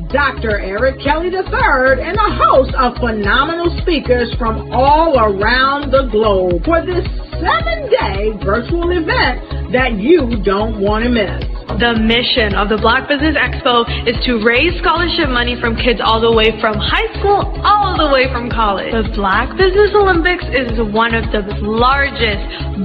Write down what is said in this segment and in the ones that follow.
Dr. Eric Kelly III and a host of phenomenal speakers from all around the globe for this 7-day virtual event that you don't want to miss. The mission of the Black Business Expo is to raise scholarship money from kids all the way from high school all the way from college. The Black Business Olympics is one of the largest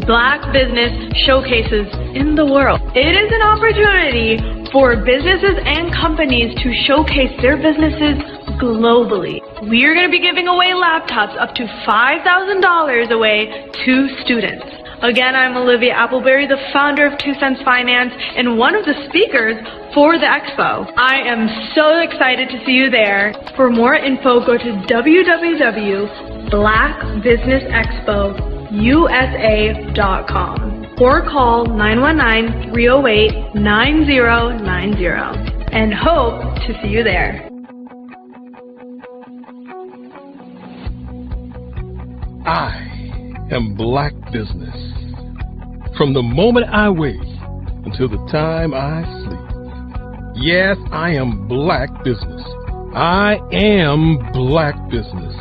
Black business showcases in the world. It is an opportunity for businesses and companies to showcase their businesses globally. We are going to be giving away laptops up to $5,000 away to students. Again, I'm Olivia Appleberry, the founder of 2 Cents Finance and one of the speakers for the expo. I am so excited to see you there. For more info, go to www.blackbusinessexpousa.com or call 919-308-9090 and hope to see you there. I am Black business. From the moment I wake until the time I sleep. Yes, I am Black business. I am Black business.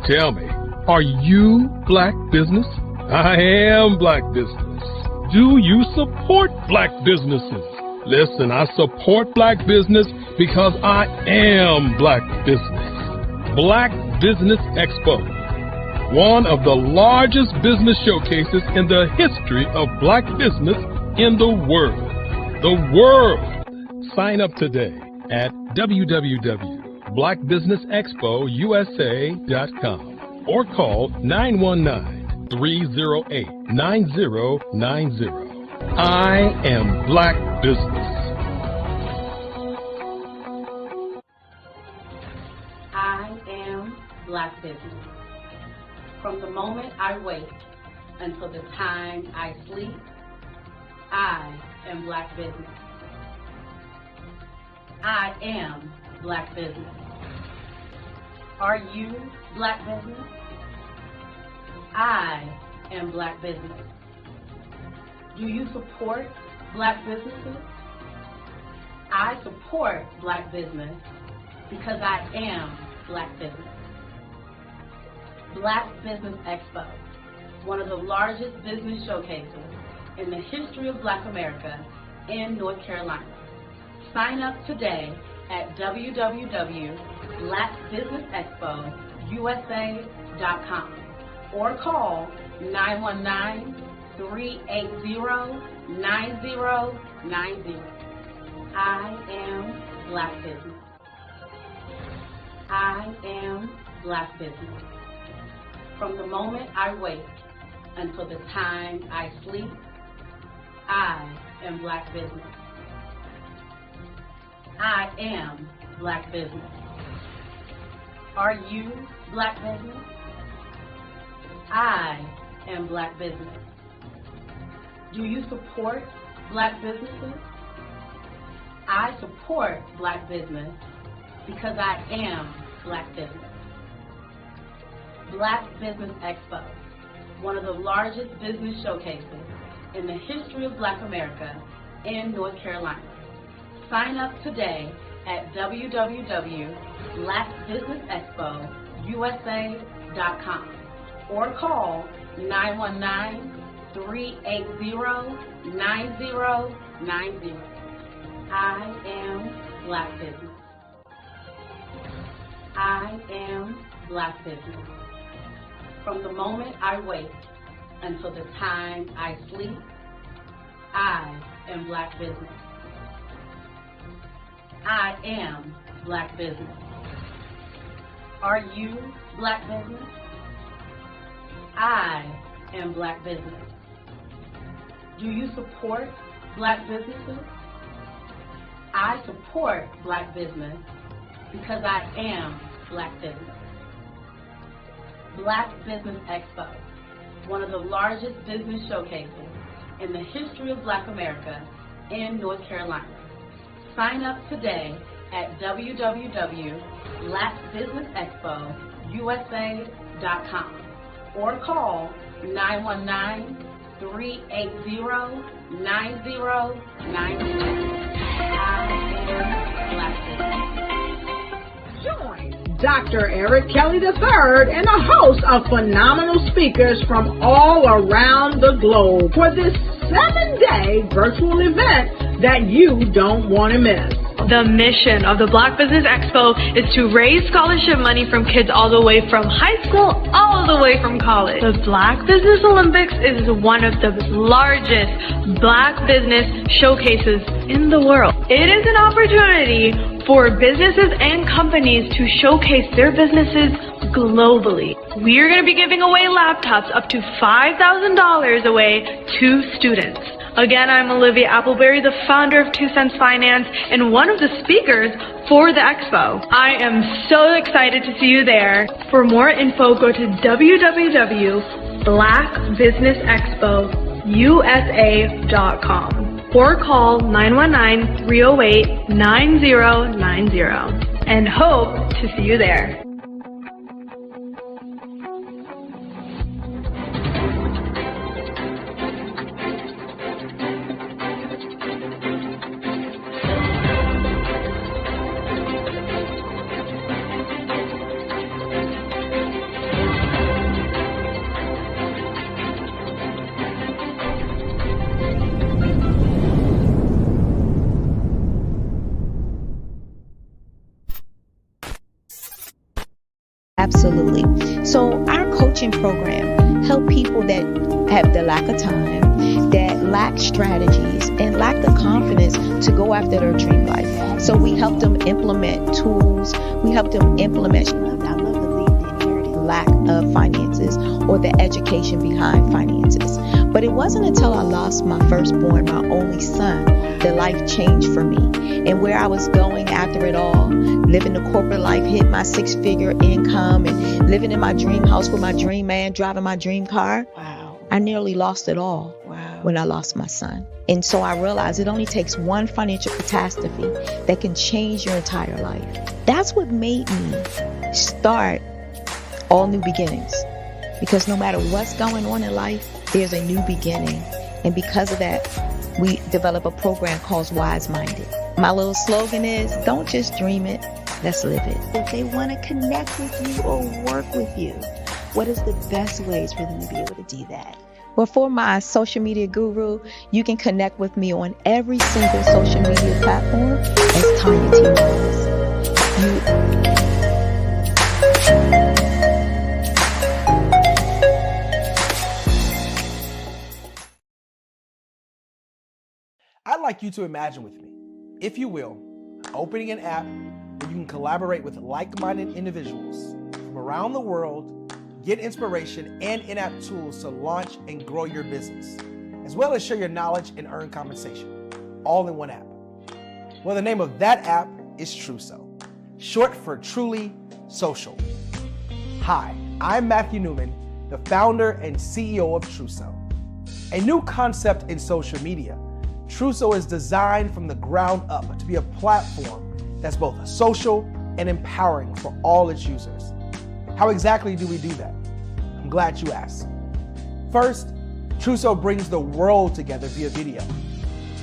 Tell me, are you Black business? I am Black business. Do you support Black businesses? Listen, I support Black business because I am Black business. Black Business Expo, one of the largest business showcases in the history of Black business in the world. The world! Sign up today at www.blackbusinessexpousa.com or call 919-308-9090. I am Black business. I am Black business. From the moment I wake until the time I sleep, I am Black business. I am Black business. Are you Black business? I am Black business. Do you support Black businesses? I support Black business because I am Black business. Black Business Expo, one of the largest business showcases in the history of Black America in North Carolina. Sign up today at www.blackbusinessexpousa.com or call 919-380-9090. I am Black business. I am Black business. From the moment I wake until the time I sleep, I am Black business. I am Black business. Are you Black business? I am Black business. Do you support Black businesses? I support Black business because I am Black business. Black Business Expo, one of the largest business showcases in the history of Black America in North Carolina. Sign up today at www.blackbusinessexpousa.com or call 919-380-9090. I am Black business. I am Black business. From the moment I wake until the time I sleep, I am Black business. I am Black business. Are you Black business? I am Black business. Do you support Black businesses? I support Black business because I am Black business. Black Business Expo, one of the largest business showcases in the history of Black America in North Carolina. Sign up today at www.blackbusinessexpousa.com or call 919-380-9090. I am Black business. Dr. Eric Kelly III and a host of phenomenal speakers from all around the globe for this 7-day virtual event that you don't want to miss. The mission of the Black Business Expo is to raise scholarship money from kids all the way from high school all the way from college. The Black Business Olympics is one of the largest Black business showcases in the world. It is an opportunity for businesses and companies to showcase their businesses globally. We are going to be giving away laptops up to $5,000 away to students. Again, I'm Olivia Appleberry, the founder of 2 Cents Finance and one of the speakers for the expo. I am so excited to see you there. For more info, go to www.blackbusinessexpousa.com or call 919-308-9090 and hope to see you there. Absolutely. So our coaching program help people that have the lack of time, that lack strategies, and lack the confidence to go after their dream life. So we help them implement tools. We help them implement. I love to leave the inherited lack of finances or the education behind finances. But it wasn't until I lost my firstborn, my only son, that life changed for me. And where I was going after it all, living the corporate life, hit my 6-figure income and living in my dream house with my dream man, driving my dream car. Wow. I nearly lost it all when I lost my son. And so I realized it only takes one financial catastrophe that can change your entire life. That's what made me start All New Beginnings. Because no matter what's going on in life, there's a new beginning. And because of that, we develop a program called Wise Minded. My little slogan is, don't just dream it, let's live it. If they want to connect with you or work with you, what is the best ways for them to be able to do that? Well, for my social media guru, you can connect with me on every single social media platform as Tanya T. Rose. I'd like you to imagine with me, if you will, opening an app where you can collaborate with like-minded individuals from around the world, get inspiration and in-app tools to launch and grow your business, as well as share your knowledge and earn compensation, all in one app. Well, the name of that app is Truso, short for Truly Social. Hi, I'm Matthew Newman, the founder and CEO of Truso, a new concept in social media. Truso is designed from the ground up to be a platform that's both social and empowering for all its users. How exactly do we do that? I'm glad you asked. First, Truso brings the world together via video.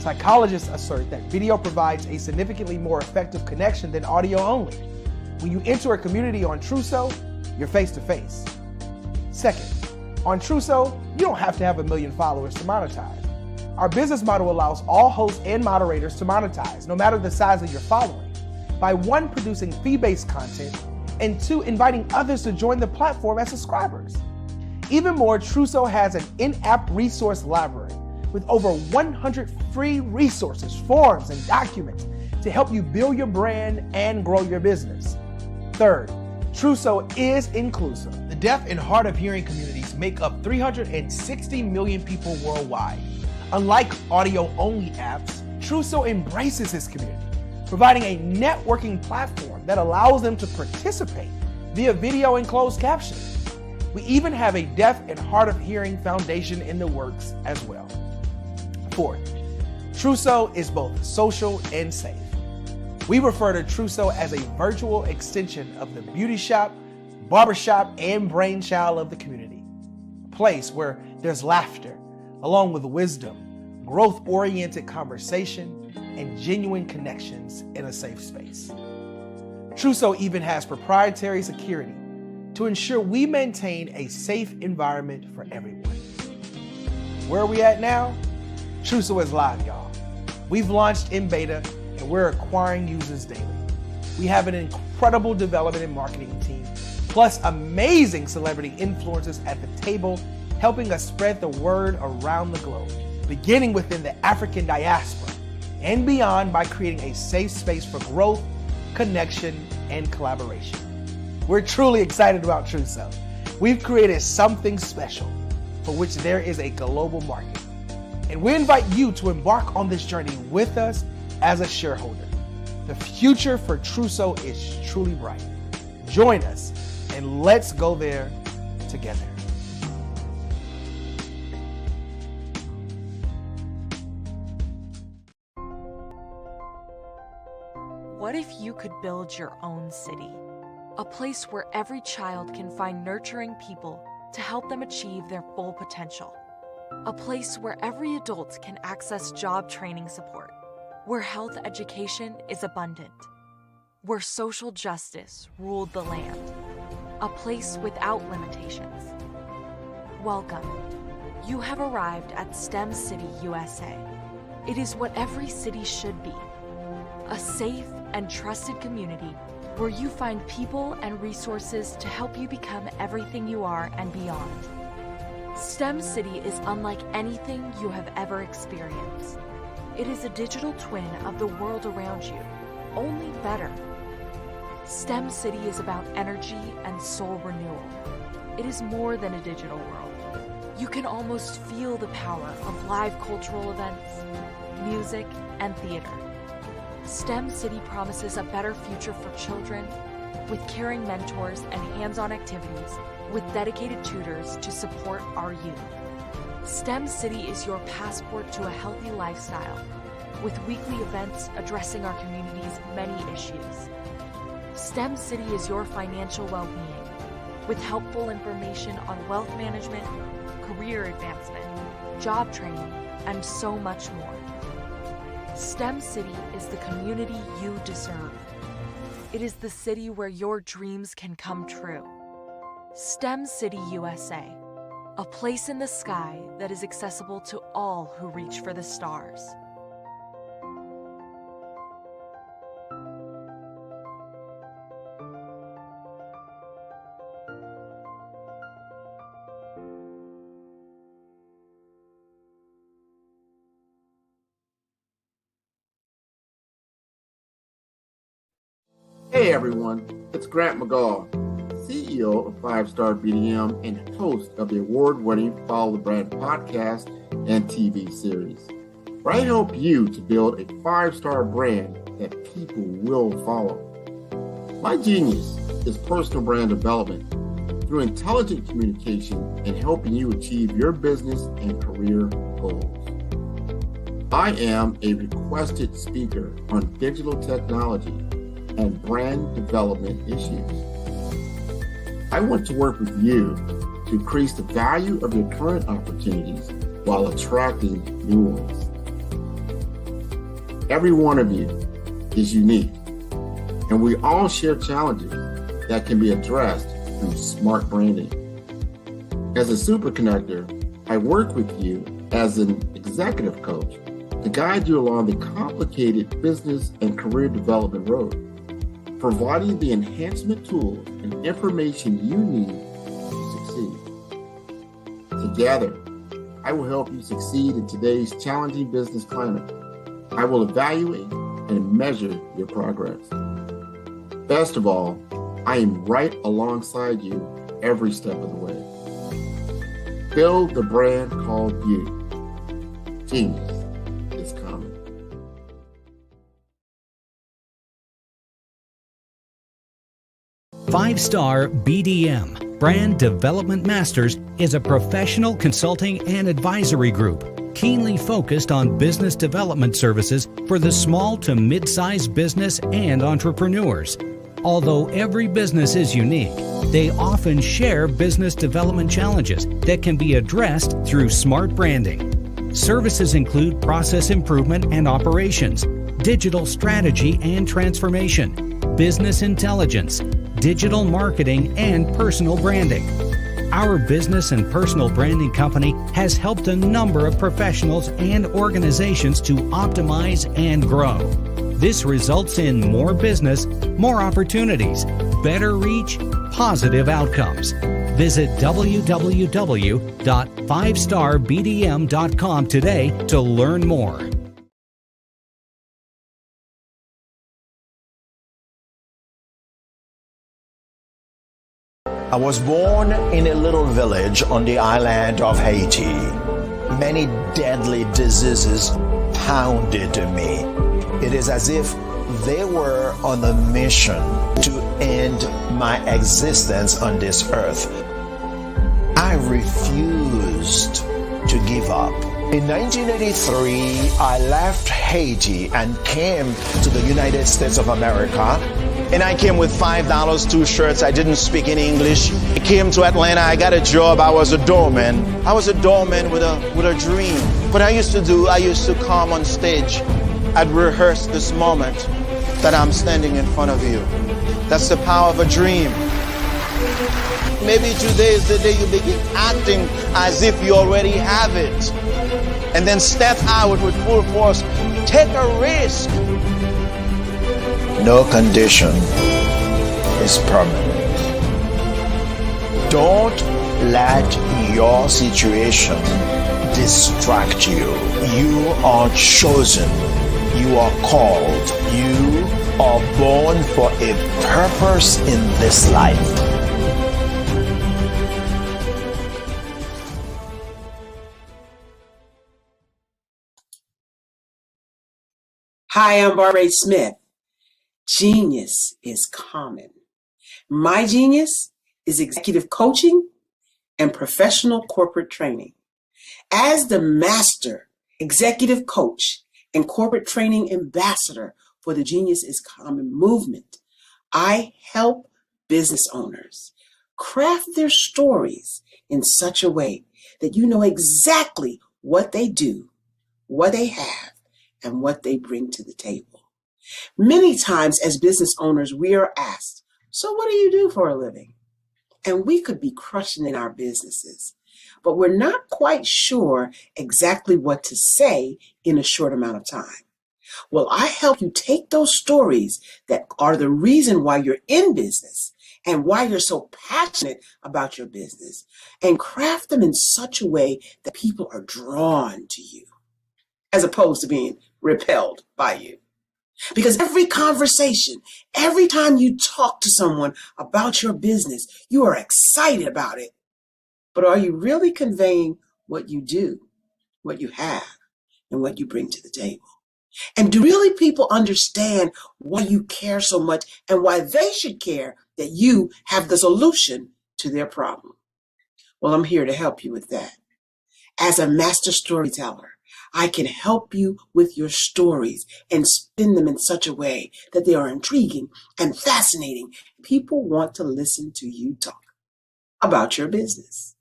Psychologists assert that video provides a significantly more effective connection than audio only. When you enter a community on Truso, you're face to face. Second, on Truso, you don't have to have 1 million followers to monetize. Our business model allows all hosts and moderators to monetize, no matter the size of your following, by 1, producing fee-based content, and 2, inviting others to join the platform as subscribers. Even more, Truso has an in-app resource library with over 100 free resources, forms, and documents to help you build your brand and grow your business. Third, Truso is inclusive. The deaf and hard of hearing communities make up 360 million people worldwide. Unlike audio-only apps, Truso embraces this community, providing a networking platform that allows them to participate via video and closed captioning. We even have a deaf and hard of hearing foundation in the works as well. Fourth, Truso is both social and safe. We refer to Truso as a virtual extension of the beauty shop, barbershop, and brainchild of the community. A place where there's laughter, along with wisdom, growth-oriented conversation, and genuine connections in a safe space. Trousseau even has proprietary security to ensure we maintain a safe environment for everyone. Where are we at now? Trousseau is live, y'all. We've launched in beta and we're acquiring users daily. We have an incredible development and marketing team, plus amazing celebrity influencers at the table, helping us spread the word around the globe, beginning within the African diaspora and beyond by creating a safe space for growth, connection, and collaboration. We're truly excited about Trousseau. We've created something special for which there is a global market. And we invite you to embark on this journey with us as a shareholder. The future for Trousseau is truly bright. Join us and let's go there together. What if you could build your own city? A place where every child can find nurturing people to help them achieve their full potential. A place where every adult can access job training support. Where health education is abundant. Where social justice ruled the land. A place without limitations. Welcome. You have arrived at STEM City, USA. It is what every city should be. A safe and trusted community where you find people and resources to help you become everything you are and beyond. STEM City is unlike anything you have ever experienced. It is a digital twin of the world around you, only better. STEM City is about energy and soul renewal. It is more than a digital world. You can almost feel the power of live cultural events, music, and theater. STEM City promises a better future for children with caring mentors and hands-on activities with dedicated tutors to support our youth. STEM City is your passport to a healthy lifestyle with weekly events addressing our community's many issues. STEM City is your financial well-being with helpful information on wealth management, career advancement, job training, and so much more. STEM City is the community you deserve. It is the city where your dreams can come true. STEM City USA, a place in the sky that is accessible to all who reach for the stars. Hey everyone, it's Grant McGaw, CEO of 5-Star BDM and host of the award-winning Follow the Brand podcast and TV series, where I help you to build a 5-star brand that people will follow. My genius is personal brand development through intelligent communication and helping you achieve your business and career goals. I am a requested speaker on digital technology and brand development issues. I want to work with you to increase the value of your current opportunities while attracting new ones. Every one of you is unique, and we all share challenges that can be addressed through smart branding. As a super connector, I work with you as an executive coach to guide you along the complicated business and career development road, providing the enhancement tools and information you need to succeed. Together, I will help you succeed in today's challenging business climate. I will evaluate and measure your progress. Best of all, I am right alongside you every step of the way. Build the brand called you. Genius is coming. 5-Star BDM, Brand Development Masters, is a professional consulting and advisory group keenly focused on business development services for the small to mid-sized business and entrepreneurs. Although every business is unique, they often share business development challenges that can be addressed through smart branding. Services include process improvement and operations, digital strategy and transformation, business intelligence, digital marketing, and personal branding. Our business and personal branding company has helped a number of professionals and organizations to optimize and grow. This results in more business, more opportunities, better reach, positive outcomes. Visit www.5starbdm.com today to learn more. I was born in a little village on the island of Haiti. Many deadly diseases pounded me. It is as if they were on a mission to end my existence on this earth. I refused to give up. In 1983, I left Haiti and came to the United States of America. And I came with $5, 2 shirts. I didn't speak any English. I came to Atlanta. I got a job. I was a doorman. I was a doorman with a dream. What I used to do, I used to come on stage. I'd rehearse this moment that I'm standing in front of you. That's the power of a dream. Maybe today is the day you begin acting as if you already have it. And then step out with full force. Take a risk. No condition is permanent. Don't let your situation distract you. You are chosen. You are called. You are born for a purpose in this life. Hi, I'm Barbara Smith. Genius is common. My genius is executive coaching and professional corporate training. As the master executive coach and corporate training ambassador for the Genius is Common movement, I help business owners craft their stories in such a way that you know exactly what they do, what they have, and what they bring to the table. Many times as business owners, we are asked, so what do you do for a living? And we could be crushing in our businesses, but we're not quite sure exactly what to say in a short amount of time. Well, I help you take those stories that are the reason why you're in business and why you're so passionate about your business and craft them in such a way that people are drawn to you as opposed to being repelled by you. Because every conversation, every time you talk to someone about your business, you are excited about it. But are you really conveying what you do, what you have, and what you bring to the table? And do really people understand why you care so much and why they should care that you have the solution to their problem? Well, I'm here to help you with that. As a master storyteller, I can help you with your stories and spin them in such a way that they are intriguing and fascinating. People want to listen to you talk about your business.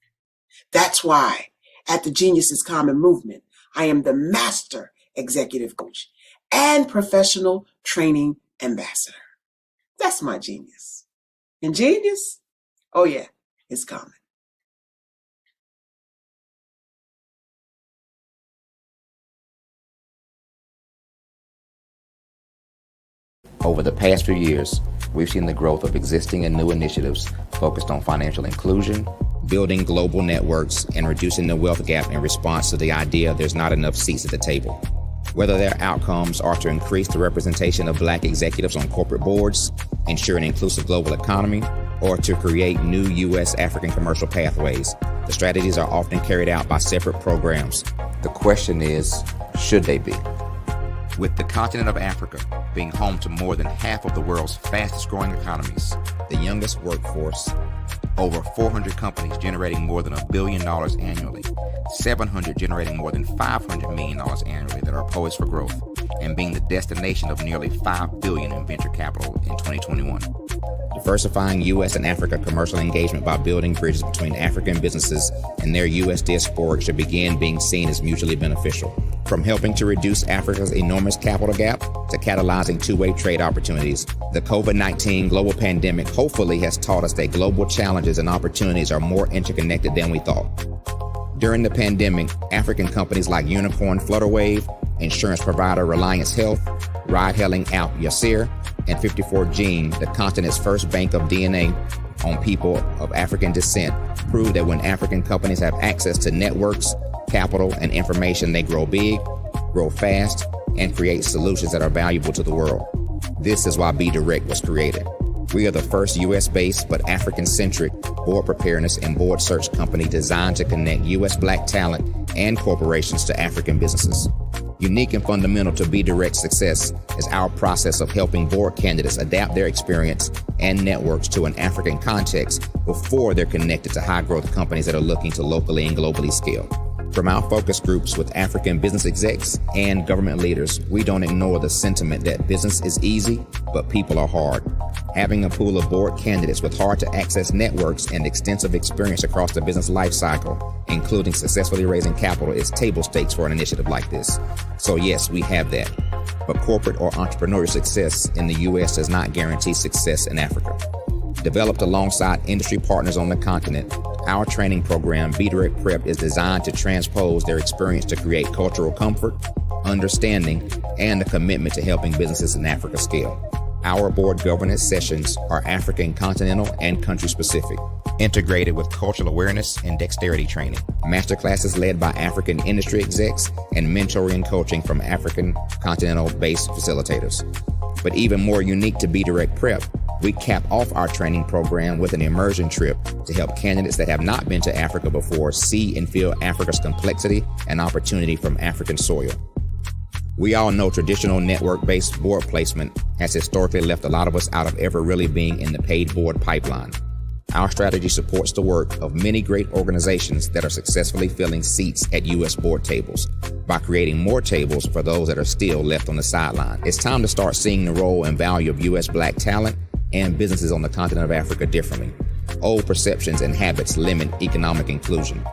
That's why at the Genius is Common movement, I am the master executive coach and professional training ambassador. That's my genius. And genius? Oh yeah, it's common. Over the past few years, we've seen the growth of existing and new initiatives focused on financial inclusion, building global networks, and reducing the wealth gap in response to the idea there's not enough seats at the table. Whether their outcomes are to increase the representation of Black executives on corporate boards, ensure an inclusive global economy, or to create new U.S. African commercial pathways, the strategies are often carried out by separate programs. The question is, should they be? With the continent of Africa being home to more than half of the world's fastest growing economies, the youngest workforce, over 400 companies generating more than $1 billion annually, 700 generating more than $500 million annually that are poised for growth, and being the destination of nearly $5 billion in venture capital in 2021. diversifying U.S. and Africa commercial engagement by building bridges between African businesses and their U.S. diaspora should begin being seen as mutually beneficial. From helping to reduce Africa's enormous capital gap to catalyzing two-way trade opportunities, the COVID-19 global pandemic hopefully has taught us that global challenges and opportunities are more interconnected than we thought. During the pandemic, African companies like Unicorn Flutterwave, insurance provider Reliance Health, ride-hailing app Yasir, and 54Gene, the continent's first bank of DNA on people of African descent, proved that when African companies have access to networks, capital, and information, they grow big, grow fast, and create solutions that are valuable to the world. This is why Be Direct was created. We are the first U.S.-based but African-centric board preparedness and board search company designed to connect U.S. Black talent and corporations to African businesses. Unique and fundamental to Be Direct's success is our process of helping board candidates adapt their experience and networks to an African context before they're connected to high-growth companies that are looking to locally and globally scale. From our focus groups with African business execs and government leaders, we don't ignore the sentiment that business is easy, but people are hard. Having a pool of board candidates with hard-to-access networks and extensive experience across the business lifecycle, including successfully raising capital, is table stakes for an initiative like this. So yes, we have that. But corporate or entrepreneurial success in the U.S. does not guarantee success in Africa. Developed alongside industry partners on the continent, our training program, Be Direct Prep, is designed to transpose their experience to create cultural comfort, understanding, and a commitment to helping businesses in Africa scale. Our board governance sessions are African, continental, and country-specific, integrated with cultural awareness and dexterity training, masterclasses led by African industry execs, and mentoring coaching from African continental-based facilitators. But even more unique to Be Direct Prep, we cap off our training program with an immersion trip to help candidates that have not been to Africa before see and feel Africa's complexity and opportunity from African soil. We all know traditional network-based board placement has historically left a lot of us out of ever really being in the paid board pipeline. Our strategy supports the work of many great organizations that are successfully filling seats at U.S. board tables by creating more tables for those that are still left on the sideline. It's time to start seeing the role and value of U.S. Black talent and businesses on the continent of Africa differently. Old perceptions and habits limit economic inclusion.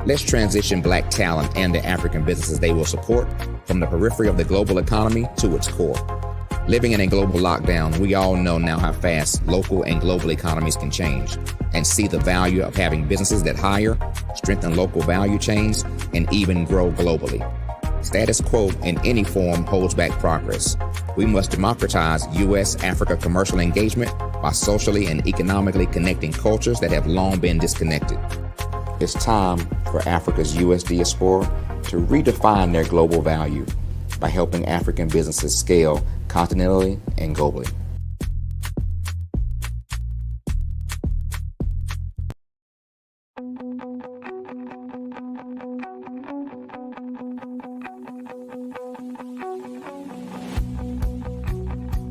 Let's transition Black talent and the African businesses they will support from the periphery of the global economy to its core. Living in a global lockdown, we all know now how fast local and global economies can change, and see the value of having businesses that hire, strengthen local value chains, and even grow globally. Status quo in any form holds back progress. We must democratize U.S.-Africa commercial engagement by socially and economically connecting cultures that have long been disconnected. It's time for Africa's U.S. diaspora to redefine their global value by helping African businesses scale continentally and globally.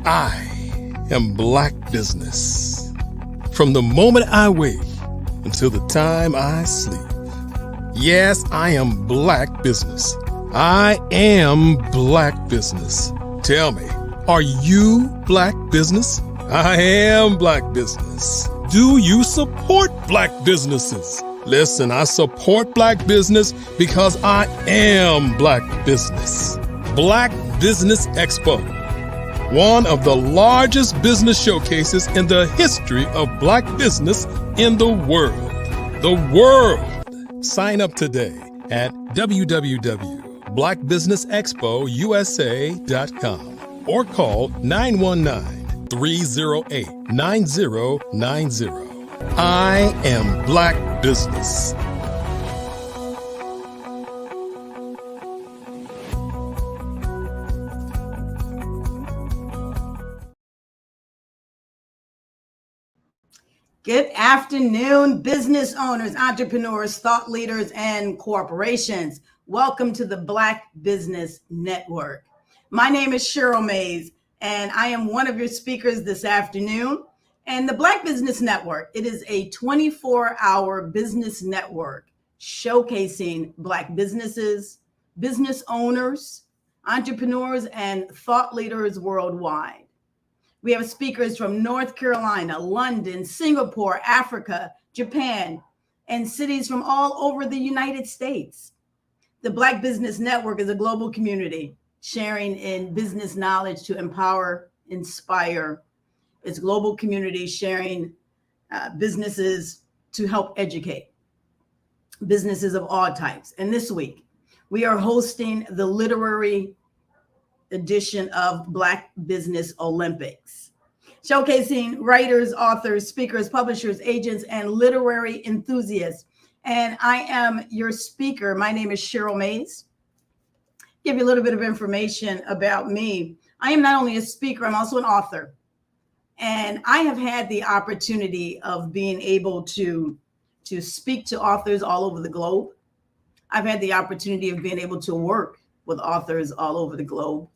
I am Black business. From the moment I wake until the time I sleep. Yes, I am Black business. I am Black business. Tell me, are you Black business? I am Black business. Do you support Black businesses? Listen, I support Black business because I am Black business. Black Business Expo, one of the largest business showcases in the history of Black business in the world. The world! Sign up today at www.blackbusinessexpousa.com or call 919-308-9090. I am Black business. Good afternoon, business owners, entrepreneurs, thought leaders, and corporations. Welcome to the Black Business Network. My name is Cheryl Mays, and I am one of your speakers this afternoon. And the Black Business Network, it is a 24-hour business network showcasing Black businesses, business owners, entrepreneurs, and thought leaders worldwide. We have speakers from North Carolina, London, Singapore, Africa, Japan, and cities from all over the United States. The Black Business Network is a global community sharing in business knowledge to empower, inspire. It's a global community sharing businesses to help educate, businesses of all types. And this week, we are hosting the literary edition of Black Business Olympics, showcasing writers, authors, speakers, publishers, agents, and literary enthusiasts. And I am your speaker. My name is Cheryl Mays. Give you a little bit of information about me. I am not only a speaker, I'm also an author. And I have had the opportunity of being able to speak to authors all over the globe. I've had the opportunity of being able to work with authors all over the globe.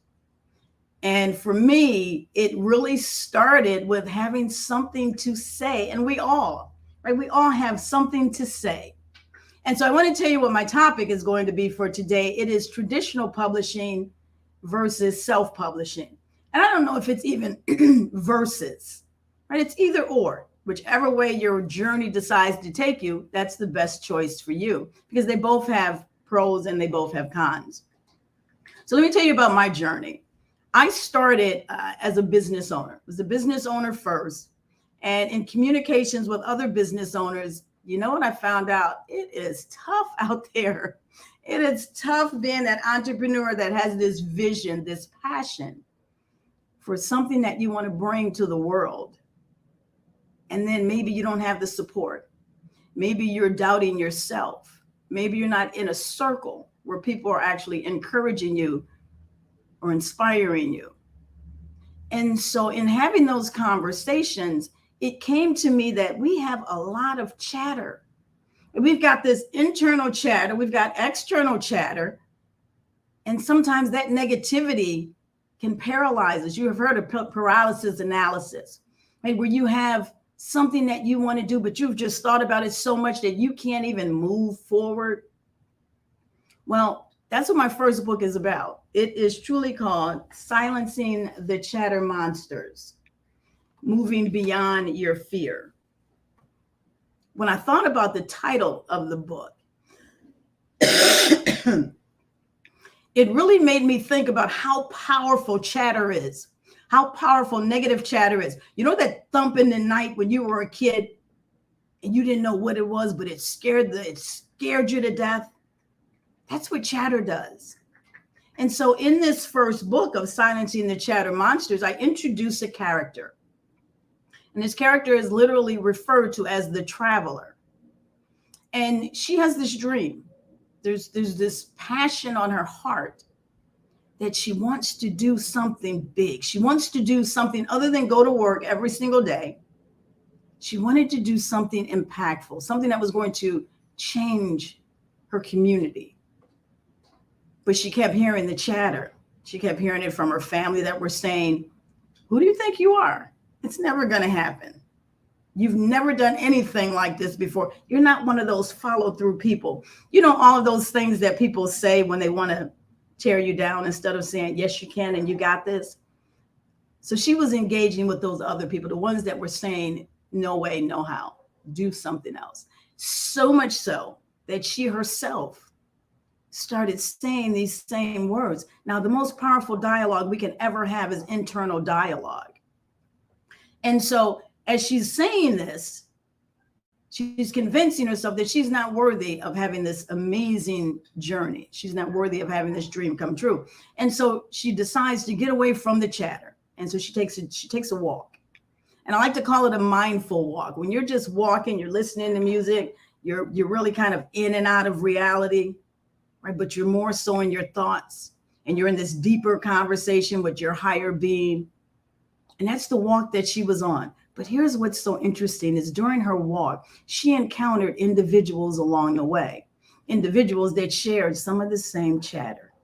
And for me, it really started with having something to say. And we all, right? We all have something to say. And so I want to tell you what my topic is going to be for today. It is traditional publishing versus self-publishing. And I don't know if it's even versus, right? It's either or. Whichever way your journey decides to take you, that's the best choice for you, because they both have pros and they both have cons. So let me tell you about my journey. I started as a business owner. I was a business owner first. And in communications with other business owners, you know what I found out? It is tough out there. It is tough being that entrepreneur that has this vision, this passion for something that you want to bring to the world. And then maybe you don't have the support. Maybe you're doubting yourself. Maybe you're not in a circle where people are actually encouraging you or inspiring you. And so in having those conversations, it came to me that we have a lot of chatter. We've got this internal chatter, we've got external chatter, and sometimes that negativity can paralyze us. You have heard of paralysis analysis, right? Where you have something that you want to do, but you've just thought about it so much that you can't even move forward. Well, that's what my first book is about. It is truly called Silencing the Chatter Monsters, Moving Beyond Your Fear. When I thought about the title of the book, it really made me think about how powerful chatter is, how powerful negative chatter is. You know that thump in the night when you were a kid and you didn't know what it was, but it scared you to death? That's what chatter does. And so in this first book of Silencing the Chatter Monsters, I introduce a character. And this character is literally referred to as the traveler. And she has this dream. There's this passion on her heart that she wants to do something big. She wants to do something other than go to work every single day. She wanted to do something impactful, something that was going to change her community. But she kept hearing the chatter. She kept hearing it from her family that were saying, "Who do you think you are? It's never going to happen. You've never done anything like this before. You're not one of those follow through people." You know, all of those things that people say when they want to tear you down instead of saying, "Yes, you can, and you got this." So she was engaging with those other people, the ones that were saying, "No way, no how, do something else." So much so that she herself started saying these same words. Now, the most powerful dialogue we can ever have is internal dialogue. And so as she's saying this, she's convincing herself that she's not worthy of having this amazing journey. She's not worthy of having this dream come true. And so she decides to get away from the chatter. And so she takes a walk. And I like to call it a mindful walk. When you're just walking, you're listening to music, you're really kind of in and out of reality, right? But you're more so in your thoughts, and you're in this deeper conversation with your higher being. And that's the walk that she was on. But here's what's so interesting is during her walk, she encountered individuals along the way, individuals that shared some of the same chatter.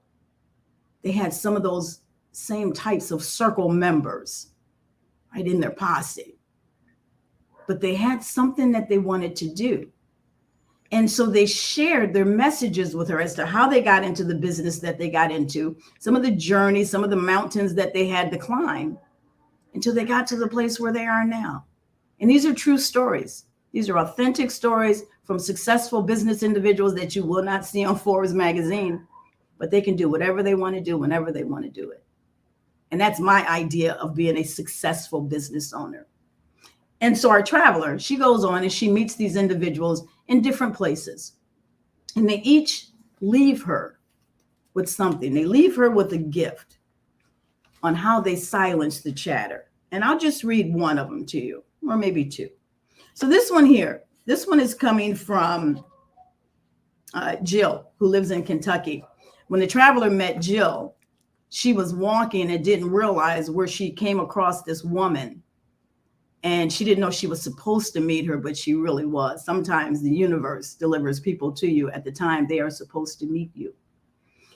They had some of those same types of circle members, right, in their posse. But they had something that they wanted to do. And so they shared their messages with her as to how they got into the business that they got into, some of the journey, some of the mountains that they had to climb. until they got to the place where they are now. And these are true stories. These are authentic stories from successful business individuals that you will not see on Forbes magazine, but they can do whatever they want to do whenever they want to do it. And that's my idea of being a successful business owner. And so our traveler, she goes on and she meets these individuals in different places. And they each leave her with something. They leave her with a gift on how they silence the chatter. And I'll just read one of them to you, or maybe two. So this one here, this one is coming from Jill, who lives in Kentucky. When the traveler met Jill, she was walking and didn't realize where she came across this woman. And she didn't know she was supposed to meet her, but she really was. Sometimes the universe delivers people to you at the time they are supposed to meet you.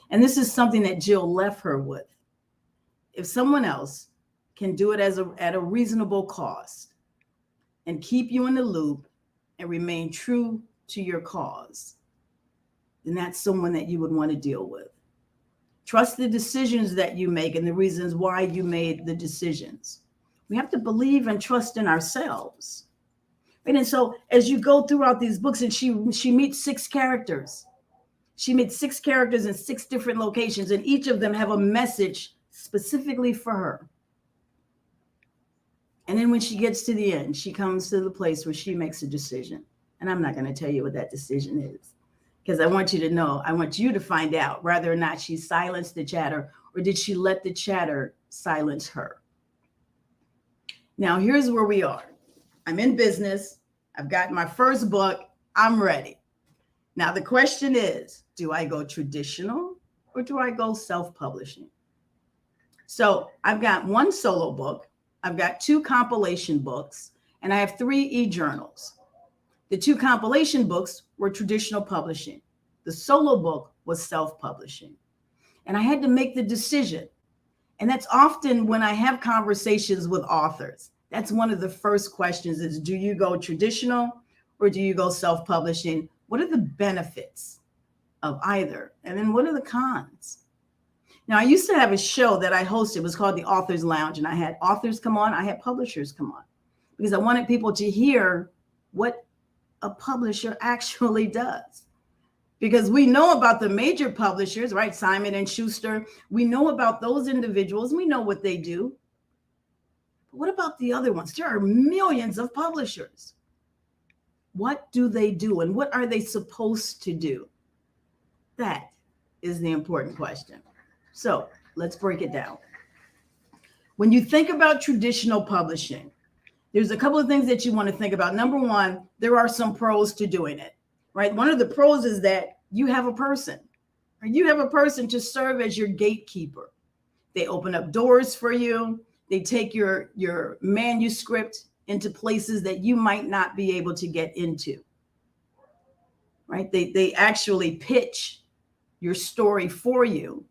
And this is something that Jill left her with. If someone else can do it at a reasonable cost and keep you in the loop and remain true to your cause, then that's someone that you would want to deal with. Trust the decisions that you make and the reasons why you made the decisions. We have to believe and trust in ourselves. And so as you go throughout these books, and she meets 6 characters. She meets 6 characters in 6 different locations, and each of them have a message specifically for her. And then when she gets to the end, she comes to the place where she makes a decision. And I'm not going to tell you what that decision is, because I want you to know, I want you to find out whether or not she silenced the chatter, or did she let the chatter silence her. Now, here's where we are. I'm in business. I've got my first book. I'm ready. Now, the question is, do I go traditional or do I go self-publishing? So I've got 1 solo book. I've got 2 compilation books, and I have 3 e-journals. The 2 compilation books were traditional publishing. The solo book was self-publishing. And I had to make the decision. And that's often when I have conversations with authors. That's one of the first questions is, do you go traditional or do you go self-publishing? What are the benefits of either? And then what are the cons? Now, I used to have a show that I hosted. It was called The Author's Lounge. And I had authors come on. I had publishers come on because I wanted people to hear what a publisher actually does. Because we know about the major publishers, right? Simon & Schuster. We know about those individuals. We know what they do. But what about the other ones? There are millions of publishers. What do they do? And what are they supposed to do? That is the important question. So let's break it down. When you think about traditional publishing, there's a couple of things that you want to think about. Number one, there are some pros to doing it, right? One of the pros is that you have a person, right? You have a person to serve as your gatekeeper. They open up doors for you. They take your manuscript into places that you might not be able to get into, right? They actually pitch your story for you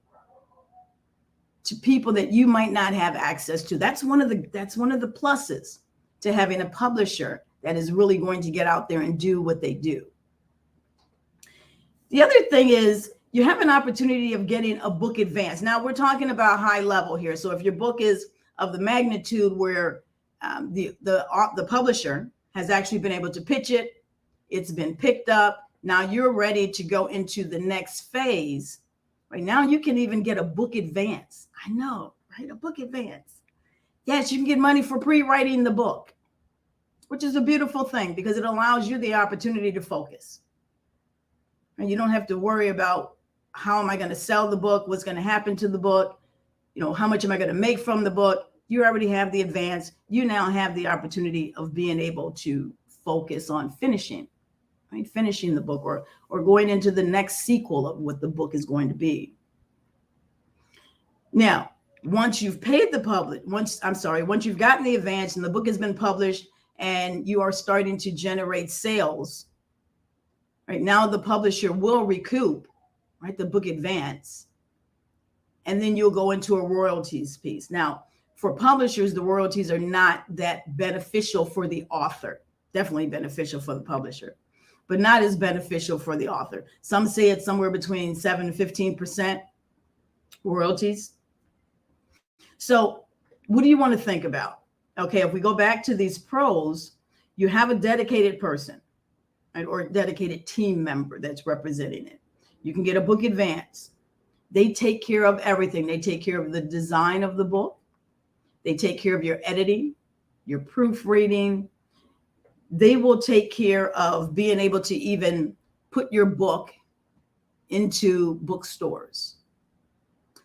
to people that you might not have access to. That's one of the pluses to having a publisher that is really going to get out there and do what they do. The other thing is you have an opportunity of getting a book advance. Now we're talking about high level here. So if your book is of the magnitude where the publisher has actually been able to pitch it, it's been picked up. Now you're ready to go into the next phase. Right now you can even get a book advance. I know, right? A book advance. Yes, you can get money for pre-writing the book, which is a beautiful thing because it allows you the opportunity to focus. And you don't have to worry about how am I going to sell the book, what's going to happen to the book, how much am I going to make from the book? You already have the advance. You now have the opportunity of being able to focus on finishing, right? Finishing the book or going into the next sequel of what the book is going to be. Now, once you've paid the public, once you've gotten the advance and the book has been published and you are starting to generate sales, right now the publisher will recoup, right, the book advance, and then you'll go into a royalties piece. Now, for publishers, the royalties are not that beneficial for the author. Definitely beneficial for the publisher, but not as beneficial for the author. Some say it's somewhere between 7 and 15% royalties. So what do you want to think about? Okay, if we go back to these pros, you have a dedicated person, right, or a dedicated team member that's representing it. You can get a book advance. They take care of everything. They take care of the design of the book. They take care of your editing, your proofreading. They will take care of being able to even put your book into bookstores.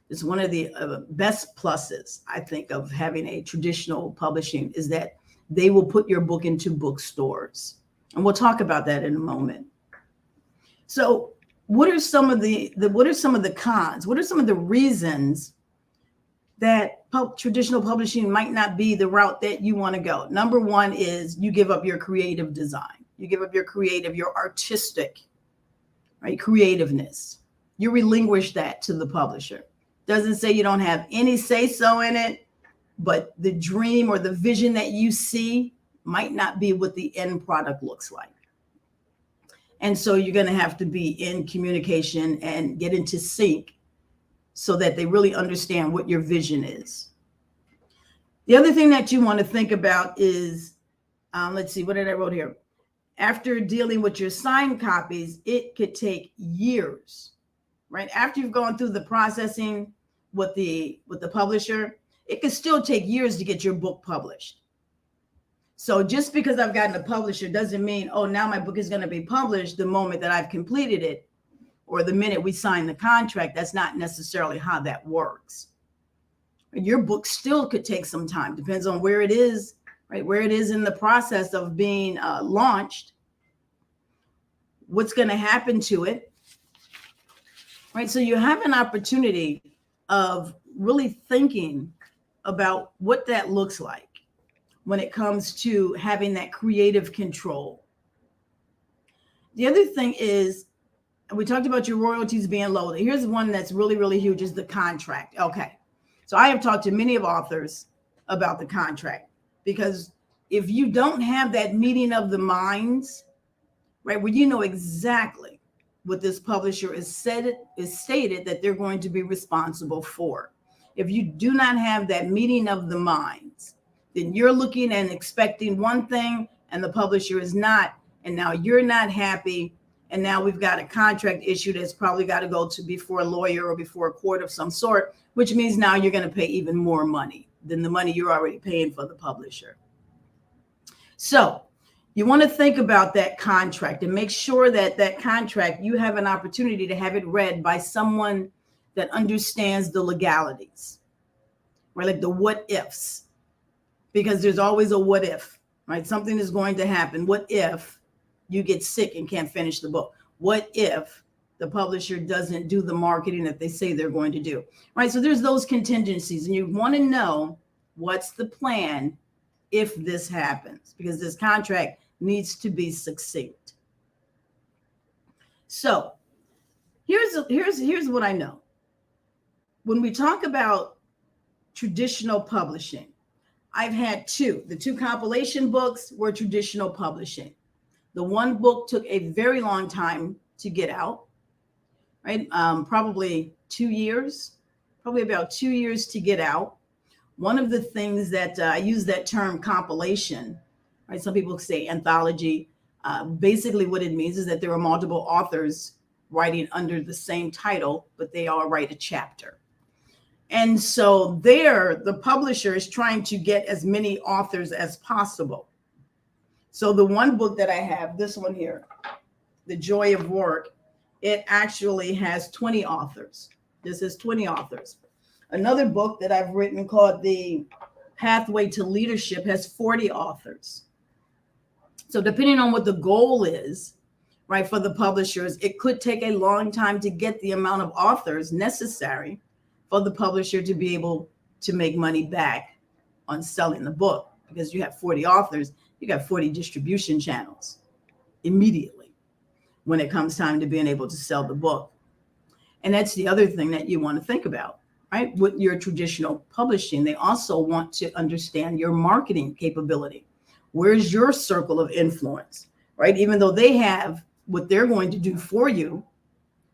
It's one of the best pluses, I think, of having a traditional publishing is that they will put your book into bookstores. And we'll talk about that in a moment. So what are some of the cons? What are some of the reasons that traditional publishing might not be the route that you want to go? Number one is you give up your creative design. You give up your artistic, right, creativeness. You relinquish that to the publisher. Doesn't say you don't have any say-so in it, but the dream or the vision that you see might not be what the end product looks like. And so you're going to have to be in communication and get into sync so that they really understand what your vision is. The other thing that you want to think about is, let's see, what did I wrote here? After dealing with your signed copies, it could take years, right? After you've gone through the processing with the publisher, it could still take years to get your book published. So just because I've gotten a publisher doesn't mean, oh, now my book is going to be published the moment that I've completed it or the minute we sign the contract. That's not necessarily how that works. Your book still could take some time, depends on where it is, right? Where it is in the process of being launched, what's going to happen to it, right? So you have an opportunity of really thinking about what that looks like when it comes to having that creative control. The other thing is, we talked about your royalties being low. Here's one that's really, really huge is the contract. Okay. So I have talked to many of authors about the contract, because if you don't have that meeting of the minds, right, where you know exactly what this publisher is stated that they're going to be responsible for. If you do not have that meeting of the minds, then you're looking and expecting one thing and the publisher is not, and now you're not happy. And now we've got a contract issue that's probably got to go to before a lawyer or before a court of some sort, which means now you're going to pay even more money than the money you're already paying for the publisher. So you want to think about that contract and make sure that that contract, you have an opportunity to have it read by someone that understands the legalities, right? Like the what ifs, because there's always a what if, right? Something is going to happen. What if you get sick and can't finish the book? What if the publisher doesn't do the marketing that they say they're going to do, right? So there's those contingencies, and you want to know what's the plan if this happens, because this contract needs to be succinct. So here's what I know. When we talk about traditional publishing, I've had two. The two compilation books were traditional publishing. The one book took a very long time to get out, right? Probably 2 years, probably about 2 years to get out. One of the things that I use that term compilation, right? Some people say anthology. Basically what it means is that there are multiple authors writing under the same title, but they all write a chapter. And so there, the publisher is trying to get as many authors as possible. So the one book that I have, this one here, The Joy of Work, it actually has 20 authors. This is 20 authors. Another book that I've written called The Pathway to Leadership has 40 authors. So depending on what the goal is, right, for the publishers, it could take a long time to get the amount of authors necessary for the publisher to be able to make money back on selling the book, because you have 40 authors, you got 40 distribution channels immediately when it comes time to being able to sell the book. And that's the other thing that you want to think about, right? With your traditional publishing, they also want to understand your marketing capability. Where's your circle of influence, right? Even though they have what they're going to do for you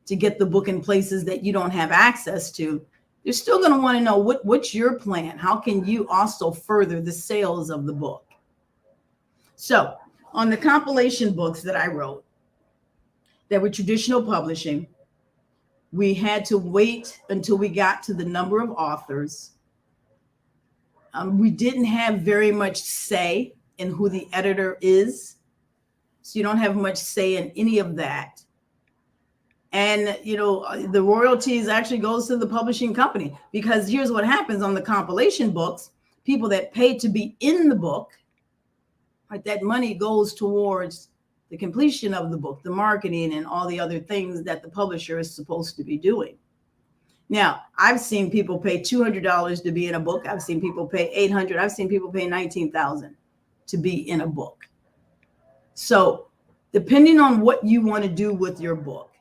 to get the book in places that you don't have access to, they're still going to want to know what's your plan? How can you also further the sales of the book? So on the compilation books that I wrote that were traditional publishing, we had to wait until we got to the number of authors. We didn't have very much say in who the editor is. So you don't have much say in any of that. And, you know, the royalties actually goes to the publishing company, because here's what happens on the compilation books. People that pay to be in the book, right, that money goes towards the completion of the book, the marketing, and all the other things that the publisher is supposed to be doing. Now, I've seen people pay $200 to be in a book. I've seen people pay $800. I've seen people pay $19,000 to be in a book. So depending on what you want to do with your book,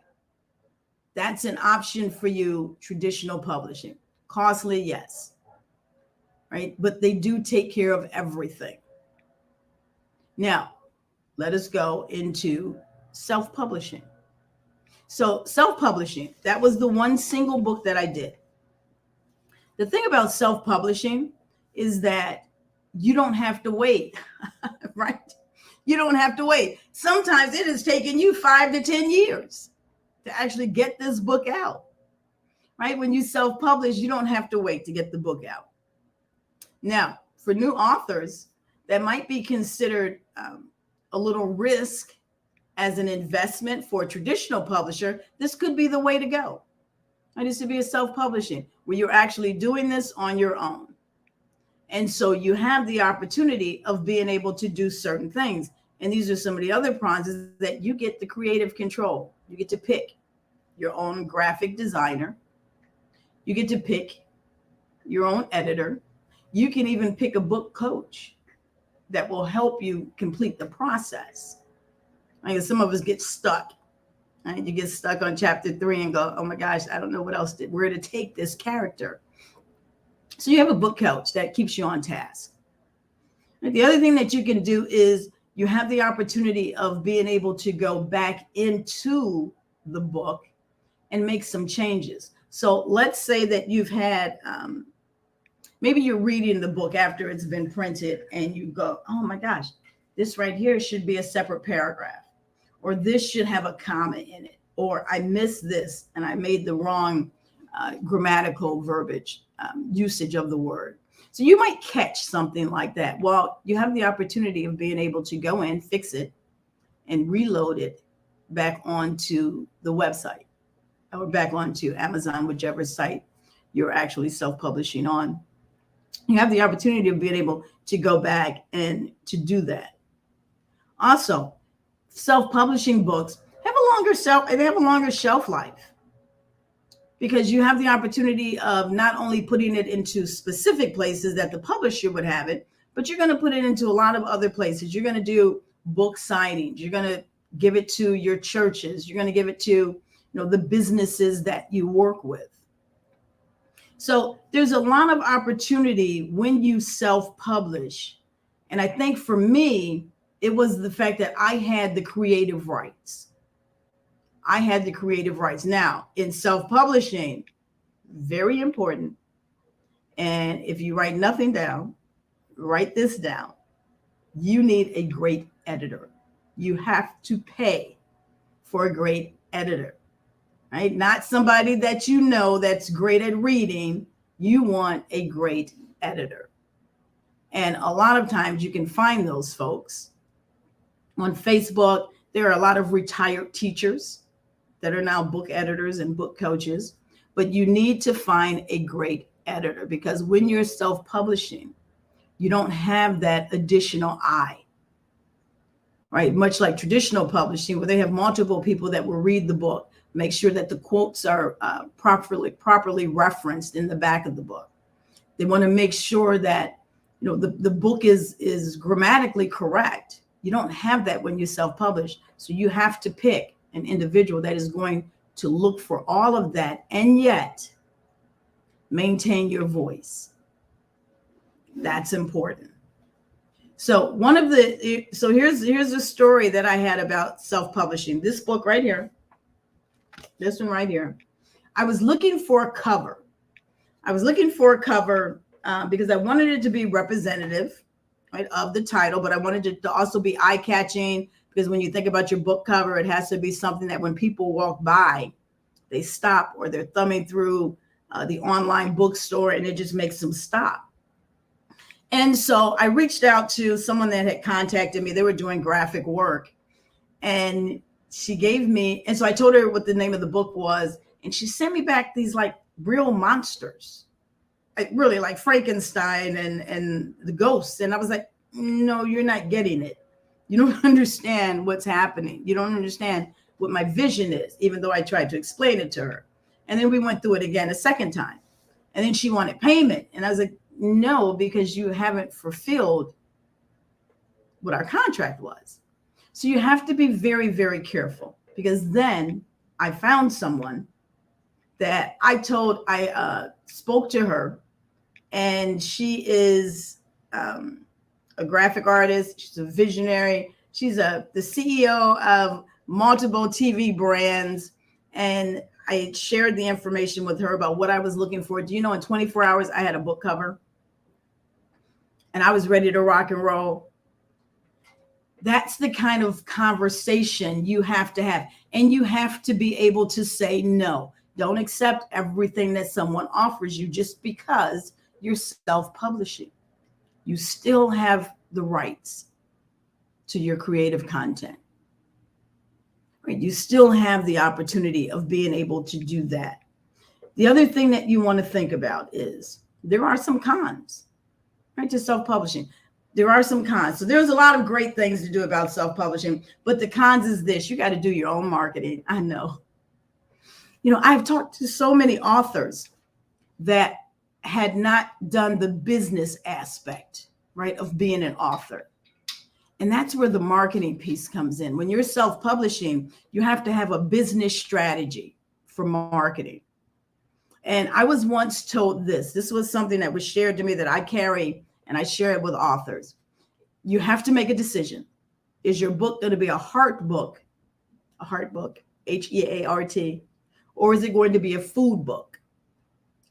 that's an option for you. Traditional publishing, costly, yes, right? But they do take care of everything. Now, let us go into self-publishing. So self-publishing, that was the one single book that I did. The thing about self-publishing is that you don't have to wait, right? You don't have to wait. Sometimes it has taken you 5 to 10 years to actually get this book out, right? When you self-publish, you don't have to wait to get the book out. Now, for new authors, that might be considered a little risk as an investment for a traditional publisher. This could be the way to go. It is to be a self-publishing where you're actually doing this on your own. And so you have the opportunity of being able to do certain things. And these are some of the other pros, is that you get the creative control. You get to pick your own graphic designer. You get to pick your own editor. You can even pick a book coach that will help you complete the process. I mean, some of us get stuck. Right? You get stuck on chapter 3 and go, oh my gosh, I don't know what else where to take this character. So you have a book coach that keeps you on task. And the other thing that you can do is you have the opportunity of being able to go back into the book and make some changes. So let's say that you've had, maybe you're reading the book after it's been printed and you go, oh my gosh, this right here should be a separate paragraph, or this should have a comma in it, or I missed this and I made the wrong grammatical verbiage usage of the word. So you might catch something like that. Well, you have the opportunity of being able to go in, fix it, and reload it back onto the website or back onto Amazon, whichever site you're actually self-publishing on. You have the opportunity of being able to go back and to do that. Also, self-publishing books have a longer shelf life, because you have the opportunity of not only putting it into specific places that the publisher would have it, but you're going to put it into a lot of other places. You're going to do book signings. You're going to give it to your churches. You're going to give it to, the businesses that you work with. So there's a lot of opportunity when you self-publish. And I think for me, it was the fact that I had the creative rights. Now, in self-publishing, very important. And if you write nothing down, write this down. You need a great editor. You have to pay for a great editor, right? Not somebody that you know that's great at reading. You want a great editor. And a lot of times you can find those folks on Facebook. There are a lot of retired teachers that are now book editors and book coaches, but you need to find a great editor, because when you're self-publishing, you don't have that additional eye, right? Much like traditional publishing, where they have multiple people that will read the book, make sure that the quotes are properly referenced in the back of the book. They want to make sure that the book is grammatically correct. You don't have that when you self-publish, so you have to pick an individual that is going to look for all of that and yet maintain your voice. That's important. So here's a story that I had about self-publishing. This book right here, this one right here. I was looking for a cover. I was looking for a cover because I wanted it to be representative, right, of the title, but I wanted it to also be eye-catching, because when you think about your book cover, it has to be something that when people walk by, they stop, or they're thumbing through the online bookstore and it just makes them stop. And so I reached out to someone that had contacted me. They were doing graphic work, and she gave me, and so I told her what the name of the book was, and she sent me back these like real monsters, like really like Frankenstein and the ghosts. And I was like, no, you're not getting it. You don't understand what's happening. You don't understand what my vision is, even though I tried to explain it to her. And then we went through it again a second time. And then she wanted payment. And I was like, no, because you haven't fulfilled what our contract was. So you have to be very, very careful, because then I found someone that I spoke to her, and she is a graphic artist. She's a visionary. She's the CEO of multiple TV brands. And I shared the information with her about what I was looking for. Do you know, in 24 hours, I had a book cover and I was ready to rock and roll. That's the kind of conversation you have to have. And you have to be able to say no. Don't accept everything that someone offers you just because you're self-publishing. You still have the rights to your creative content. Right? You still have the opportunity of being able to do that. The other thing that you want to think about is there are some cons, right, to self-publishing. There are some cons. So there's a lot of great things to do about self-publishing, but the cons is this: you got to do your own marketing. I know. You know, I've talked to so many authors that had not done the business aspect, right, of being an author. And that's where the marketing piece comes in. When you're self-publishing, you have to have a business strategy for marketing. And I was once told this was something that was shared to me that I carry, and I share it with authors. You have to make a decision. Is your book going to be a heart book, Heart, or is it going to be a food book,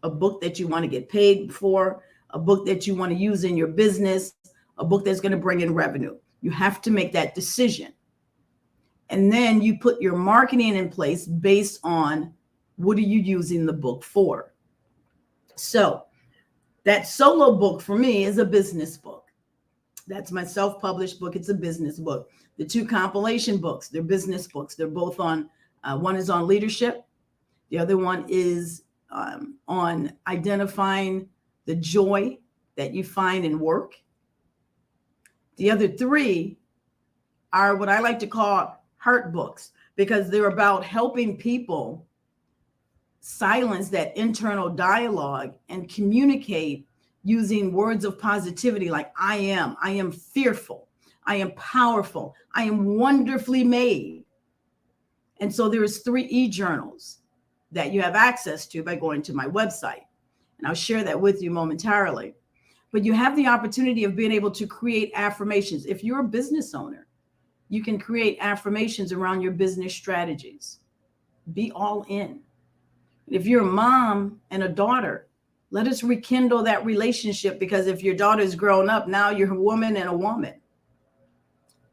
a book that you want to get paid for, a book that you want to use in your business, a book that's going to bring in revenue? You have to make that decision. And then you put your marketing in place based on what are you using the book for. So that solo book for me is a business book. That's my self-published book. It's a business book. The two compilation books, they're business books. They're both on, one is on leadership. The other one is on identifying the joy that you find in work. The other three are what I like to call heart books, because they're about helping people silence that internal dialogue and communicate using words of positivity like I am fearful, I am powerful, I am wonderfully made. And so there's 3 e-journals that you have access to by going to my website. And I'll share that with you momentarily. But you have the opportunity of being able to create affirmations. If you're a business owner, you can create affirmations around your business strategies. Be all in. If you're a mom and a daughter, let us rekindle that relationship, because if your daughter's grown up, now you're a woman and a woman.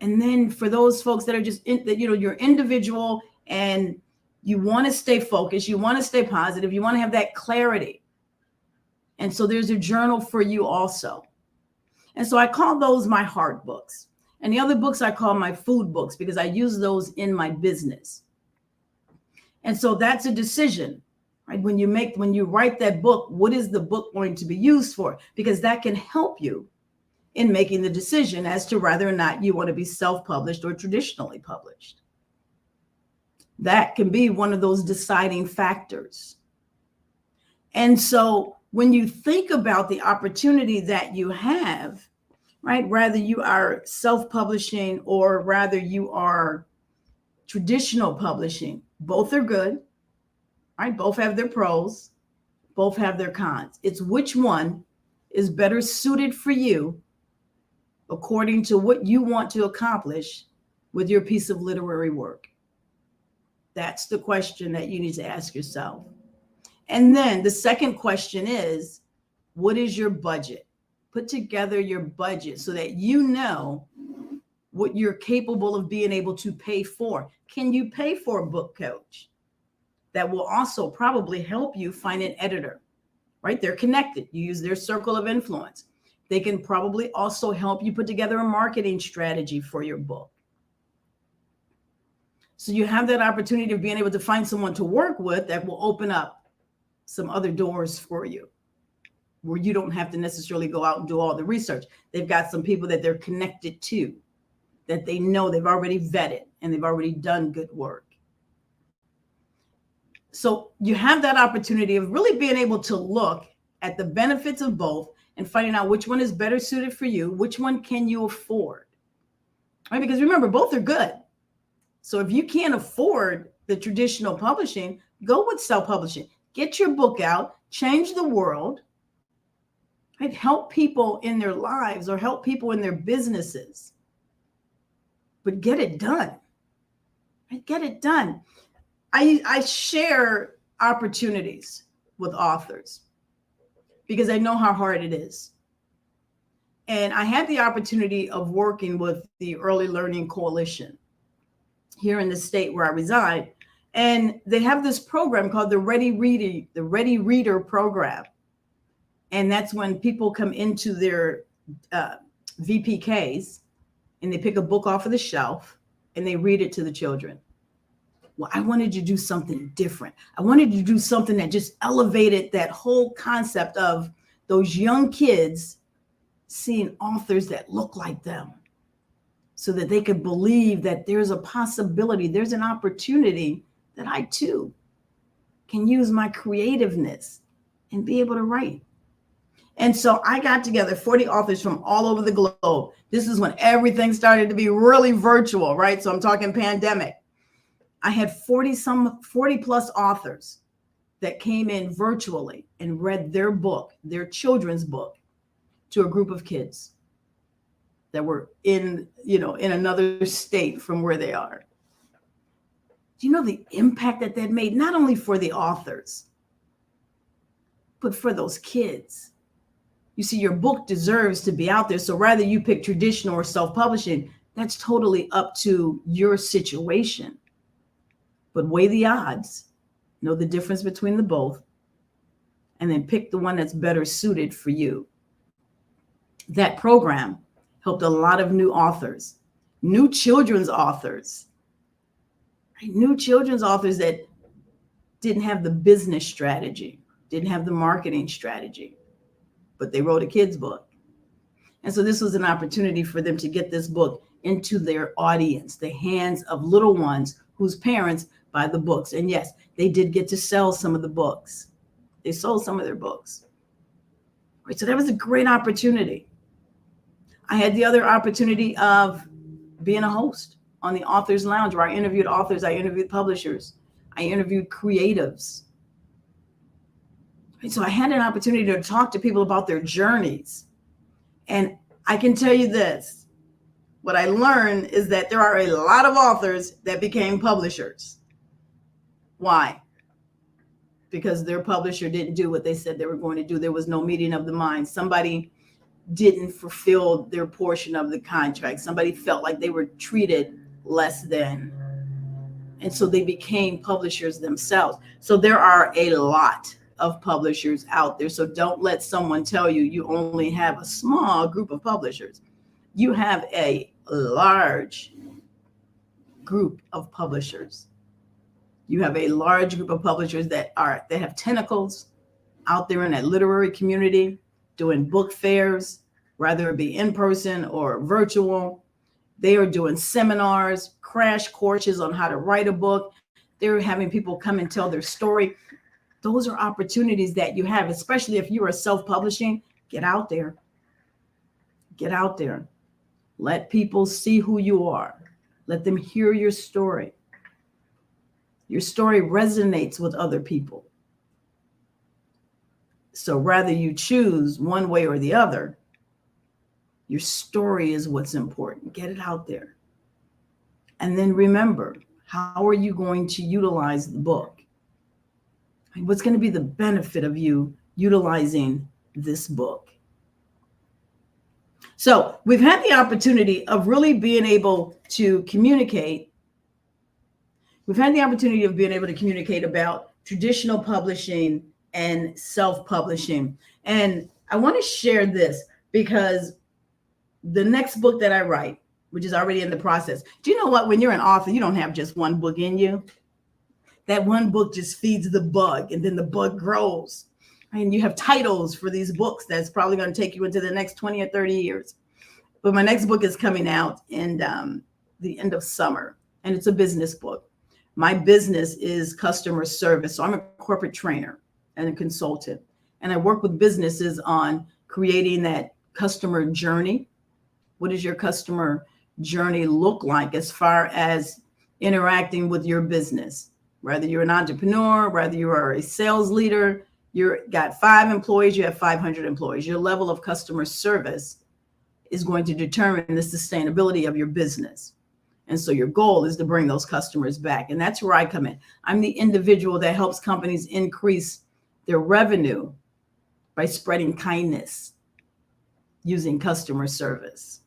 And then for those folks that are just, you're individual and you want to stay focused, you want to stay positive, you want to have that clarity. And so there's a journal for you also. And so I call those my heart books. And the other books I call my food books, because I use those in my business. And so that's a decision, right? When you write that book, what is the book going to be used for? Because that can help you in making the decision as to whether or not you want to be self-published or traditionally published. That can be one of those deciding factors. And so when you think about the opportunity that you have, right, whether you are self-publishing or rather you are traditional publishing, both are good, right? Both have their pros, both have their cons. It's which one is better suited for you according to what you want to accomplish with your piece of literary work. That's the question that you need to ask yourself. And then the second question is, what is your budget? Put together your budget so that you know what you're capable of being able to pay for. Can you pay for a book coach that will also probably help you find an editor, right? They're connected. You use their circle of influence. They can probably also help you put together a marketing strategy for your book. So you have that opportunity of being able to find someone to work with that will open up some other doors for you, where you don't have to necessarily go out and do all the research. They've got some people that they're connected to, that they know they've already vetted and they've already done good work. So you have that opportunity of really being able to look at the benefits of both and finding out which one is better suited for you, which one can you afford, right? Because remember, both are good. So if you can't afford the traditional publishing, go with self-publishing. Get your book out, change the world, right? Help people in their lives or help people in their businesses, but get it done, right? Get it done. I share opportunities with authors because I know how hard it is. And I had the opportunity of working with the Early Learning Coalition here in the state where I reside. And they have this program called the Ready Reader program. And that's when people come into their VPKs and they pick a book off of the shelf and they read it to the children. Well, I wanted to do something different. I wanted to do something that just elevated that whole concept of those young kids seeing authors that look like them so that they could believe that there's a possibility, there's an opportunity that I too can use my creativeness and be able to write. And so I got together 40 authors from all over the globe. This is when everything started to be really virtual, right? So I'm talking pandemic. I had 40 plus authors that came in virtually and read their book, their children's book, to a group of kids that were in another state from where they are. Do you know the impact that made, not only for the authors, but for those kids? You see, your book deserves to be out there. So rather you pick traditional or self-publishing, that's totally up to your situation. But weigh the odds, know the difference between the both, and then pick the one that's better suited for you. That program helped a lot of new authors, new children's authors that didn't have the business strategy, didn't have the marketing strategy, but they wrote a kid's book. And so this was an opportunity for them to get this book into their audience, the hands of little ones whose parents buy the books. And yes, they did get to sell some of the books. They sold some of their books. Right, so that was a great opportunity. I had the other opportunity of being a host on the Authors Lounge, where I interviewed authors, I interviewed publishers, I interviewed creatives. Right, so I had an opportunity to talk to people about their journeys. And I can tell you this, what I learned is that there are a lot of authors that became publishers. Why? Because their publisher didn't do what they said they were going to do. There was no meeting of the minds. Somebody didn't fulfill their portion of the contract. Somebody felt like they were treated less than. And so they became publishers themselves. So there are a lot of publishers out there. So don't let someone tell you you only have a small group of publishers. You have a large group of publishers. You have a large group of publishers that have tentacles out there in that literary community, doing book fairs, whether it be in person or virtual. They are doing seminars, crash courses on how to write a book. They're having people come and tell their story. Those are opportunities that you have, especially if you are self-publishing. Get out there. Get out there. Let people see who you are. Let them hear your story. Your story resonates with other people. So rather you choose one way or the other, your story is what's important. Get it out there. And then remember, how are you going to utilize the book? What's going to be the benefit of you utilizing this book? So we've had the opportunity of really being able to communicate. We've had the opportunity of being able to communicate about traditional publishing and self-publishing. And I want to share this because the next book that I write, which is already in the process. Do you know what? When you're an author, you don't have just one book in you. That one book just feeds the bug, and then the bug grows. And you have titles for these books that's probably going to take you into the next 20 or 30 years. But my next book is coming out in the end of summer, and it's a business book. My business is customer service. So I'm a corporate trainer and a consultant, and I work with businesses on creating that customer journey. What does your customer journey look like as far as interacting with your business? Whether you're an entrepreneur, whether you are a sales leader, you've got 5 employees, you have 500 employees. Your level of customer service is going to determine the sustainability of your business. And so your goal is to bring those customers back. And that's where I come in. I'm the individual that helps companies increase their revenue by spreading kindness using customer service.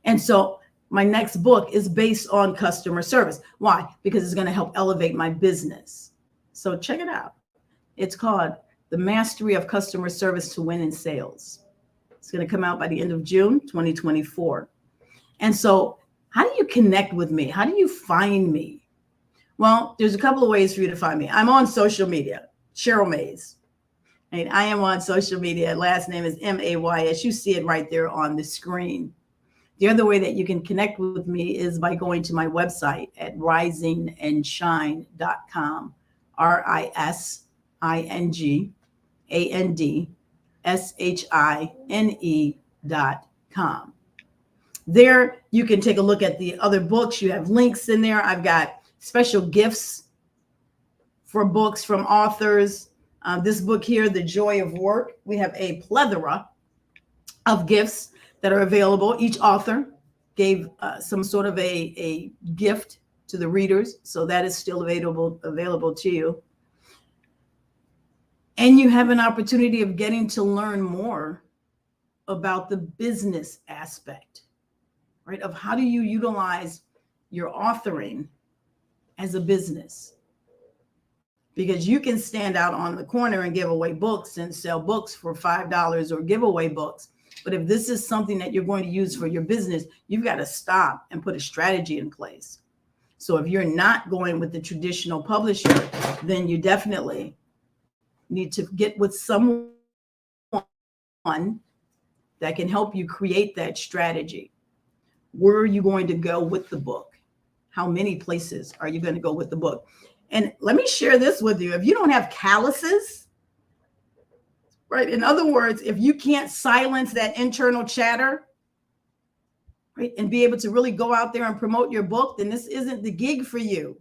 And so my next book is based on customer service. Why? Because it's going to help elevate my business. So check it out. It's called The Mastery of Customer Service to Win in Sales. It's going to come out by the end of June, 2024. And so how do you connect with me? How do you find me? Well, there's a couple of ways for you to find me. I'm on social media, Cheryl Mays. And I am on social media. Last name is M-A-Y-S. You see it right there on the screen. The other way that you can connect with me is by going to my website at risingandshine.com, RISINGANDSHINE.com. There you can take a look at the other books. You have links in there. I've got special gifts for books from authors. This book here, The Joy of Work, we have a plethora of gifts that are available. Each author gave some sort of a gift to the readers, so that is still available to you. And you have an opportunity of getting to learn more about the business aspect, right? Of how do you utilize your authoring as a business? Because you can stand out on the corner and give away books and sell books for $5 or give away books. But if this is something that you're going to use for your business, you've got to stop and put a strategy in place. So if you're not going with the traditional publisher, then you definitely need to get with someone that can help you create that strategy. Where are you going to go with the book? How many places are you going to go with the book? And let me share this with you. If you don't have calluses, right? In other words, if you can't silence that internal chatter, right, and be able to really go out there and promote your book, then this isn't the gig for you.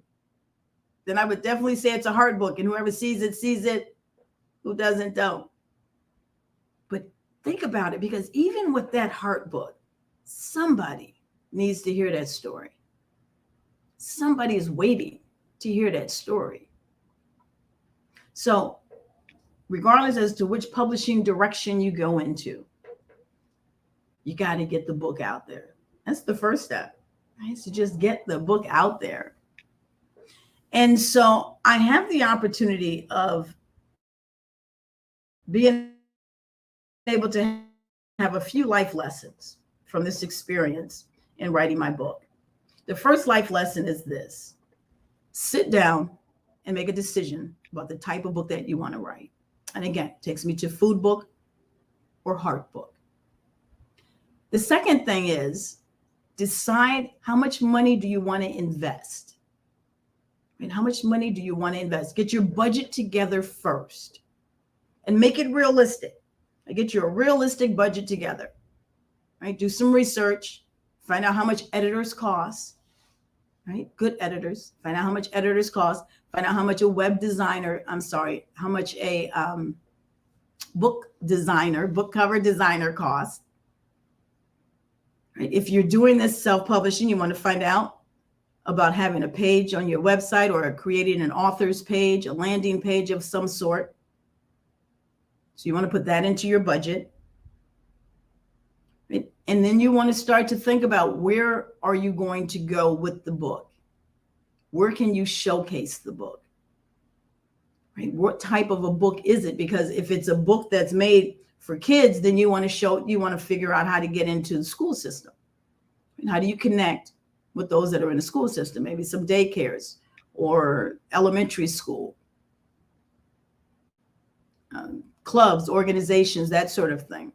Then I would definitely say it's a hard book, and whoever sees it, sees it. Who doesn't, don't. But think about it, because even with that hard book, somebody needs to hear that story. Somebody is waiting to hear that story. So regardless as to which publishing direction you go into, you got to get the book out there. That's the first step, right? So just get the book out there. And so I have the opportunity of being able to have a few life lessons from this experience in writing my book. The first life lesson is this: sit down and make a decision about the type of book that you want to write. And again, it takes me to food book or heart book. The second thing is decide how much money do you want to invest? And how much money do you want to invest? Get your budget together first and make it realistic. Get your realistic budget together, right? Do some research, find out how much editors cost, right? Good editors, find out how much editors cost, find out how much a web designer, how much a book cover designer costs. Right? If you're doing this self-publishing, you want to find out about having a page on your website or creating an author's page, a landing page of some sort. So you want to put that into your budget. And then you want to start to think about, where are you going to go with the book? Where can you showcase the book? Right? What type of a book is it? Because if it's a book that's made for kids, then you want to figure out how to get into the school system. And how do you connect with those that are in the school system? Maybe some daycares or elementary school, clubs, organizations, that sort of thing.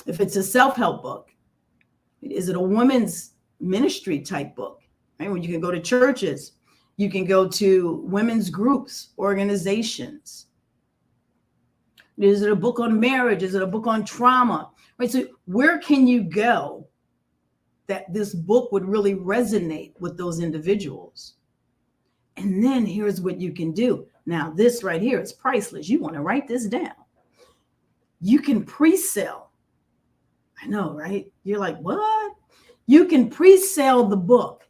If it's a self-help book, is it a women's ministry type book? Right? When you can go to churches, you can go to women's groups, organizations. Is it a book on marriage? Is it a book on trauma? Right? So where can you go that this book would really resonate with those individuals? And then here's what you can do. Now, this right here is priceless. You want to write this down. You can pre-sell. I know, right? You're like, what? You can pre-sell the book,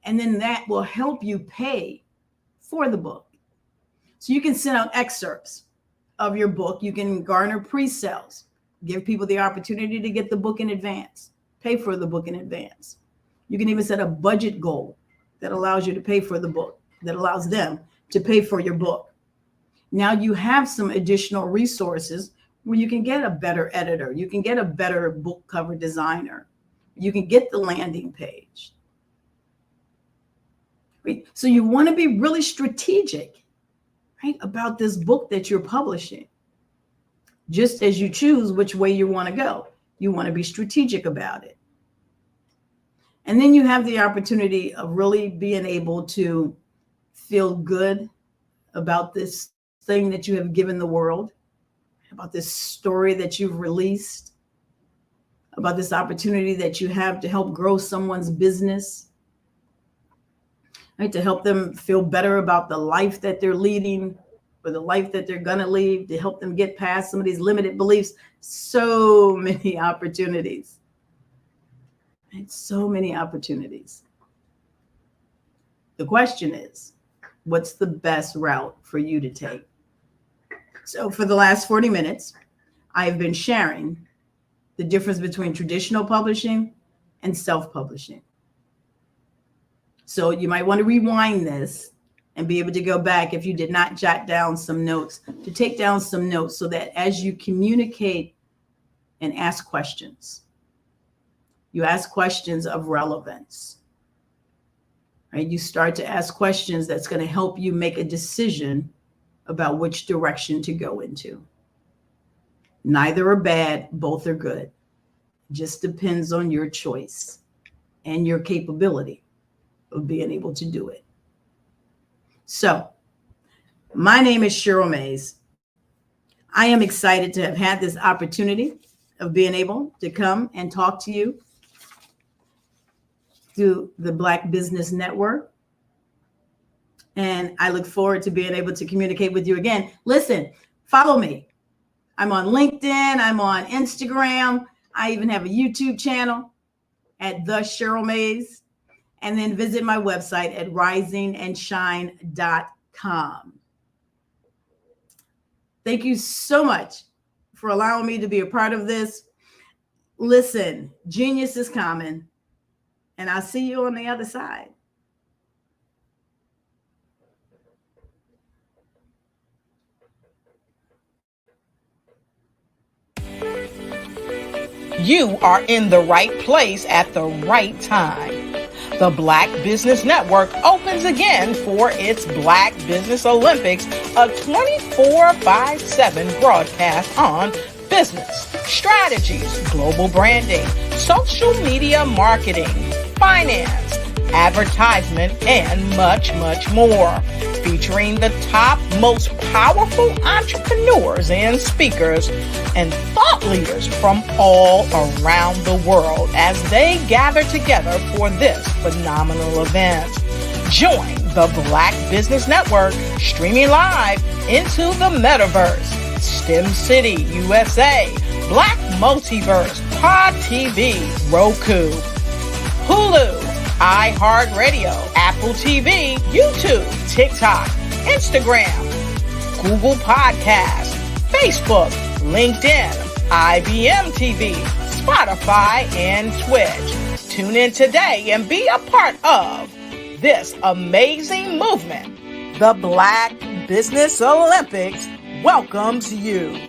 and then that will help you pay for the book. So you can send out excerpts of your book. You can garner pre-sales, give people the opportunity to get the book in advance, pay for the book in advance. You can even set a budget goal that allows you to pay for the book, that allows them to pay for your book. Now you have some additional resources where you can get a better editor, you can get a better book cover designer, you can get the landing page. Right? So you want to be really strategic, right, about this book that you're publishing. Just as you choose which way you want to go, you want to be strategic about it. And then you have the opportunity of really being able to feel good about this thing that you have given the world, about this story that you've released, about this opportunity that you have to help grow someone's business, right? To help them feel better about the life that they're leading or the life that they're going to lead, to help them get past some of these limited beliefs. So many opportunities. Right? So many opportunities. The question is, what's the best route for you to take? So for the last 40 minutes, I've been sharing the difference between traditional publishing and self-publishing. So you might want to rewind this and be able to go back, if you did not jot down some notes, to take down some notes so that as you communicate and ask questions, you ask questions of relevance. Right? You start to ask questions that's going to help you make a decision about which direction to go into. Neither are bad, both are good. Just depends on your choice and your capability of being able to do it. So, my name is Cheryl Mays. I am excited to have had this opportunity of being able to come and talk to you through the Black Business Network. And I look forward to being able to communicate with you again. Listen, follow me. I'm on LinkedIn. I'm on Instagram. I even have a YouTube channel at The Cheryl Mays. And then visit my website at risingandshine.com. Thank you so much for allowing me to be a part of this. Listen, genius is common. And I'll see you on the other side. You are in the right place at the right time. The Black Business Network opens again for its Black Business Olympics, a 24/7 broadcast on business, strategies, global branding, social media marketing, finance, advertisement, and much, much more. Featuring the top, most powerful entrepreneurs and speakers and thought leaders from all around the world as they gather together for this phenomenal event. Join the Black Business Network streaming live into the metaverse, STEM City, USA, Black Multiverse, Pod TV, Roku, Hulu, iHeartRadio, Apple TV, YouTube, TikTok, Instagram, Google Podcasts, Facebook, LinkedIn, IBM TV, Spotify, and Twitch. Tune in today and be a part of this amazing movement. The Black Business Olympics welcomes you.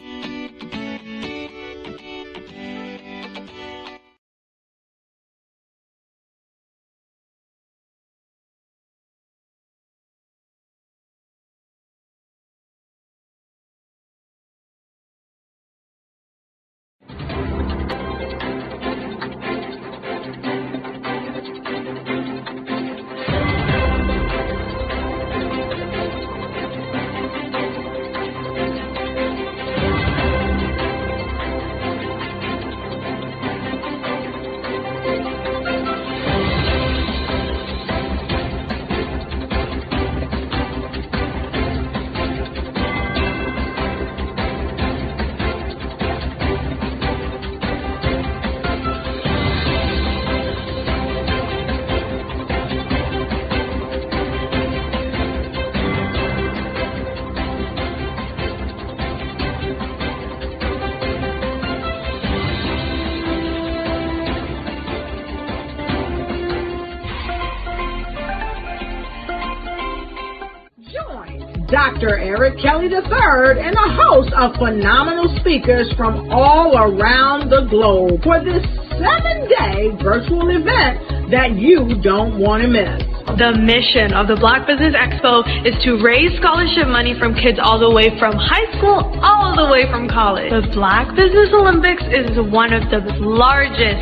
Dr. Eric Kelly III and a host of phenomenal speakers from all around the globe for this 7-day virtual event that you don't want to miss. The mission of the Black Business Expo is to raise scholarship money from kids all the way from high school, all the way from college. The Black Business Olympics is one of the largest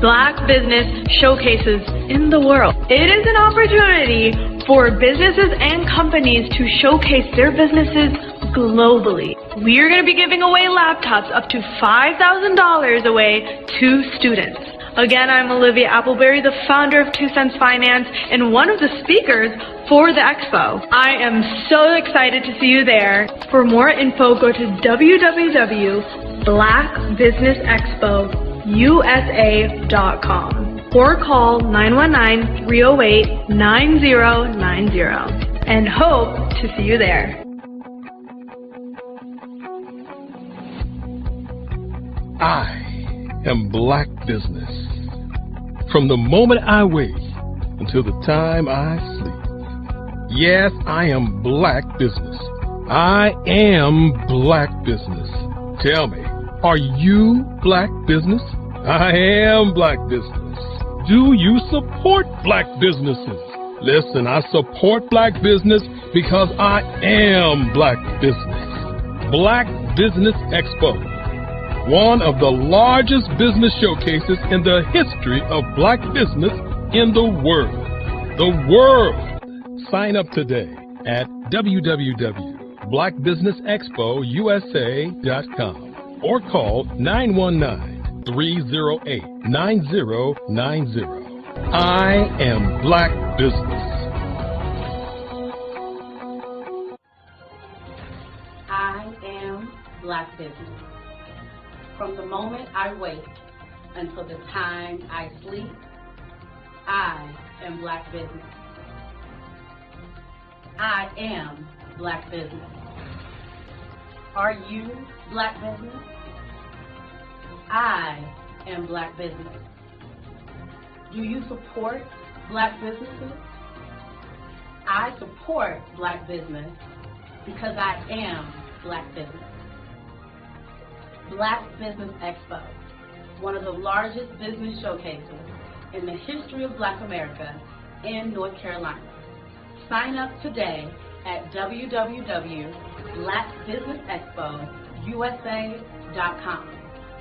Black business showcases in the world. It is an opportunity for businesses and companies to showcase their businesses globally. We are going to be giving away laptops up to $5,000 away to students. Again, I'm Olivia Appleberry, the founder of 2 Cents Finance and one of the speakers for the expo. I am so excited to see you there. For more info, go to www.blackbusinessexpousa.com or call 919-308-9090 and hope to see you there. I am Black business. From the moment I wake until the time I sleep. Yes, I am Black business. I am Black business. Tell me, are you Black business? I am Black business. Do you support Black businesses? Listen, I support Black business because I am Black business. Black Business Expo, one of the largest business showcases in the history of Black business in the world. The world! Sign up today at www.blackbusinessexpousa.com or call 919-308-9090. I am Black business. I am Black business. From the moment I wake until the time I sleep, I am Black business. I am Black business. Are you Black business? I am Black business. Do you support Black businesses? I support Black business because I am Black business. Black Business Expo, one of the largest business showcases in the history of Black America in North Carolina. Sign up today at www.blackbusinessexpousa.com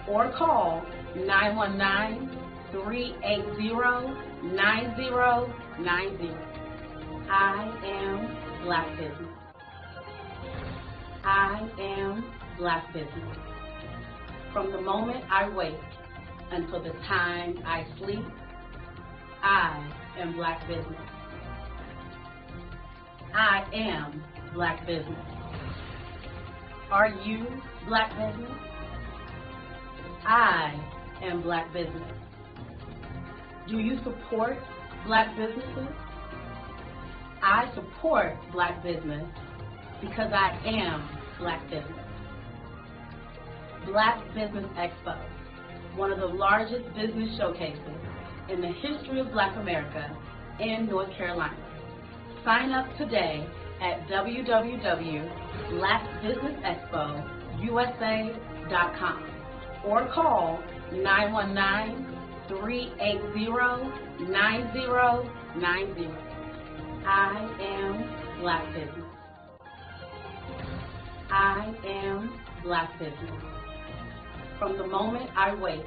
or call 919-380-9090. I am Black business. I am Black business. From the moment I wake until the time I sleep, I am Black business. I am Black business. Are you Black business? I am Black business. Do you support Black businesses? I support Black business because I am Black business. Black Business Expo, one of the largest business showcases in the history of Black America in North Carolina. Sign up today at www.blackbusinessexpousa.com or call 919-380-9090. I am Black business. I am Black business. From the moment I wake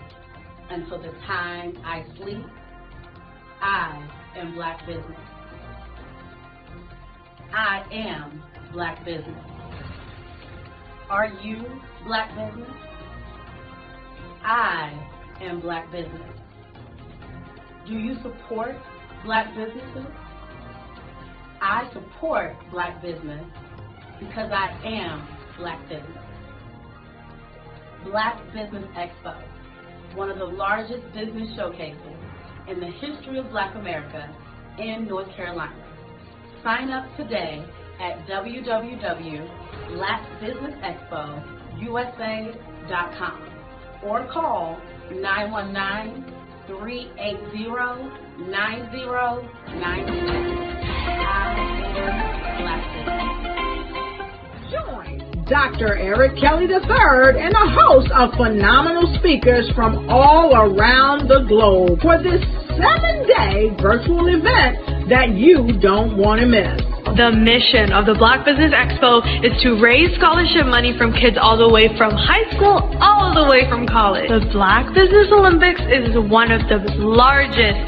until the time I sleep, I am Black business. I am Black business. Are you Black business? I am Black business. Do you support Black businesses? I support Black business because I am Black business. Black Business Expo, one of the largest business showcases in the history of Black America in North Carolina. Sign up today at www.blackbusinessexpousa.com or call 919-380-9090. Join Dr. Eric Kelly III and a host of phenomenal speakers from all around the globe for this 7-day virtual event that you don't want to miss. The mission of the Black Business Expo is to raise scholarship money from kids all the way from high school all the way from college. The Black Business Olympics is one of the largest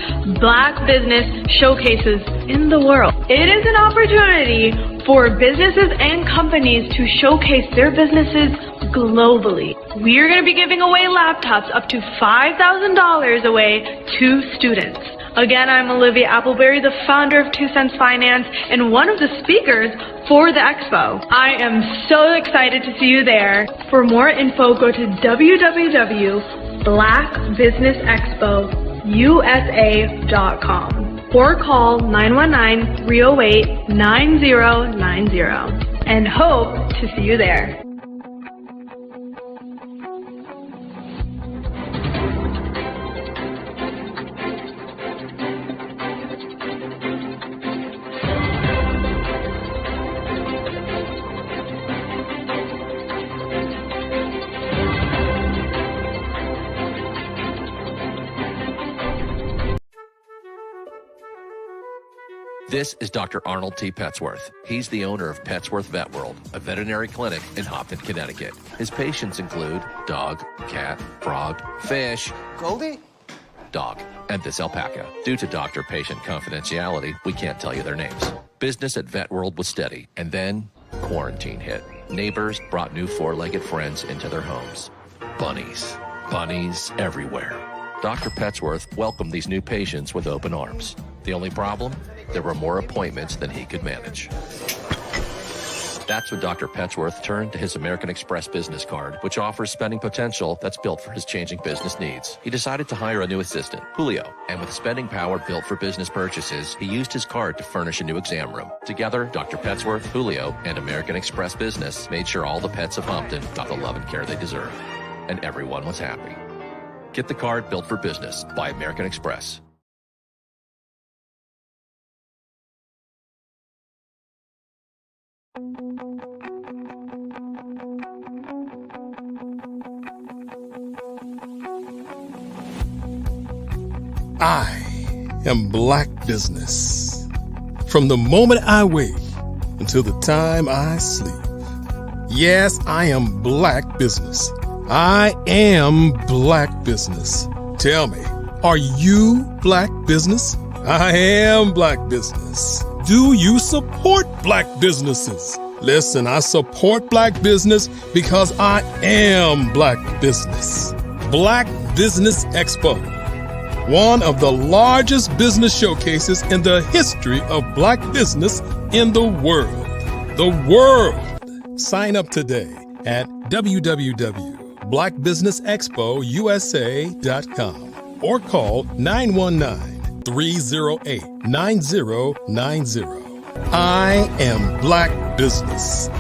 Black business showcases in the world. It is an opportunity for businesses and companies to showcase their businesses globally. We are going to be giving away laptops up to $5,000 away to students. Again, I'm Olivia Appleberry, the founder of 2 Cents Finance and one of the speakers for the expo. I am so excited to see you there. For more info, go to www.blackbusinessexpousa.com or call 919-308-9090 and hope to see you there. This is Dr. Arnold T. Petsworth. He's the owner of Petsworth Vet World, a veterinary clinic in Hopton, Connecticut. His patients include dog, cat, frog, fish, Goldie, dog, and this alpaca. Due to doctor-patient confidentiality, we can't tell you their names. Business at Vet World was steady, and then quarantine hit. Neighbors brought new four-legged friends into their homes. Bunnies. Bunnies everywhere. Dr. Petsworth welcomed these new patients with open arms. The only problem? There were more appointments than he could manage. That's when Dr. Petsworth turned to his American Express business card, which offers spending potential that's built for his changing business needs. He decided to hire a new assistant, Julio, and with spending power built for business purchases, he used his card to furnish a new exam room. Together, Dr. Petsworth, Julio, and American Express Business made sure all the pets of Hopton got the love and care they deserve. And everyone was happy. Get the card built for business by American Express. I am Black business. From the moment I wake until the time I sleep. Yes, I am Black business. I am Black business. Tell me, are you Black business? I am Black business. Do you support Black businesses? Listen, I support Black business because I am Black business. Black Business Expo, one of the largest business showcases in the history of Black business in the world. The world. Sign up today at www.blackbusinessexpousa.com or call 919 308-9090. I am Black Business.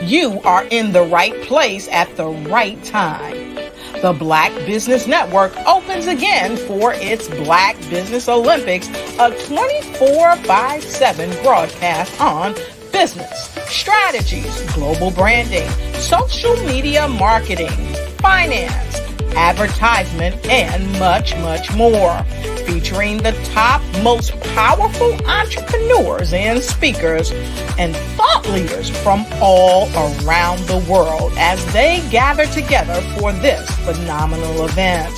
You are in the right place at the right time. The Black Business Network opens again for its Black Business Olympics, a 24/7 broadcast on business, strategies, global branding, social media marketing, finance, advertisement, and much, much more. Featuring the top, most powerful entrepreneurs and speakers and thought leaders from all around the world as they gather together for this phenomenal event.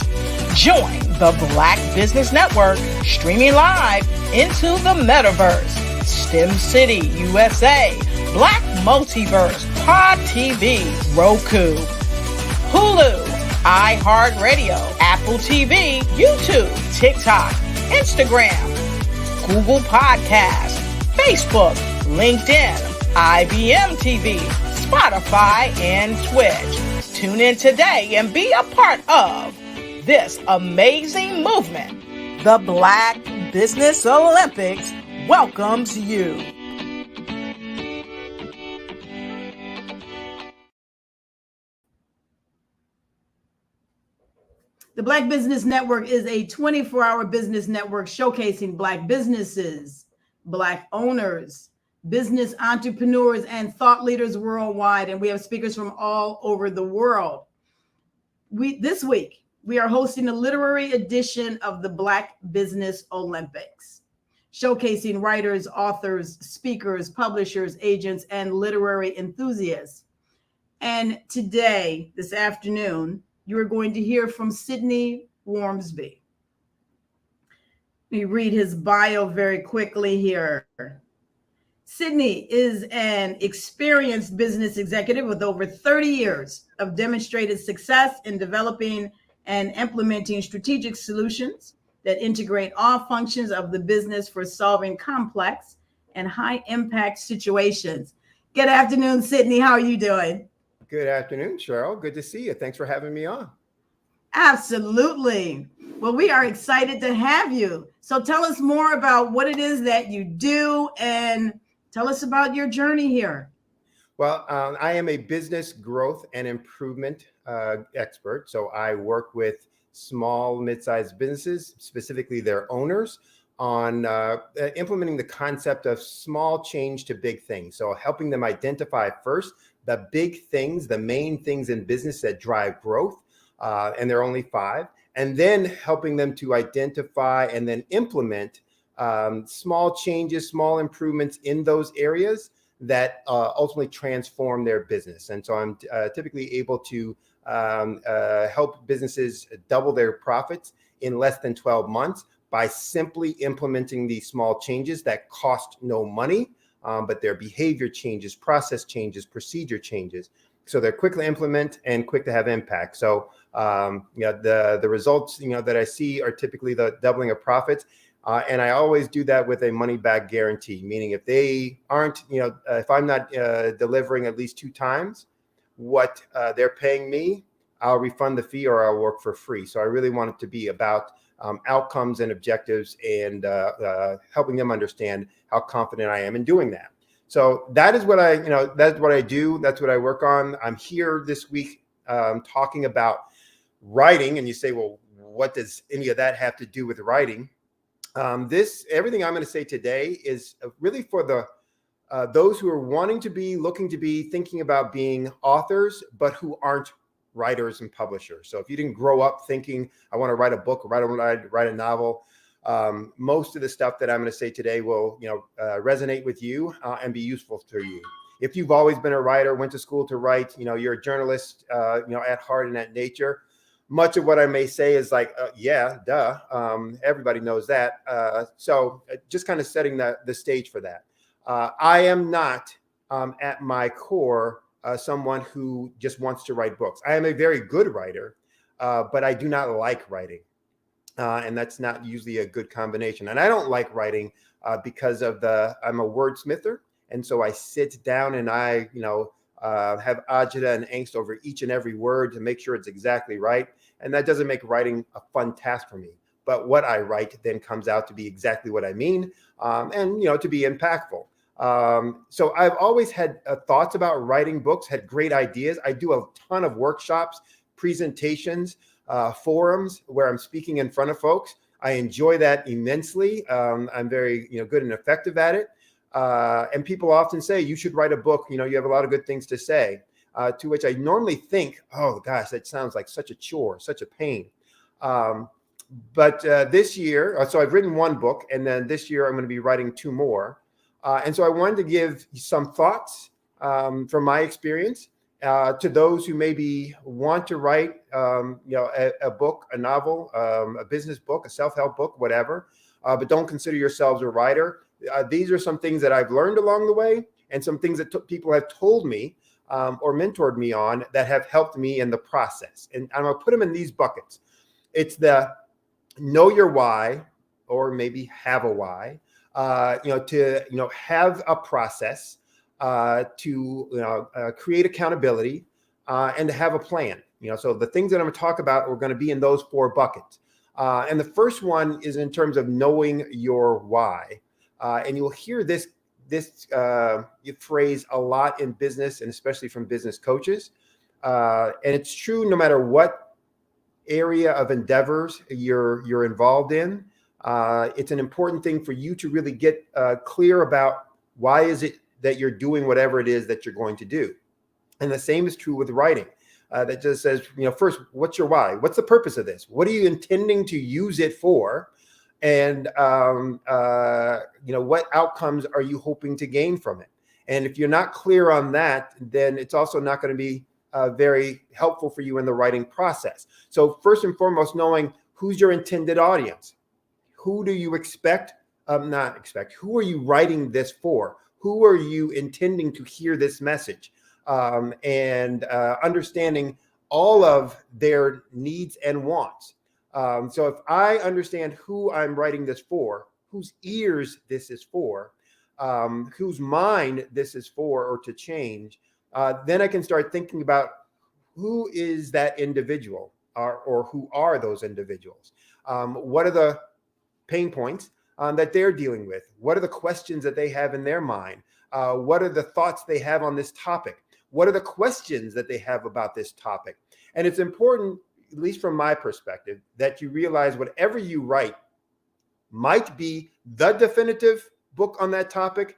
Join the Black Business Network streaming live into the metaverse, STEM City, USA, Black Multiverse, Pod TV, Roku, Hulu, iHeartRadio, Apple TV, YouTube, TikTok, Instagram, Google Podcasts, Facebook, LinkedIn, IBM TV, Spotify, and Twitch. Tune in today and be a part of this amazing movement. The Black Business Olympics welcomes you. The Black Business Network is a 24-hour business network showcasing Black businesses, Black owners, business entrepreneurs, and thought leaders worldwide. And we have speakers from all over the world. This week, we are hosting a literary edition of the Black Business Olympics, showcasing writers, authors, speakers, publishers, agents, and literary enthusiasts. And today, this afternoon, you are going to hear from Sidney Wormsby. Let me read his bio very quickly here. Sidney is an experienced business executive with over 30 years of demonstrated success in developing and implementing strategic solutions that integrate all functions of the business for solving complex and high-impact situations. Good afternoon, Sidney. How are you doing? Good afternoon, Cheryl. Good to see you. Thanks for having me on. Absolutely. Well, we are excited to have you. So tell us more about what it is that you do and tell us about your journey here. Well, I am a business growth and improvement expert. So I work with small, mid-sized businesses, specifically their owners, on implementing the concept of small change to big things. So helping them identify first the big things, the main things in business that drive growth, and there are only 5, and then helping them to identify and then implement small changes, small improvements in those areas that ultimately transform their business. And so I'm typically able to help businesses double their profits in less than 12 months by simply implementing these small changes that cost no money, but their behavior changes, process changes, procedure changes. So they're quick to implement and quick to have impact. So the results that I see are typically the doubling of profits. And I always do that with a money back guarantee, meaning if they aren't, if I'm not delivering at least 2 times what they're paying me, I'll refund the fee or I'll work for free. So I really want it to be about outcomes and objectives and helping them understand how confident I am in doing that. So that is what that's what I do. That's what I work on. I'm here this week talking about writing. And you say, well, what does any of that have to do with writing? Everything I'm going to say today is really for those who are wanting to be, looking to be, thinking about being authors, but who aren't writers and publishers. So if you didn't grow up thinking, I want to write a book, write a novel, most of the stuff that I'm going to say today will, resonate with you and be useful to you. If you've always been a writer, went to school to write, you're a journalist, at heart and at nature, much of what I may say is like, yeah, duh. Everybody knows that. So just kind of setting the stage for that. I am not at my core someone who just wants to write books. I am a very good writer, but I do not like writing. And that's not usually a good combination. And I don't like writing because of I'm a wordsmither. And so I sit down and I, have agita and angst over each and every word to make sure it's exactly right. And that doesn't make writing a fun task for me. But what I write then comes out to be exactly what I mean, and, to be impactful. So I've always had thoughts about writing books, had great ideas. I do a ton of workshops, presentations, forums where I'm speaking in front of folks. I enjoy that immensely. I'm very, good and effective at it. And people often say, you should write a book. You have a lot of good things to say, to which I normally think, oh gosh, that sounds like such a chore, such a pain. But this year, so I've written one book, and then this year I'm going to be writing 2 more. And so I wanted to give some thoughts from my experience to those who maybe want to write, a book, a novel, a business book, a self-help book, whatever, but don't consider yourselves a writer. These are some things that I've learned along the way, and some things that people have told me or mentored me on that have helped me in the process. And I'm going to put them in these buckets. It's the know your why, or maybe have a why, to have a process, to create accountability, and to have a plan. So the things that I'm going to talk about are going to be in those 4 buckets. And the first one is in terms of knowing your why. And you'll hear this phrase a lot in business, and especially from business coaches. And it's true no matter what area of endeavors you're involved in. It's an important thing for you to really get clear about why is it that you're doing whatever it is that you're going to do. And the same is true with writing. That just says, first, what's your why? What's the purpose of this? What are you intending to use it for? And, what outcomes are you hoping to gain from it? And if you're not clear on that, then it's also not going to be very helpful for you in the writing process. So first and foremost, knowing who's your intended audience. Who do you expect? Not expect. Who are you writing this for? Who are you intending to hear this message? And understanding all of their needs and wants. So if I understand who I'm writing this for, whose ears this is for, whose mind this is for or to change, then I can start thinking about who is that individual, or who are those individuals? What are the pain points that they're dealing with? What are the questions that they have in their mind? What are the thoughts they have on this topic? What are the questions that they have about this topic? And it's important, at least from my perspective, that you realize whatever you write might be the definitive book on that topic,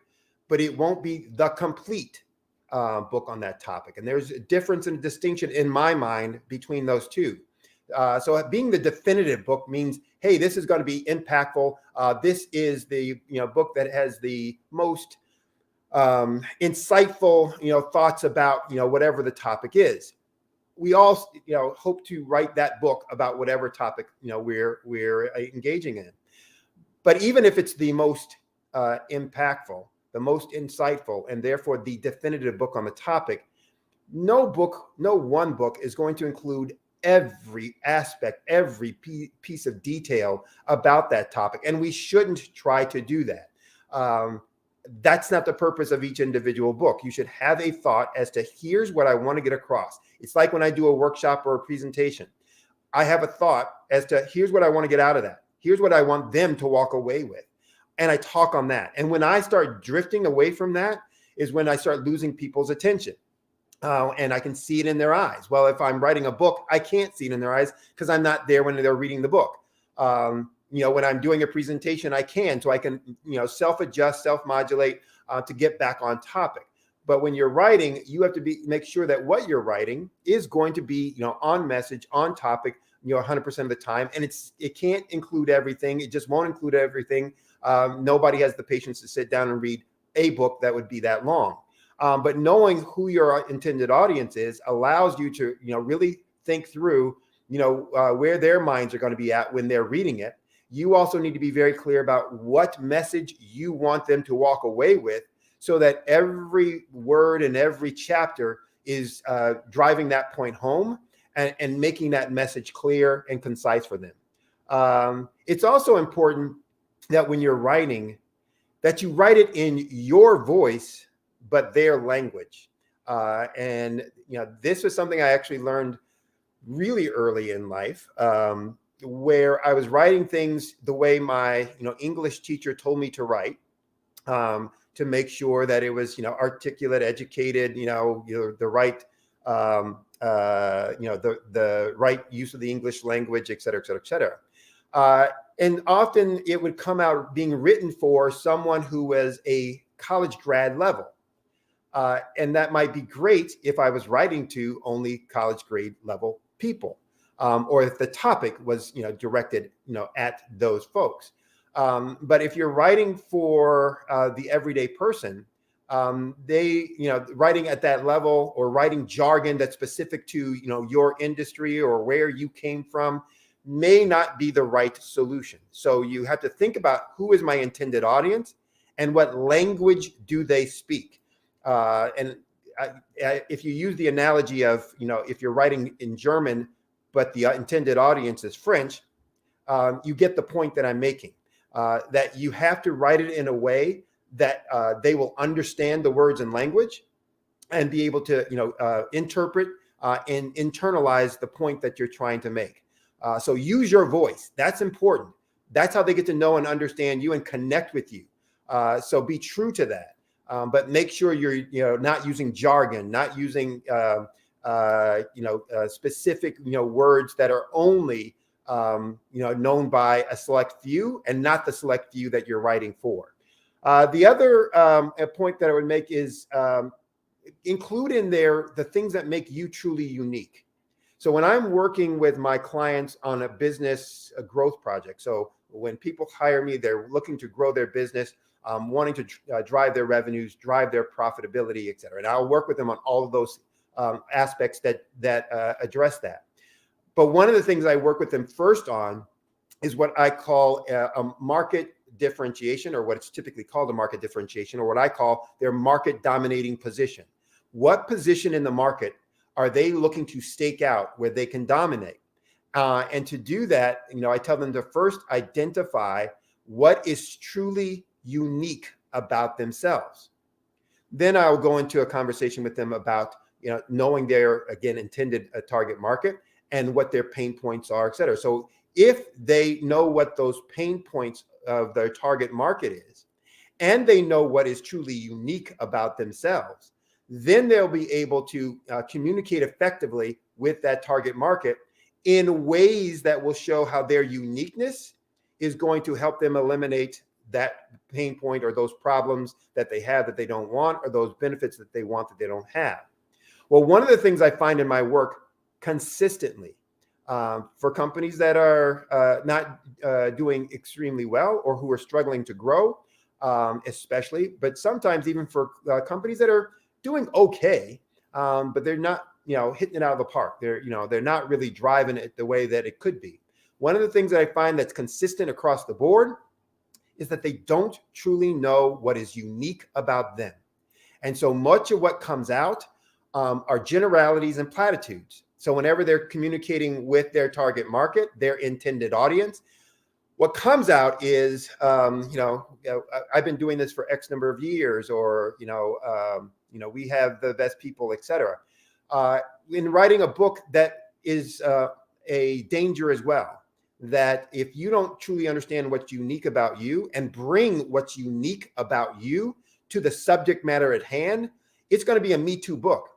but it won't be the complete book on that topic. And there's a difference and a distinction in my mind between those two. So being the definitive book means, hey, this is going to be impactful. This is the book that has the most insightful thoughts about whatever the topic is. We all hope to write that book about whatever topic we're engaging in. But even if it's the most impactful, the most insightful, and therefore the definitive book on the topic, no one book is going to include every aspect, every piece of detail about that topic. And we shouldn't try to do that. That's not the purpose of each individual book. You should have a thought as to here's what I want to get across. It's like when I do a workshop or a presentation. I have a thought as to here's what I want to get out of that. Here's what I want them to walk away with. And I talk on that. And when I start drifting away from that is when I start losing people's attention. And I can see it in their eyes. Well, if I'm writing a book, I can't see it in their eyes because I'm not there when they're reading the book. When I'm doing a presentation, I can. So I can, self-adjust, self-modulate to get back on topic. But when you're writing, you have to make sure that what you're writing is going to be, on message, on topic, 100% of the time. And it can't include everything. It just won't include everything. Nobody has the patience to sit down and read a book that would be that long. But knowing who your intended audience is allows you to, really think through, where their minds are going to be at when they're reading it. You also need to be very clear about what message you want them to walk away with so that every word and every chapter is driving that point home and making that message clear and concise for them. It's also important that when you're writing, that you write it in your voice, but their language. And this was something I actually learned really early in life, where I was writing things the way my English teacher told me to write, to make sure that it was articulate, educated, the right the right use of the English language, et cetera, et cetera, et cetera. And often it would come out being written for someone who was a college grad level. And that might be great if I was writing to only college grade level people, or if the topic was directed at those folks. But if you're writing for the everyday person, they writing at that level or writing jargon that's specific to your industry or where you came from may not be the right solution. So you have to think about who is my intended audience and what language do they speak. If you use the analogy of, if you're writing in German, but the intended audience is French, you get the point that I'm making, that you have to write it in a way that they will understand the words and language and be able to, interpret and internalize the point that you're trying to make. So use your voice. That's important. That's how they get to know and understand you and connect with you. So be true to that. But make sure you're not using jargon, not using specific words that are only known by a select few and not the select few that you're writing for. The other point that I would make is include in there the things that make you truly unique. So when I'm working with my clients on a business growth project, so when people hire me, they're looking to grow their business, wanting to drive their revenues, drive their profitability, et cetera. And I'll work with them on all of those aspects that address that. But one of the things I work with them first on is what I call a market differentiation, or what's typically called a market differentiation, or what I call their market dominating position. What position in the market are they looking to stake out where they can dominate? And to do that, I tell them to first identify what is truly unique about themselves. Then I'll go into a conversation with them about, knowing their, again, intended target market and what their pain points are, et cetera. So if they know what those pain points of their target market is, and they know what is truly unique about themselves, then they'll be able to communicate effectively with that target market in ways that will show how their uniqueness is going to help them eliminate that pain point or those problems that they have that they don't want, or those benefits that they want that they don't have. Well, one of the things I find in my work consistently for companies that are not doing extremely well or who are struggling to grow, especially, but sometimes even for companies that are doing okay, but they're not, hitting it out of the park. They're not really driving it the way that it could be. One of the things that I find that's consistent across the board is that they don't truly know what is unique about them. And so much of what comes out are generalities and platitudes. So whenever they're communicating with their target market, their intended audience, what comes out is, I've been doing this for X number of years, or, we have the best people, et cetera. In writing a book, that is a danger as well. That if you don't truly understand what's unique about you and bring what's unique about you to the subject matter at hand, it's going to be a Me Too book.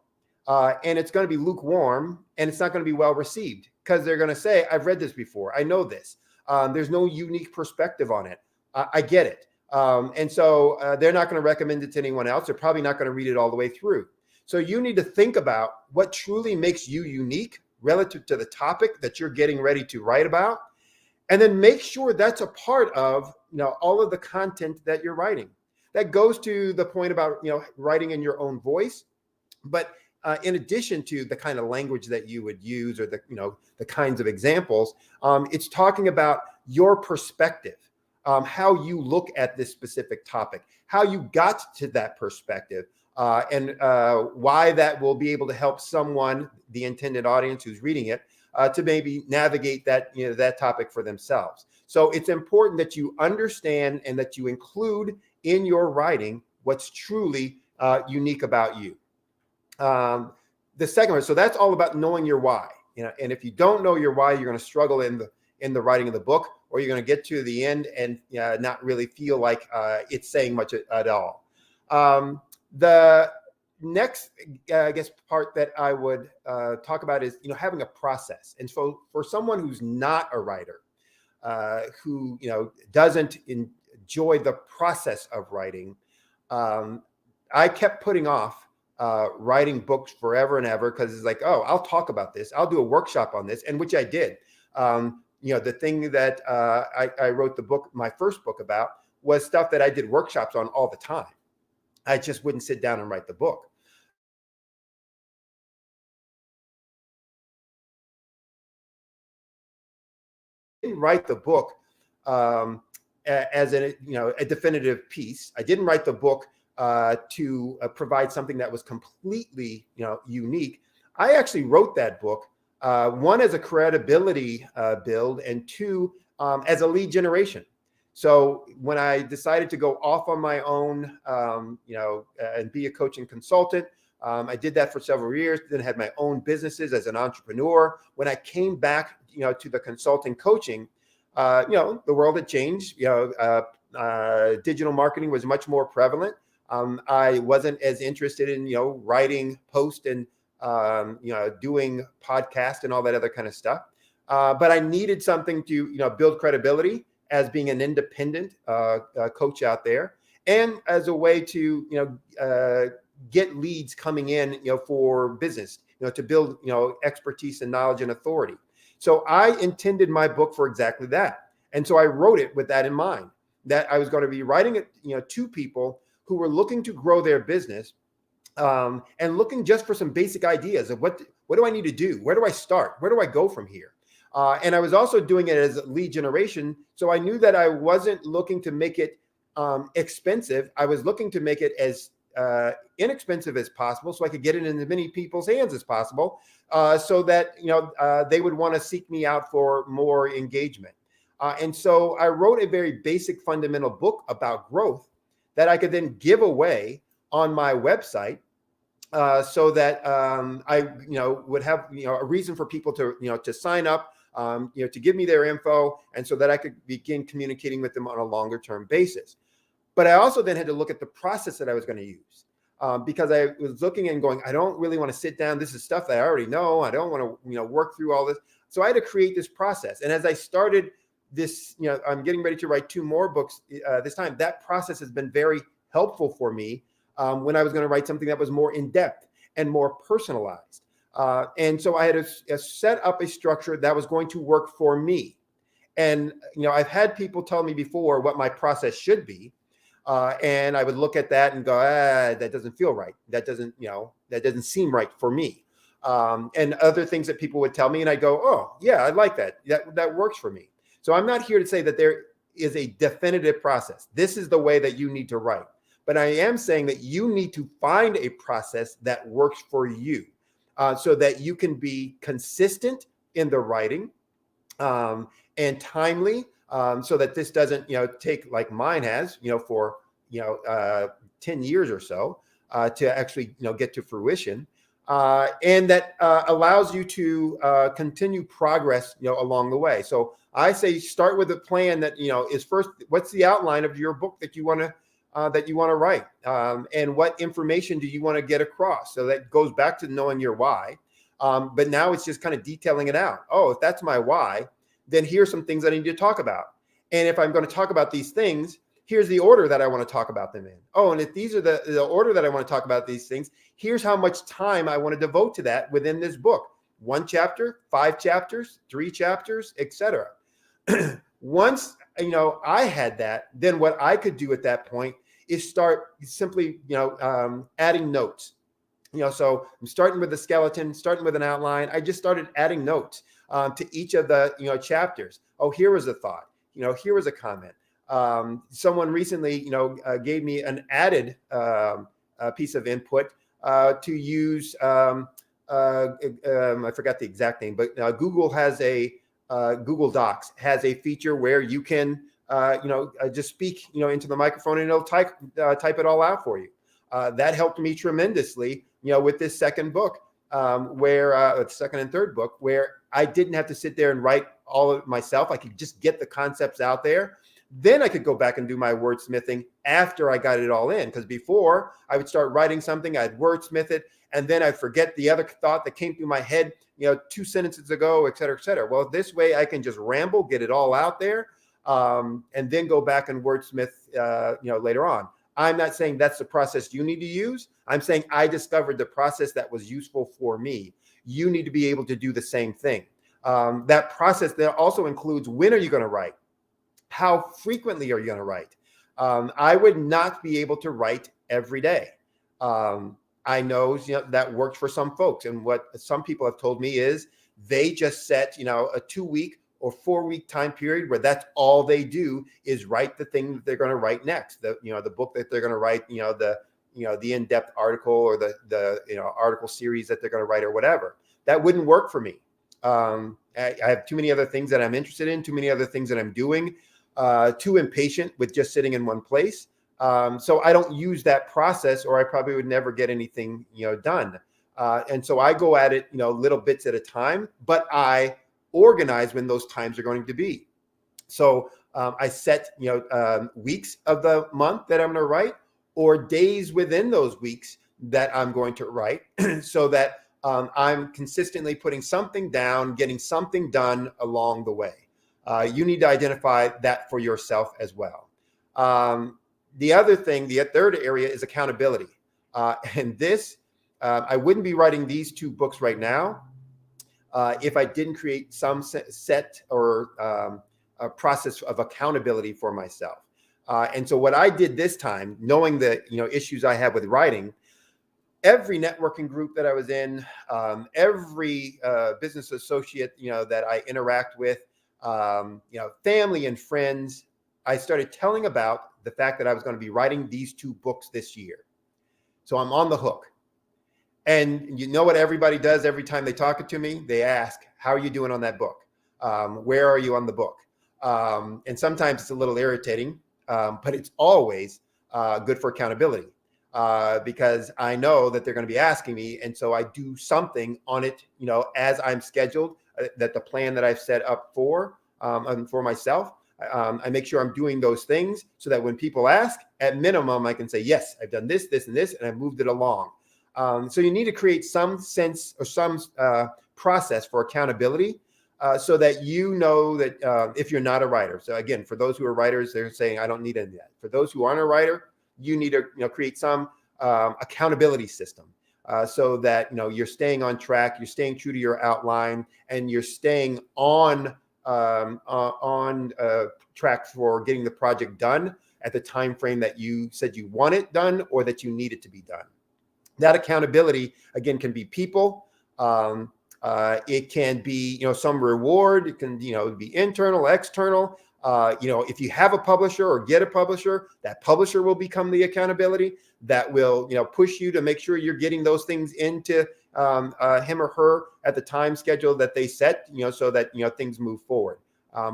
And it's going to be lukewarm, and it's not going to be well received, because they're going to say, I've read this before. I know this. There's no unique perspective on it. I get it. And so they're not going to recommend it to anyone else. They're probably not going to read it all the way through. So you need to think about what truly makes you unique relative to the topic that you're getting ready to write about. And then make sure that's a part of, all of the content that you're writing. That goes to the point about, writing in your own voice. But in addition to the kind of language that you would use, or the kinds of examples, it's talking about your perspective. how you look at this specific topic, how you got to that perspective, and why that will be able to help someone, the intended audience who's reading it, to maybe navigate that, that topic for themselves. So it's important that you understand and that you include in your writing what's truly unique about you. The second one, so that's all about knowing your why. And if you don't know your why, you're going to struggle in the writing of the book, or you're going to get to the end and not really feel like it's saying much at all. The next, I guess, part that I would talk about is, having a process. And so for someone who's not a writer, who, doesn't enjoy the process of writing, I kept putting off writing books forever and ever, because it's like, oh, I'll talk about this. I'll do a workshop on this, and which I did. The thing that I wrote the book, my first book about, was stuff that I did workshops on all the time. I just wouldn't sit down and write the book. I didn't write the book as a definitive piece. I didn't write the book to provide something that was completely unique. I actually wrote that book, one, as a credibility build, and two, as a lead generation. So when I decided to go off on my own, and be a coaching consultant, I did that for several years, then had my own businesses as an entrepreneur. When I came back, to the consulting coaching, the world had changed. Digital marketing was much more prevalent. I wasn't as interested in, writing posts and, doing podcasts and all that other kind of stuff. But I needed something to, build credibility as being an independent coach out there, and as a way to, get leads coming in, for business, to build, expertise and knowledge and authority. So I intended my book for exactly that. And so I wrote it with that in mind, that I was going to be writing it, to people who were looking to grow their business, and looking just for some basic ideas of what do I need to do? Where do I start? Where do I go from here? And I was also doing it as lead generation. So I knew that I wasn't looking to make it expensive. I was looking to make it as inexpensive as possible, so I could get it in as many people's hands as possible, so that they would want to seek me out for more engagement. And so I wrote a very basic fundamental book about growth that I could then give away on my website, so that I would have a reason for people to to sign up, to give me their info, and so that I could begin communicating with them on a longer term basis. But I also then had to look at the process that I was going to use, because I was looking and going, I don't really want to sit down. This is stuff that I already know. I don't want to work through all this. So I had to create this process. And as I started this, I'm getting ready to write 2 more books this time. That process has been very helpful for me when I was going to write something that was more in depth and more personalized. And so I had to set up a structure that was going to work for me. And I've had people tell me before what my process should be. And I would look at that and go, that doesn't feel right. That doesn't seem right for me. And other things that people would tell me, and I go, oh yeah, I like that. That works for me. So I'm not here to say that there is a definitive process. This is the way that you need to write. But I am saying that you need to find a process that works for you, so that you can be consistent in the writing, and timely, so that this doesn't, take, like mine has, for, 10 years or so, to actually, get to fruition, and that allows you to continue progress, along the way. So I say start with a plan that, is first, what's the outline of your book that you want to write, and what information do you want to get across? So that goes back to knowing your why. But now it's just kind of detailing it out. Oh, if that's my why, then here's some things I need to talk about. And if I'm going to talk about these things, here's the order that I want to talk about them in. Oh, and if these are the order that I want to talk about these things, here's how much time I want to devote to that within this book. 1 chapter, 5 chapters, 3 chapters, etc. Once, I had that, then what I could do at that point is start simply, adding notes. So I'm starting with the skeleton, starting with an outline. I just started adding notes to each of the, chapters. Oh, here was a thought. Here was a comment. Someone recently, gave me an added piece of input to use. I forgot the exact name, but Google has Google Docs has a feature where you can, just speak, into the microphone and it'll type it all out for you. That helped me tremendously, with this second book, where second and third book, where I didn't have to sit there and write all of it myself. I could just get the concepts out there. Then I could go back and do my wordsmithing after I got it all in. Because before I would start writing something, I'd wordsmith it, and then I'd forget the other thought that came through my head, 2 sentences ago, et cetera, et cetera. Well, this way I can just ramble, get it all out there, and then go back and wordsmith, later on. I'm not saying that's the process you need to use. I'm saying I discovered the process that was useful for me. You need to be able to do the same thing. That process that also includes, when are you going to write? How frequently are you going to write? I would not be able to write every day. I know, that works for some folks. And what some people have told me is they just set, a 2-week or 4-week time period where that's all they do is write the thing that they're going to write next. The book that they're going to write, the in-depth article or the article series that they're going to write or whatever. That wouldn't work for me. I have too many other things that I'm interested in, too many other things that I'm doing, too impatient with just sitting in one place. So I don't use that process, or I probably would never get anything, done. And so I go at it, little bits at a time, but I organize when those times are going to be. So I set, weeks of the month that I'm going to write, or days within those weeks that I'm going to write, so that I'm consistently putting something down, getting something done along the way. You need to identify that for yourself as well. The other thing, the third area is accountability. And this, I wouldn't be writing these 2 books right now if I didn't create some set or a process of accountability for myself. And so what I did this time, knowing the issues I have with writing, every networking group that I was in, every business associate that I interact with, family and friends, I started telling about the fact that I was going to be writing these 2 books this year. So I'm on the hook. And you know what everybody does every time they talk to me? They ask, how are you doing on that book? Where are you on the book? And sometimes it's a little irritating, but it's always good for accountability, because I know that they're going to be asking me. And so I do something on it, as I'm scheduled, that the plan that I've set up for myself, I make sure I'm doing those things so that when people ask, at minimum, I can say, yes, I've done this, this, and this, and I've moved it along. So you need to create some sense or some process for accountability, so that that if you're not a writer. So again, for those who are writers, they're saying, I don't need any of that. For those who aren't a writer, you need to create some accountability system, so that you're staying on track, you're staying true to your outline, and you're staying on track for getting the project done at the time frame that you said you want it done or that you need it to be done. That accountability, again, can be people. It can be, some reward. It can, be internal, external. If you have a publisher or get a publisher, that publisher will become the accountability that will, push you to make sure you're getting those things into him or her at the time schedule that they set, so that, things move forward.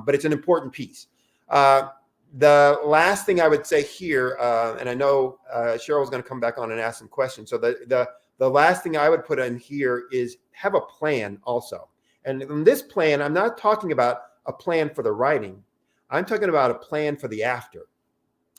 But it's an important piece. The last thing I would say here, and I know Cheryl's going to come back on and ask some questions. So the last thing I would put in here is have a plan also. And in this plan, I'm not talking about a plan for the writing. I'm talking about a plan for the after.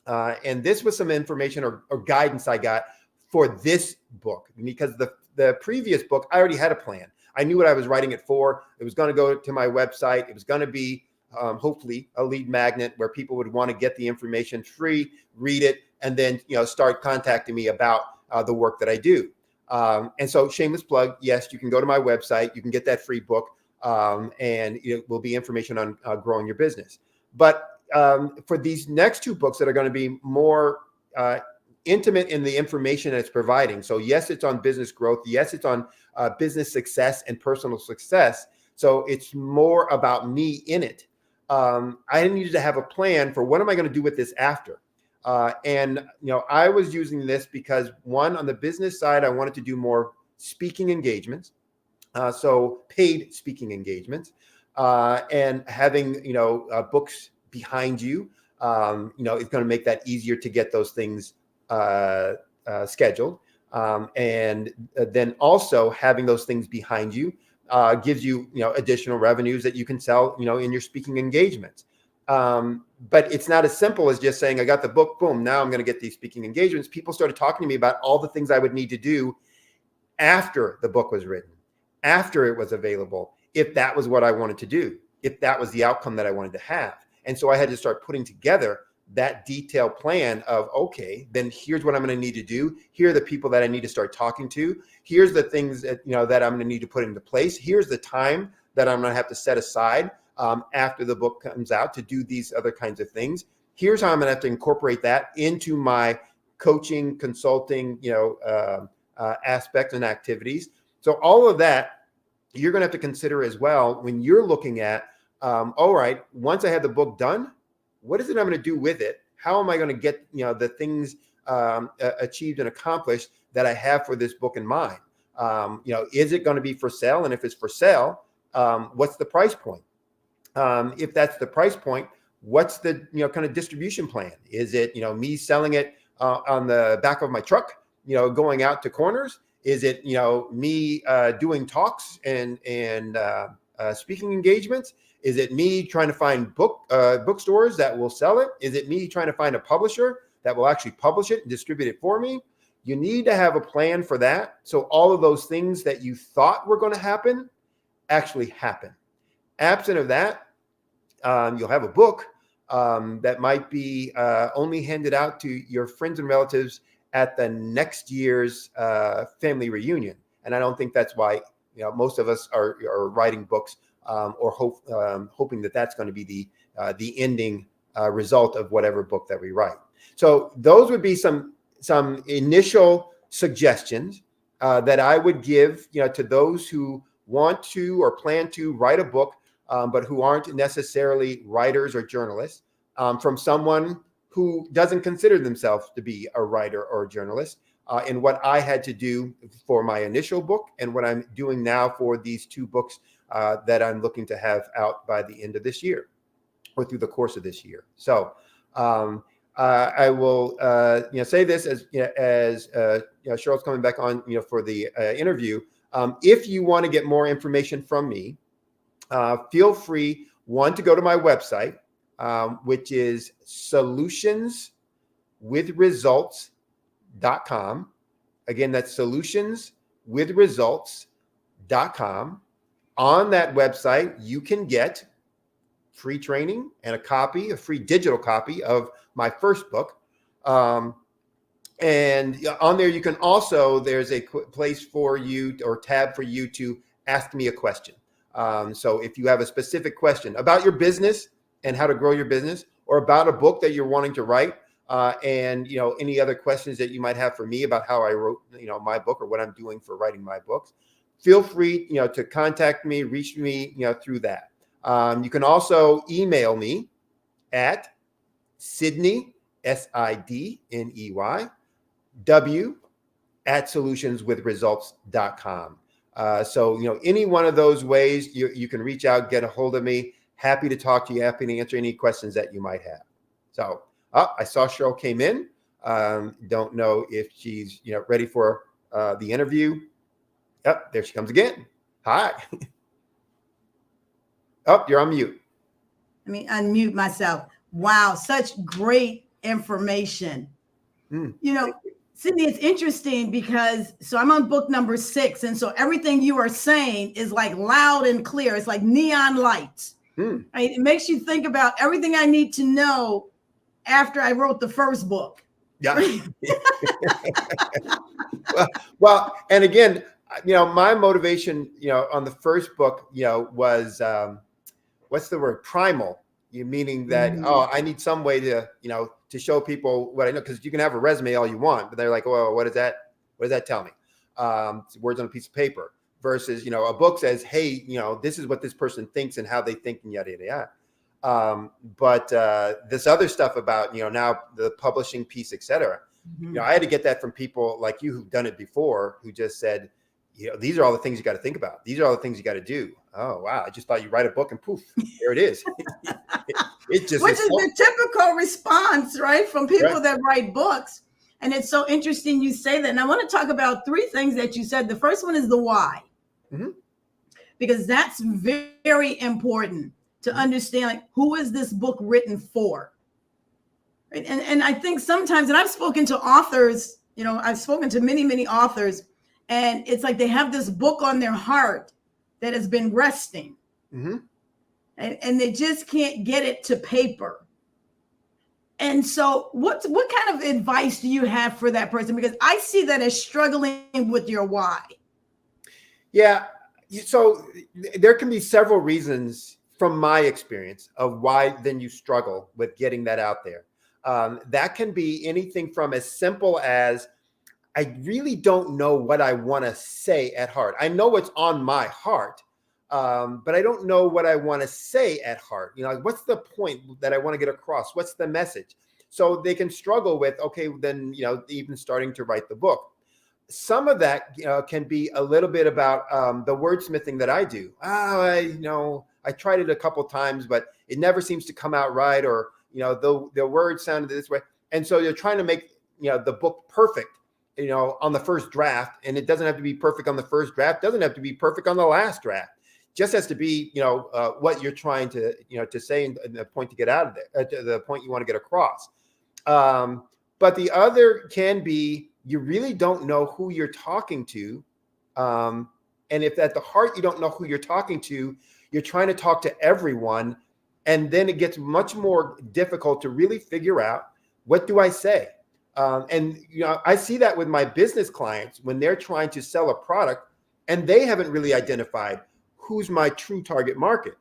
And this was some information or guidance I got for this book, because the previous book, I already had a plan. I knew what I was writing it for. It was going to go to my website. It was going to be hopefully a lead magnet where people would want to get the information free, read it, and then start contacting me about the work that I do. And so shameless plug, yes, you can go to my website. You can get that free book, and it will be information on growing your business. But for these next 2 books that are going to be more intimate in the information that it's providing. So yes, it's on business growth. Yes, it's on business success and personal success. So it's more about me in it. I needed to have a plan for what am I going to do with this after. And I was using this because, one, on the business side, I wanted to do more speaking engagements, so paid speaking engagements, and having books behind you, is going to make that easier to get those things scheduled. And then also having those things behind you gives you, additional revenues that you can sell, in your speaking engagements. But it's not as simple as just saying, I got the book, boom, now I'm going to get these speaking engagements. People started talking to me about all the things I would need to do after the book was written, after it was available, if that was what I wanted to do, if that was the outcome that I wanted to have. And so I had to start putting together that detailed plan of, okay, then here's what I'm going to need to do. Here are the people that I need to start talking to. Here's the things that, that I'm going to need to put into place. Here's the time that I'm going to have to set aside after the book comes out to do these other kinds of things. Here's how I'm going to have to incorporate that into my coaching, consulting, aspects and activities. So all of that, you're going to have to consider as well when you're looking at, all right, once I have the book done, what is it I'm going to do with it? How am I going to get, the things achieved and accomplished that I have for this book in mind? Is it going to be for sale? And if it's for sale, what's the price point? If that's the price point, what's the, kind of distribution plan? Is it, me selling it on the back of my truck, going out to corners? Is it, me doing talks and speaking engagements? Is it me trying to find bookstores that will sell it? Is it me trying to find a publisher that will actually publish it and distribute it for me? You need to have a plan for that. So all of those things that you thought were going to happen actually happen. Absent of that, you'll have a book that might be only handed out to your friends and relatives at the next year's family reunion. And I don't think that's why most of us are writing books or hoping that that's going to be the ending result of whatever book that we write. So those would be some initial suggestions that I would give to those who want to or plan to write a book, but who aren't necessarily writers or journalists, from someone who doesn't consider themselves to be a writer or a journalist, and what I had to do for my initial book and what I'm doing now for these two books that I'm looking to have out by the end of this year or through the course of this year. So I will say this as Cheryl's coming back on for the interview. If you want to get more information from me, feel free, one, to go to my website, which is solutionswithresults.com. Again, that's solutionswithresults.com. On that website, you can get free training and a free digital copy of my first book. And on there, you can also, there's a place for you or tab for you to ask me a question. So if you have a specific question about your business and how to grow your business, or about a book that you're wanting to write, and any other questions that you might have for me about how I wrote my book or what I'm doing for writing my books, feel free to contact me, reach me through that. You can also email me at Sidney, SIDNEY, W @solutionswithresults.com. So any one of those ways you can reach out, get a hold of me. Happy to talk to you. Happy to answer any questions that you might have. So I saw Cheryl came in. Don't know if she's ready for the interview. Yep, there she comes again. Hi. Oh, you're on mute. Let me unmute myself. Wow, such great information. Sydney, it's interesting because I'm on book number 6. And so everything you are saying is like loud and clear. It's like neon lights. Right? It makes you think about everything I need to know after I wrote the first book. Yeah. well, and again, my motivation, on the first book, was, what's the word? Primal. Meaning that, I need some way to, to show people what I know, because you can have a resume all you want, but they're like, well, what does that tell me? It's words on a piece of paper versus, a book says, hey, this is what this person thinks and how they think and yada, yada, yada. But this other stuff about, now the publishing piece, et cetera, I had to get that from people like you who've done it before, who just said, these are all the things you got to think about. These are all the things you got to do. Oh, wow. I just thought you write a book and poof, there it is. It just Which is the typical response, right, from people Right. that write books. And it's so interesting you say that. And I want to talk about three things that you said. The first one is the why, because that's very important to understand, like, who is this book written for? Right? And I think sometimes, and I've spoken to authors, I've spoken to many, many authors, and it's like they have this book on their heart that has been resting. And they just can't get it to paper. And so what kind of advice do you have for that person? Because I see that as struggling with your why. Yeah. So there can be several reasons from my experience of why then you struggle with getting that out there. That can be anything from as simple as, I really don't know what I want to say at heart. I know what's on my heart, but I don't know what I want to say at heart. Like, what's the point that I want to get across? What's the message? So they can struggle with, okay, then, even starting to write the book. Some of that can be a little bit about the wordsmithing that I do. I tried it a couple times, but it never seems to come out right. Or, the words sounded this way. And so you're trying to make, the book perfect, on the first draft. And it doesn't have to be perfect on the first draft. Doesn't have to be perfect on the last draft. Just has to be, what you're trying to, to say and the point to get out of there, to the point you want to get across. But the other can be, you really don't know who you're talking to. And if at the heart, you don't know who you're talking to, you're trying to talk to everyone. And then it gets much more difficult to really figure out, what do I say? And, I see that with my business clients when they're trying to sell a product and they haven't really identified who's my true target market.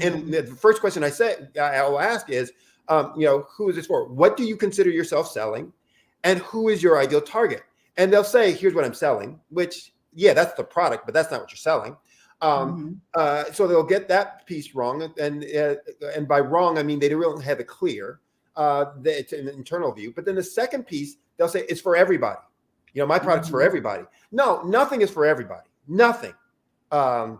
And the first question I'll ask is, who is this for? What do you consider yourself selling? And who is your ideal target? And they'll say, here's what I'm selling, which, yeah, that's the product, but that's not what you're selling. So they'll get that piece wrong. And by wrong, I mean, they don't have it clear. It's an internal view. But then the second piece, they'll say, it's for everybody. My product's for everybody. No, nothing is for everybody. Nothing. So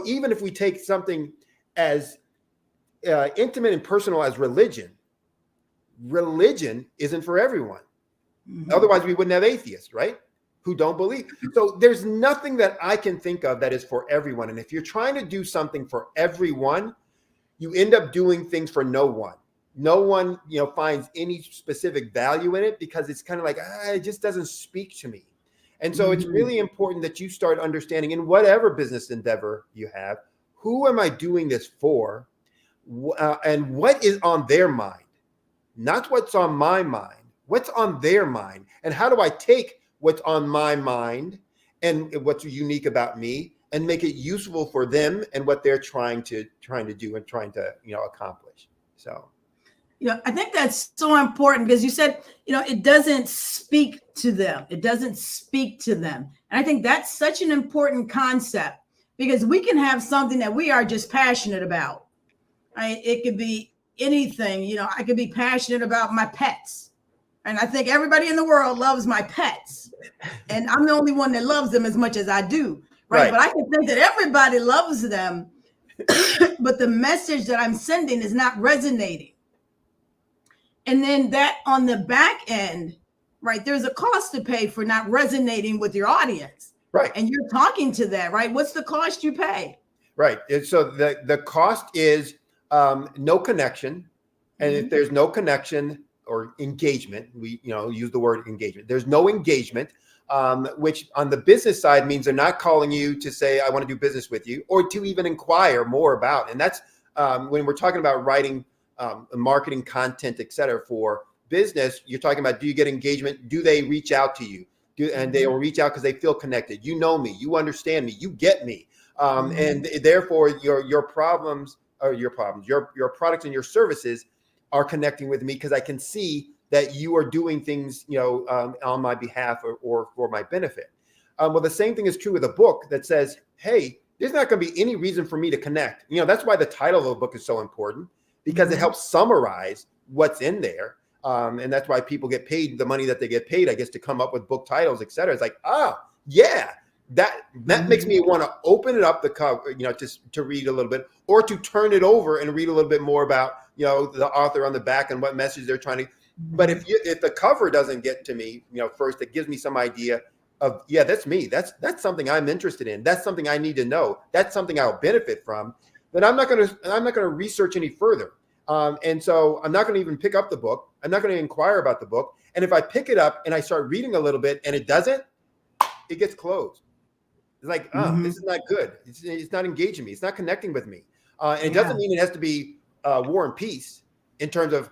even if we take something as intimate and personal as religion isn't for everyone. Otherwise, we wouldn't have atheists, right? Who don't believe. So there's nothing that I can think of that is for everyone. And if you're trying to do something for everyone, you end up doing things for no one. No one, finds any specific value in it because it's kind of like, it just doesn't speak to me. And so it's really important that you start understanding in whatever business endeavor you have, who am I doing this for? And what is on their mind? Not what's on my mind, what's on their mind. And how do I take what's on my mind and what's unique about me and make it useful for them and what they're trying to do and trying to, accomplish. So. I think that's so important because you said, it doesn't speak to them. It doesn't speak to them. And I think that's such an important concept because we can have something that we are just passionate about. Right? It could be anything, I could be passionate about my pets. And I think everybody in the world loves my pets. And I'm the only one that loves them as much as I do. Right. But I can think that everybody loves them, but the message that I'm sending is not resonating. And then that on the back end, right, there's a cost to pay for not resonating with your audience. Right. And you're talking to that, right? What's the cost you pay? Right. So the cost is no connection. And if there's no connection or engagement, we use the word engagement. There's no engagement, which on the business side means they're not calling you to say, I want to do business with you or to even inquire more about. And that's when we're talking about writing marketing content, et cetera, for business, you're talking about, do you get engagement? Do they reach out to you? And they will reach out because they feel connected. You know me, you understand me, you get me. And therefore your products and your services are connecting with me because I can see that you are doing things, on my behalf or for my benefit. Well, the same thing is true with a book that says, hey, there's not going to be any reason for me to connect. That's why the title of the book is so important, because it helps summarize what's in there. And that's why people get paid the money that they get paid, I guess, to come up with book titles, et cetera. It's like, yeah, that makes me want to open it up the cover, just to read a little bit, or to turn it over and read a little bit more about, the author on the back and what message they're trying to. But if the cover doesn't get to me, first, it gives me some idea of, yeah, that's me. That's something I'm interested in. That's something I need to know. That's something I'll benefit from. Then I'm not going to research any further. And so I'm not going to even pick up the book. I'm not going to inquire about the book. And if I pick it up and I start reading a little bit and it doesn't, it gets closed. It's like, this is not good. It's not engaging me. It's not connecting with me. And it doesn't mean it has to be War and Peace in terms of,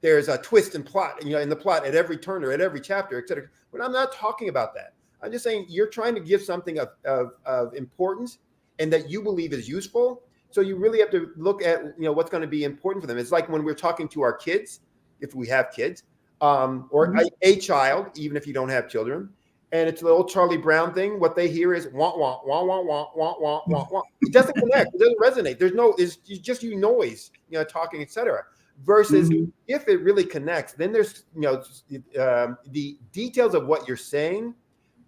there's a twist and plot, in the plot at every turn or at every chapter, et cetera. But I'm not talking about that. I'm just saying you're trying to give something of importance and that you believe is useful. So you really have to look at, what's going to be important for them. It's like when we're talking to our kids, if we have kids, or a child, even if you don't have children, and it's the old Charlie Brown thing. What they hear is wah, wah, wah, wah, wah, wah, wah, wah, wah. It doesn't connect. It doesn't resonate. It's just noise, talking, et cetera. Versus if it really connects, then there's, the details of what you're saying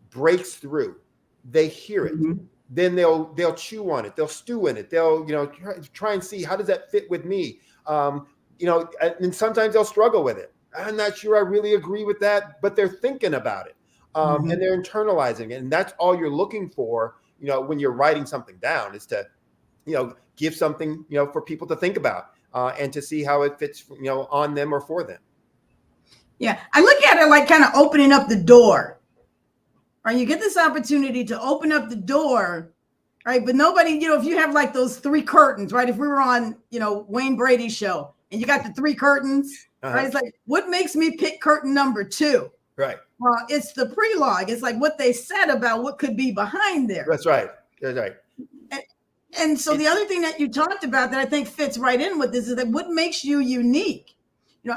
breaks through. They hear it. Then they'll chew on it. They'll stew in it. They'll, try and see, how does that fit with me? And sometimes they'll struggle with it. I'm not sure I really agree with that, but they're thinking about it. And they're internalizing it. And that's all you're looking for, when you're writing something down, is to, give something, for people to think about. And to see how it fits, on them or for them. Yeah, I look at it like kind of opening up the door. Right, you get this opportunity to open up the door, right? But nobody, if you have like those 3 curtains, right? If we were on, Wayne Brady's show and you got the 3 curtains, right? It's like, what makes me pick curtain number 2? Right. Well, it's the prelogue. It's like what they said about what could be behind there. That's right. That's right. And so the other thing that you talked about that I think fits right in with this is that what makes you unique.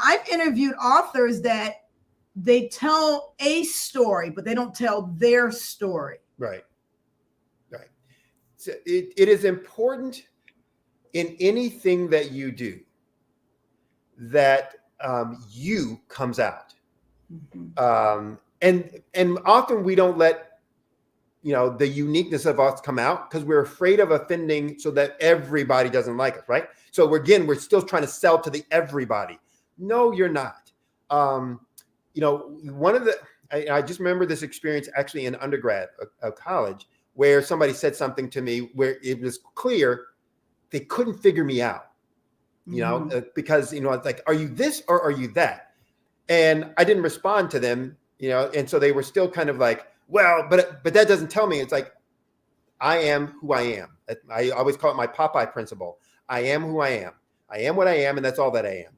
I've interviewed authors that they tell a story, but they don't tell their story. Right. Right. So it is important in anything that you do that you comes out. And often we don't let the uniqueness of us come out because we're afraid of offending so that everybody doesn't like us, right? So we're still trying to sell to the everybody. No, you're not. One of I just remember this experience actually in undergrad of college where somebody said something to me where it was clear they couldn't figure me out, because, it's like, are you this or are you that? And I didn't respond to them, and so they were still kind of like, well, but that doesn't tell me. It's like, I am who I am. I always call it my Popeye principle. I am who I am. I am what I am, and that's all that I am.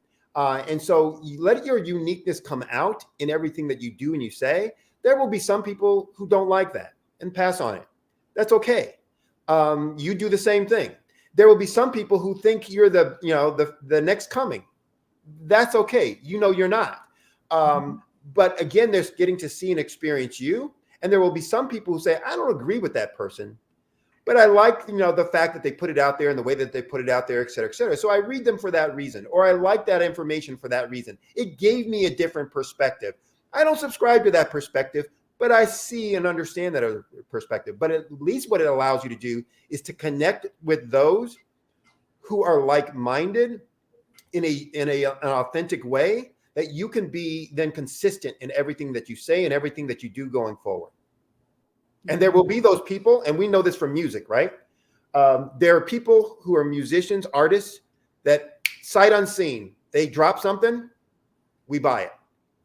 And so you let your uniqueness come out in everything that you do and you say. There will be some people who don't like that and pass on it. That's okay. You do the same thing. There will be some people who think you're the next coming. That's okay. You're not. But again, there's getting to see and experience you. And there will be some people who say, I don't agree with that person, but I like, the fact that they put it out there and the way that they put it out there, et cetera, et cetera. So I read them for that reason, or I like that information for that reason. It gave me a different perspective. I don't subscribe to that perspective, but I see and understand that other perspective. But at least what it allows you to do is to connect with those who are like-minded in an authentic way, that you can be then consistent in everything that you say and everything that you do going forward. And there will be those people, and we know this from music, right? There are people who are musicians, artists, that sight unseen, they drop something, we buy it,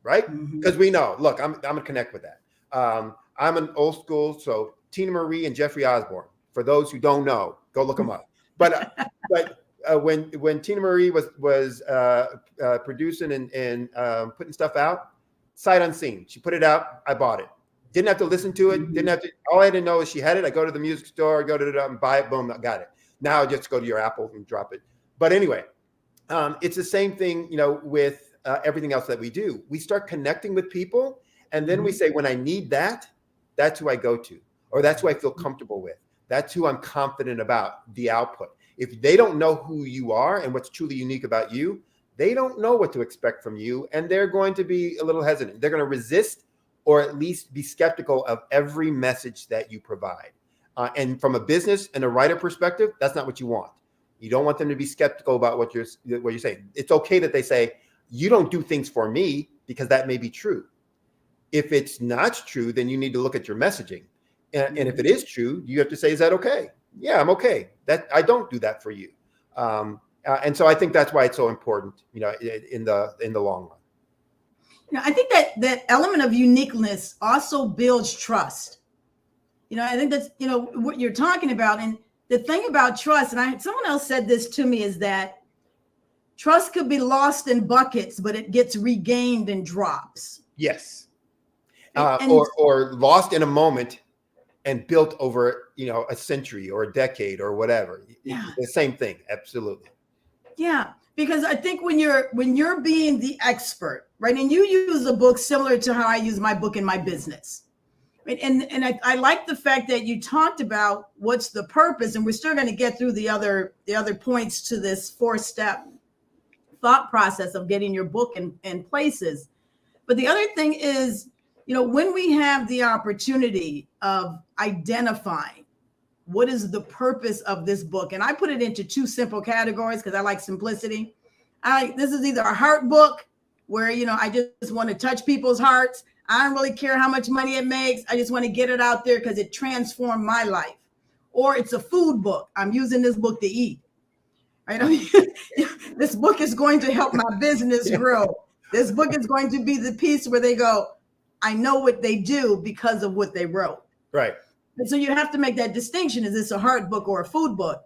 right? Because we know, look, I'm going to connect with that. I'm an old school, so Tina Marie and Jeffrey Osborne, for those who don't know, go look them up. But when Tina Marie was producing and putting stuff out, sight unseen, she put it out. I bought it. Didn't have to listen to it. Didn't have to. All I had to know is she had it. I go to the music store, go to and buy it. Boom, I got it. Now I just go to your Apple and drop it. But anyway, it's the same thing, with everything else that we do. We start connecting with people, and then we say, when I need that, that's who I go to, or that's who I feel comfortable with. That's who I'm confident about the output. If they don't know who you are and what's truly unique about you, they don't know what to expect from you, and they're going to be a little hesitant. They're going to resist or at least be skeptical of every message that you provide. And from a business and a writer perspective, that's not what you want. You don't want them to be skeptical about what you're saying. It's okay that they say, you don't do things for me, because that may be true. If it's not true, then you need to look at your messaging. And if it is true, you have to say, is that okay? Yeah, I'm okay. That I don't do that for you. And so I think that's why it's so important, in the long run. I think that element of uniqueness also builds trust. I think that's, what you're talking about. And the thing about trust, and someone else said this to me, is that trust could be lost in buckets, but it gets regained in drops. Yes. Or lost in a moment and built over, a century or a decade or whatever. Yeah. The same thing. Absolutely. Yeah. Because I think when you're being the expert, right? And you use a book similar to how I use my book in my business. Right? And I like the fact that you talked about what's the purpose, and we're still going to get through the other points to this 4-step thought process of getting your book in places. But the other thing is, when we have the opportunity of identifying what is the purpose of this book, and I put it into 2 simple categories because I like simplicity. This is either a heart book where, I just want to touch people's hearts. I don't really care how much money it makes. I just want to get it out there because it transformed my life. Or it's a food book. I'm using this book to eat. Right? This book is going to help my business grow. This book is going to be the piece where they go, I know what they do because of what they wrote. Right. And so you have to make that distinction. Is this a heart book or a food book?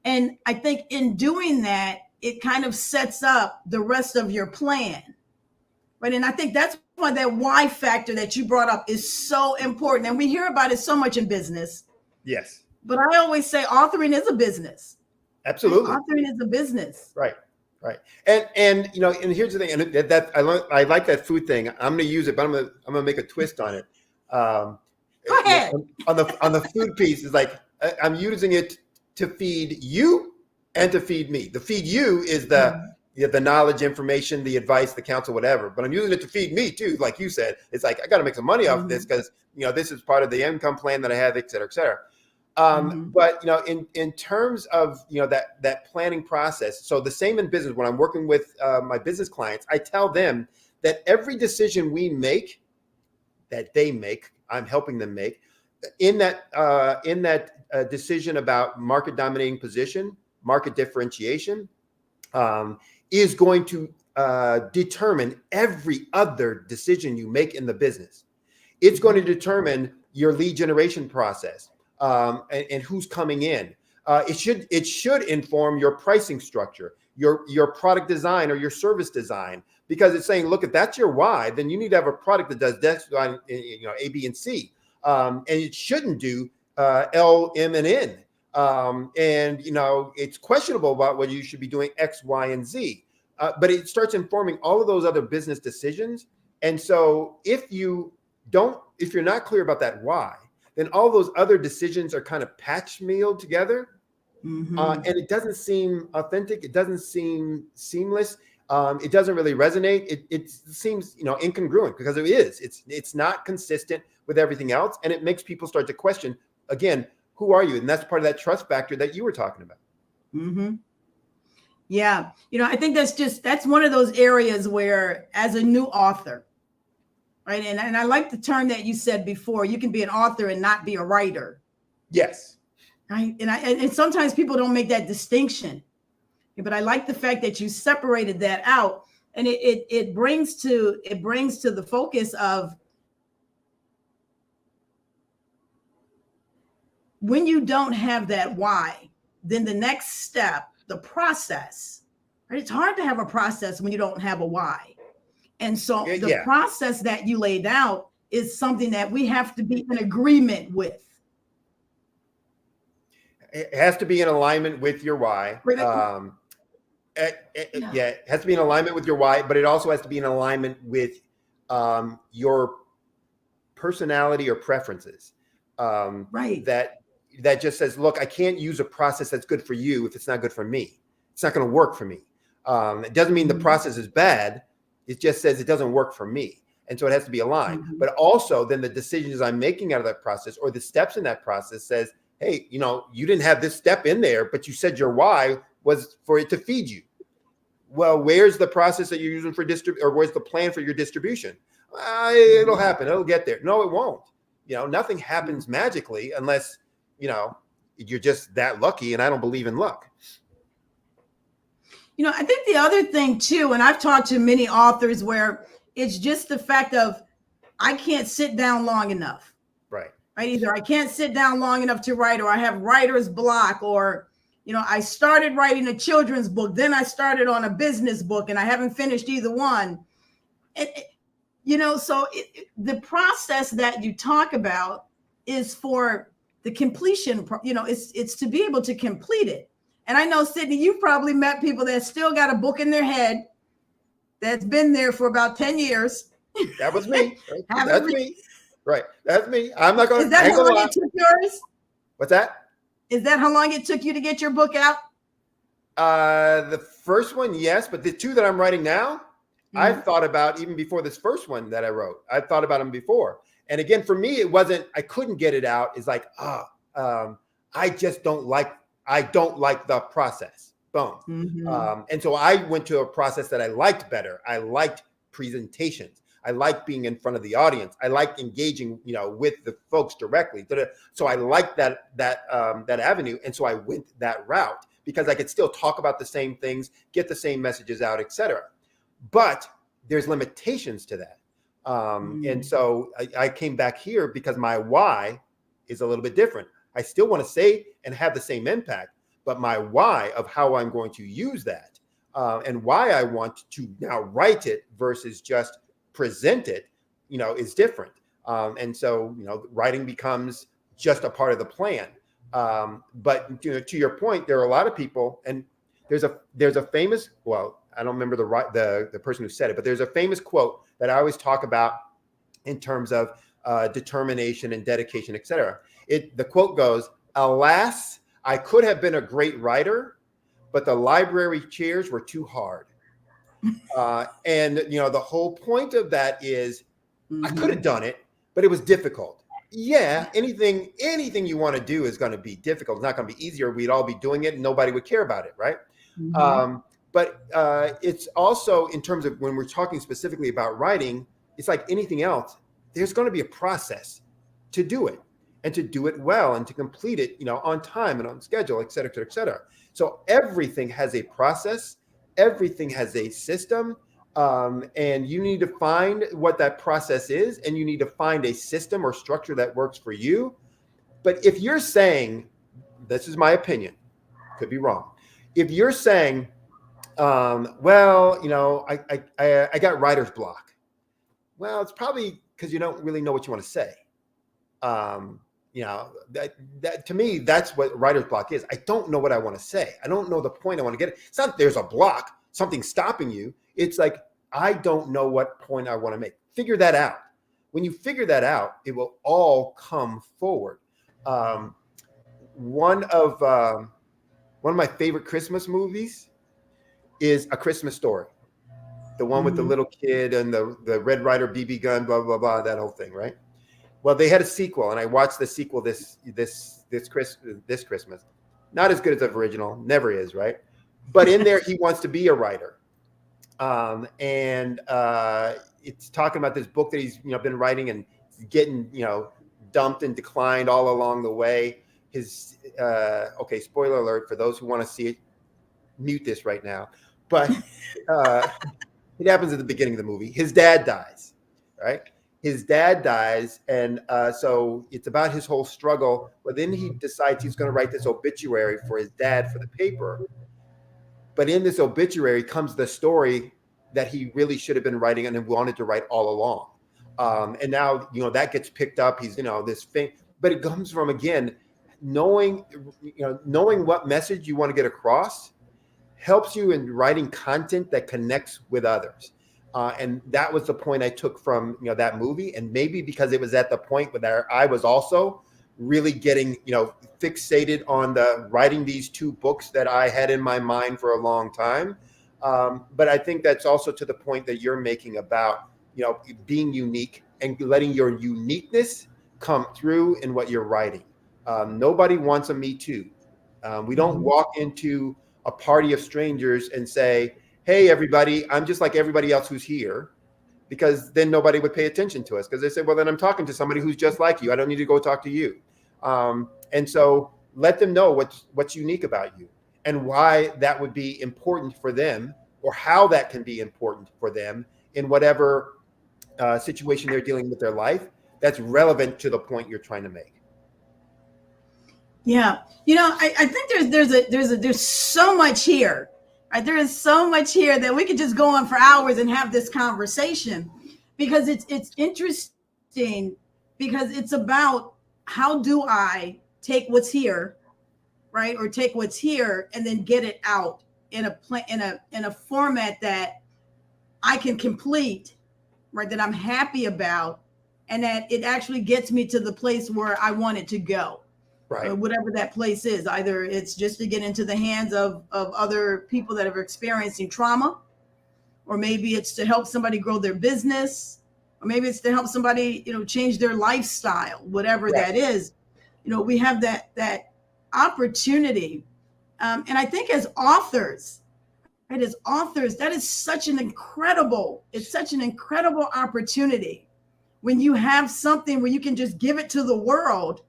And I think in doing that, it kind of sets up the rest of your plan. Right. And I think that's why that why factor that you brought up is so important. And we hear about it so much in business. Yes. But I always say authoring is a business. Absolutely. Authoring is a business. Right. Right. And and here's the thing. And that I like that food thing. I'm going to use it, but I'm going to make a twist on it. Go ahead. On the food piece is like, I'm using it to feed you and to feed me. The feed you is the knowledge, information, the advice, the counsel, whatever. But I'm using it to feed me too. Like you said, it's like, I got to make some money off of this because, this is part of the income plan that I have, et cetera, et cetera. But, in terms of, that planning process, so the same in business, when I'm working with my business clients, I tell them that every decision we make, that they make, I'm helping them make, in that decision about market dominating position, market differentiation, is going to determine every other decision you make in the business. It's going to determine your lead generation process. And who's coming in. It should inform your pricing structure, your product design or your service design, because it's saying, look, if that's your why, then you need to have a product that does this, A, B, and C. And it shouldn't do L, M, and N. And it's questionable about whether you should be doing X, Y, and Z. But it starts informing all of those other business decisions. And so if you're not clear about that why, then all those other decisions are kind of patch-mealed together. And it doesn't seem authentic. It doesn't seem seamless. It doesn't really resonate. It seems, incongruent, because it is. It's not consistent with everything else. And it makes people start to question, again, who are you? And that's part of that trust factor that you were talking about. Mm-hmm. Yeah. I think that's one of those areas where, as a new author, right. And I like the term that you said before, you can be an author and not be a writer. Yes. Right. And sometimes people don't make that distinction, but I like the fact that you separated that out, and it brings to the focus of, when you don't have that why, then the next step, the process, right? It's hard to have a process when you don't have a why. And so the process that you laid out is something that we have to be in agreement with. It has to be in alignment with your why. It has to be in alignment with your why, but it also has to be in alignment with your personality or preferences. Right. That that just says, look, I can't use a process that's good for you if it's not good for me. It's not going to work for me. It doesn't mean the process is bad. It just says it doesn't work for me. And so it has to be aligned. But also then the decisions I'm making out of that process or the steps in that process says, hey, you know, you didn't have this step in there, but you said your why was for it to feed you. Well, where's the process that you're using for or where's the plan for your distribution? It'll happen. It'll get there. No, it won't. You know, nothing happens magically unless, you know, you're just that lucky. And I don't believe in luck. You know, I think the other thing too, and I've talked to many authors where it's just the fact of I can't sit down long enough. Right. Right. Either I can't sit down long enough to write, or I have writer's block, or, you know, I started writing a children's book, then I started on a business book and I haven't finished either one. You know, so the process that you talk about is for the completion, you know, it's to be able to complete it. And I know, Sydney, you've probably met people that still got a book in their head that's been there for about 10 years. That was me. Right? That's me. Right. That's me. I'm not going to. Is that how long it took yours? What's that? Is that how long it took you to get your book out? The first one, yes. But the two that I'm writing now, I've thought about even before this first one that I wrote. I've thought about them before. And again, for me, it wasn't, I couldn't get it out. It's like, I just don't like the process. Boom. And so I went to a process that I liked better. I liked presentations. I liked being in front of the audience. I liked engaging, you know, with the folks directly. So I liked that avenue. And so I went that route because I could still talk about the same things, get the same messages out, et cetera. But there's limitations to that. And so I came back here because my why is a little bit different. I still want to say and have the same impact, but my why of how I'm going to use that and why I want to now write it versus just present it, you know, is different. And so, you know, writing becomes just a part of the plan. But you know, to your point, there are a lot of people, and there's a famous, well, I don't remember the person who said it, but there's a famous quote that I always talk about in terms of determination and dedication, et cetera. The quote goes, "Alas, I could have been a great writer, but the library chairs were too hard." And you know, the whole point of that is I could have done it, but it was difficult. Yeah, anything you want to do is going to be difficult. It's not going to be easier. We'd all be doing it and nobody would care about it, right? But it's also in terms of when we're talking specifically about writing, it's like anything else. There's going to be a process to do it and to do it well and to complete it, you know, on time and on schedule, et cetera, et cetera, et cetera. So everything has a process. Everything has a system. And you need to find what that process is, and you need to find a system or structure that works for you. But if you're saying, this is my opinion, could be wrong. If you're saying, well, you know, I got writer's block. Well, it's probably because you don't really know what you want to say. You know, that to me, that's what writer's block is. I don't know what I want to say. I don't know the point I want to get. It's not there's a block, something stopping you. It's like, I don't know what point I want to make. Figure that out. When you figure that out, it will all come forward. One of my favorite Christmas movies is A Christmas Story. The one with the little kid and the Red Ryder BB gun, blah, blah, blah, that whole thing, right? Well, they had a sequel, and I watched the sequel this Christmas. Not as good as the original, never is, right? But in there, he wants to be a writer. And it's talking about this book that he's, you know, been writing and getting, you know, dumped and declined all along the way. His, okay, spoiler alert for those who want to see it, mute this right now. But it happens at the beginning of the movie. His dad dies, right? His dad dies. And so it's about his whole struggle. But then he decides he's going to write this obituary for his dad for the paper. But in this obituary comes the story that he really should have been writing and wanted to write all along. And now, you know, that gets picked up. He's, you know, this thing, but it comes from, again, knowing what message you want to get across helps you in writing content that connects with others. And that was the point I took from, you know, that movie. And maybe because it was at the point where I was also really getting, fixated on the writing these 2 books that I had in my mind for a long time. But I think that's also to the point that you're making about, being unique and letting your uniqueness come through in what you're writing. Nobody wants a Me Too. We don't walk into a party of strangers and say, hey, everybody, I'm just like everybody else who's here, because then nobody would pay attention to us, because they say, well, then I'm talking to somebody who's just like you. I don't need to go talk to you. And so let them know what's unique about you and why that would be important for them, or how that can be important for them in whatever situation they're dealing with their life that's relevant to the point you're trying to make. Yeah. I think there's so much here. Right? There is so much here that we could just go on for hours and have this conversation, because it's interesting, because it's about how do I take what's here, right? Or take what's here and then get it out in a format that I can complete, right? That I'm happy about, and that it actually gets me to the place where I want it to go. Right. Whatever that place is, either it's just to get into the hands of other people that are experiencing trauma, or maybe it's to help somebody grow their business, or maybe it's to help somebody, change their lifestyle, whatever that is. We have that opportunity. And I think as authors, right, that is such an incredible opportunity when you have something where you can just give it to the world.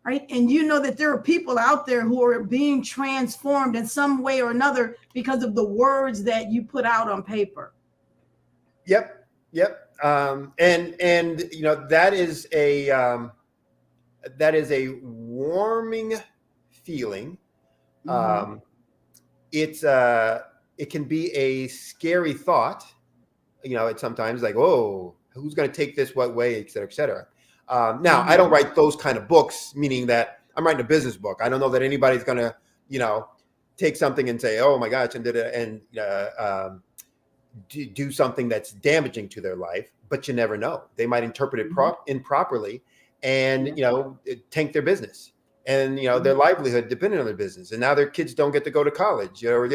Right. And that there are people out there who are being transformed in some way or another because of the words that you put out on paper. Yep. And that is a warming feeling. It can be a scary thought. It's sometimes like, oh, who's going to take this what way, et cetera, et cetera. Now, I don't write those kind of books, meaning that I'm writing a business book. I don't know that anybody's going to, take something and say, oh my gosh, and do something that's damaging to their life. But you never know. They might interpret it improperly and, tank their business and, their livelihood depending on their business. And now their kids don't get to go to college, or,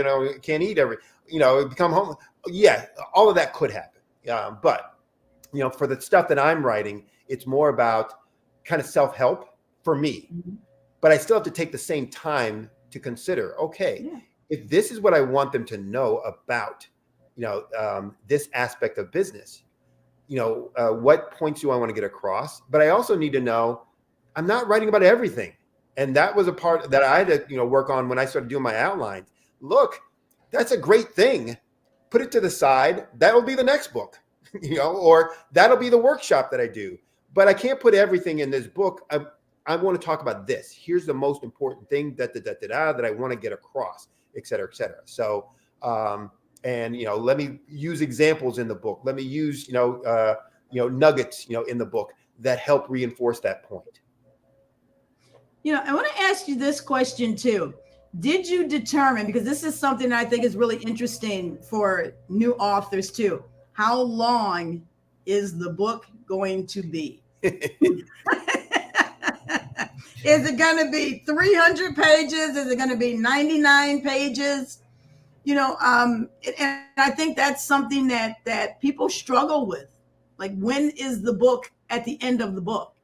can't eat become homeless. Yeah, all of that could happen. But, for the stuff that I'm writing, it's more about kind of self-help for me, but I still have to take the same time to consider, if this is what I want them to know about, this aspect of business, what points do I want to get across? But I also need to know I'm not writing about everything. And that was a part that I had to, work on when I started doing my outlines. Look, that's a great thing. Put it to the side. That'll be the next book, or that'll be the workshop that I do. But I can't put everything in this book. I want to talk about this. Here's the most important thing that I want to get across, et cetera, et cetera. So, let me use examples in the book. Let me use, nuggets, in the book that help reinforce that point. I want to ask you this question too. Did you determine, because this is something I think is really interesting for new authors too, how long is the book going to be? Is it going to be 300 pages? Is it going to be 99 pages? And I think that's something that people struggle with. Like, when is the book at the end of the book?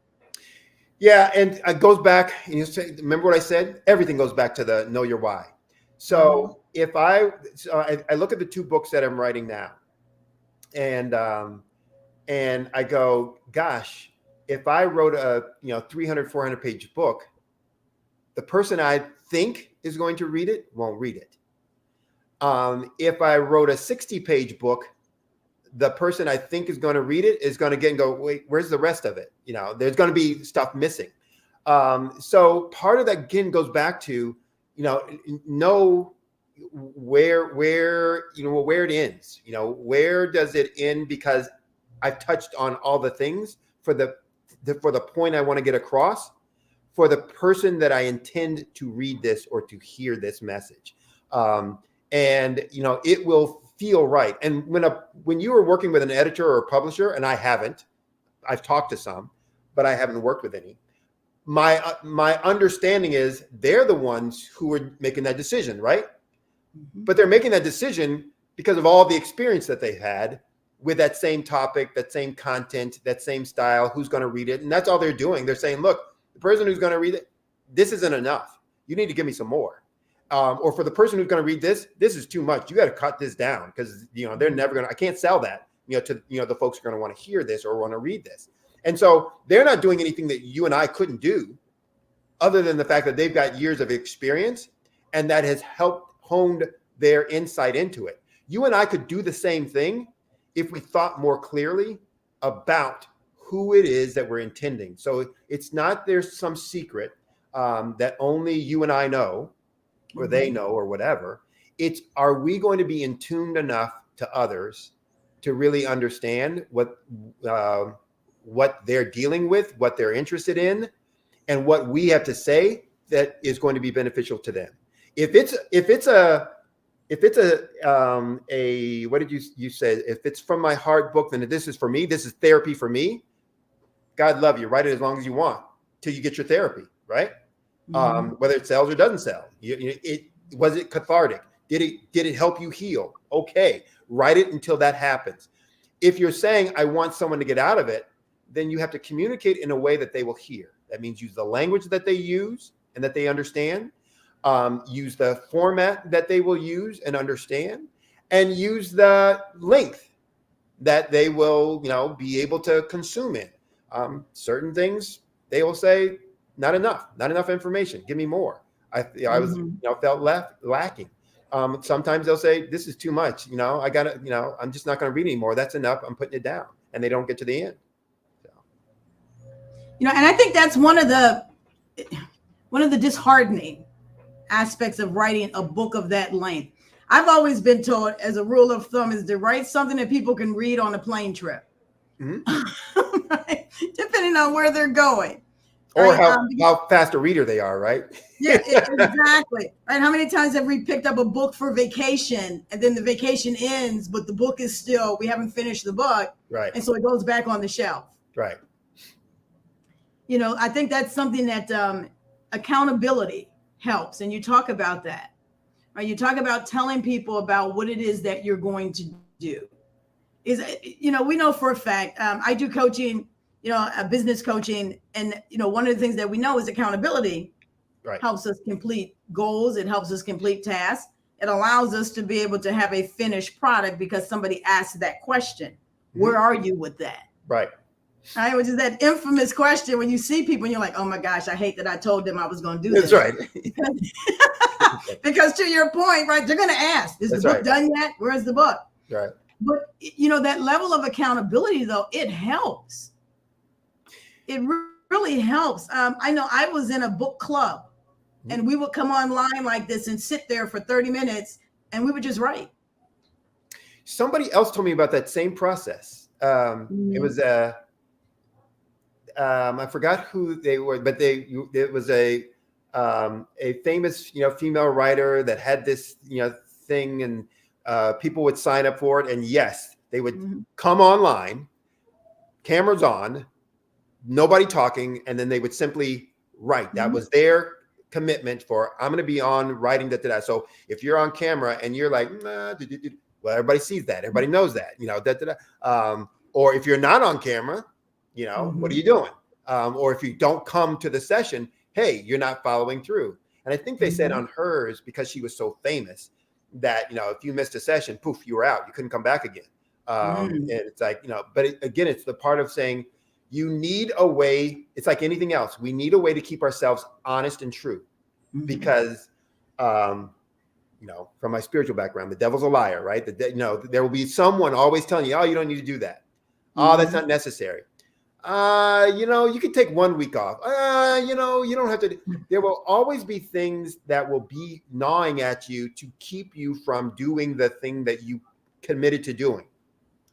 Yeah, and it goes back, remember what I said? Everything goes back to the know your why. So if I look at the 2 books that I'm writing now, and I go, gosh, if I wrote a 300, 400 page book, the person I think is going to read it won't read it. If I wrote a 60 page book, the person I think is going to read it is going to get and go, wait, where's the rest of it? There's going to be stuff missing. So part of that again goes back to, know where it ends. Where does it end? Because I've touched on all the things for the point I want to get across for the person that I intend to read this or to hear this message. It will feel right. And when you are working with an editor or a publisher, and I haven't, I've talked to some, but I haven't worked with any. my understanding is they're the ones who are making that decision, right? But they're making that decision because of all the experience that they had with that same topic, that same content, that same style, who's going to read it. And that's all they're doing. They're saying, look, the person who's going to read it, this isn't enough. You need to give me some more. Or for the person who's going to read this is too much. You got to cut this down because, they're never going to, I can't sell that, to, the folks who are going to want to hear this or want to read this. And so they're not doing anything that you and I couldn't do other than the fact that they've got years of experience and that has helped honed their insight into it. You and I could do the same thing if we thought more clearly about who it is that we're intending. So it's not there's some secret that only you and I know, or they know, or whatever. It's, are we going to be in tuned enough to others to really understand what they're dealing with, what they're interested in, and what we have to say that is going to be beneficial to them. If it's a what did you say? If it's from my heart book, then this is for me. This is therapy for me. God love you. Write it as long as you want till you get your therapy, right? Whether it sells or doesn't sell. Was it cathartic? Did it help you heal? Okay, write it until that happens. If you're saying I want someone to get out of it, then you have to communicate in a way that they will hear. That means use the language that they use and that they understand. Use the format that they will use and understand, and use the length that they will, be able to consume in. Certain things they will say, not enough information. Give me more. I was, felt lacking. Sometimes they'll say, this is too much. I gotta, I'm just not going to read anymore. That's enough. I'm putting it down, and they don't get to the end. So. And I think that's one of the disheartening aspects of writing a book of that length. I've always been told, as a rule of thumb, is to write something that people can read on a plane trip, right? Depending on where they're going, or right? how fast a reader they are, right? Yeah, exactly. Right? How many times have we picked up a book for vacation, and then the vacation ends, but the book is still, we haven't finished the book, right? And so it goes back on the shelf, right? I think that's something that accountability helps. And you talk about that, right? You talk about telling people about what it is that you're going to do. We know for a fact, I do coaching, business coaching. And, one of the things that we know is accountability helps us complete goals. It helps us complete tasks. It allows us to be able to have a finished product because somebody asked that question. Where are you with that? Right. Right, which is that infamous question when you see people and you're like, oh my gosh, I hate that I told them I was going to do this. That's right. Because to your point, right, they're going to ask, is the book done yet? Where's the book? Right. But, that level of accountability, though, it helps. It really helps. I know I was in a book club and we would come online like this and sit there for 30 minutes and we would just write. Somebody else told me about that same process. It was I forgot who they were, but it was a famous, female writer that had this, thing, and people would sign up for it. And yes, they would come online, cameras on, nobody talking, and then they would simply write. That was their commitment for, I'm going to be on writing that. So if you're on camera and you're like, well, everybody sees that, everybody knows that, or if you're not on camera, what are you doing? Or if you don't come to the session, hey, you're not following through. And I think they said on hers, because she was so famous, that, if you missed a session, poof, you were out. You couldn't come back again. And it's like, but again, it's the part of saying you need a way. It's like anything else. We need a way to keep ourselves honest and true because, from my spiritual background, the devil's a liar, right? There will be someone always telling you, oh, you don't need to do that. Oh, that's not necessary. You can take 1 week off. You don't have to. There will always be things that will be gnawing at you to keep you from doing the thing that you committed to doing.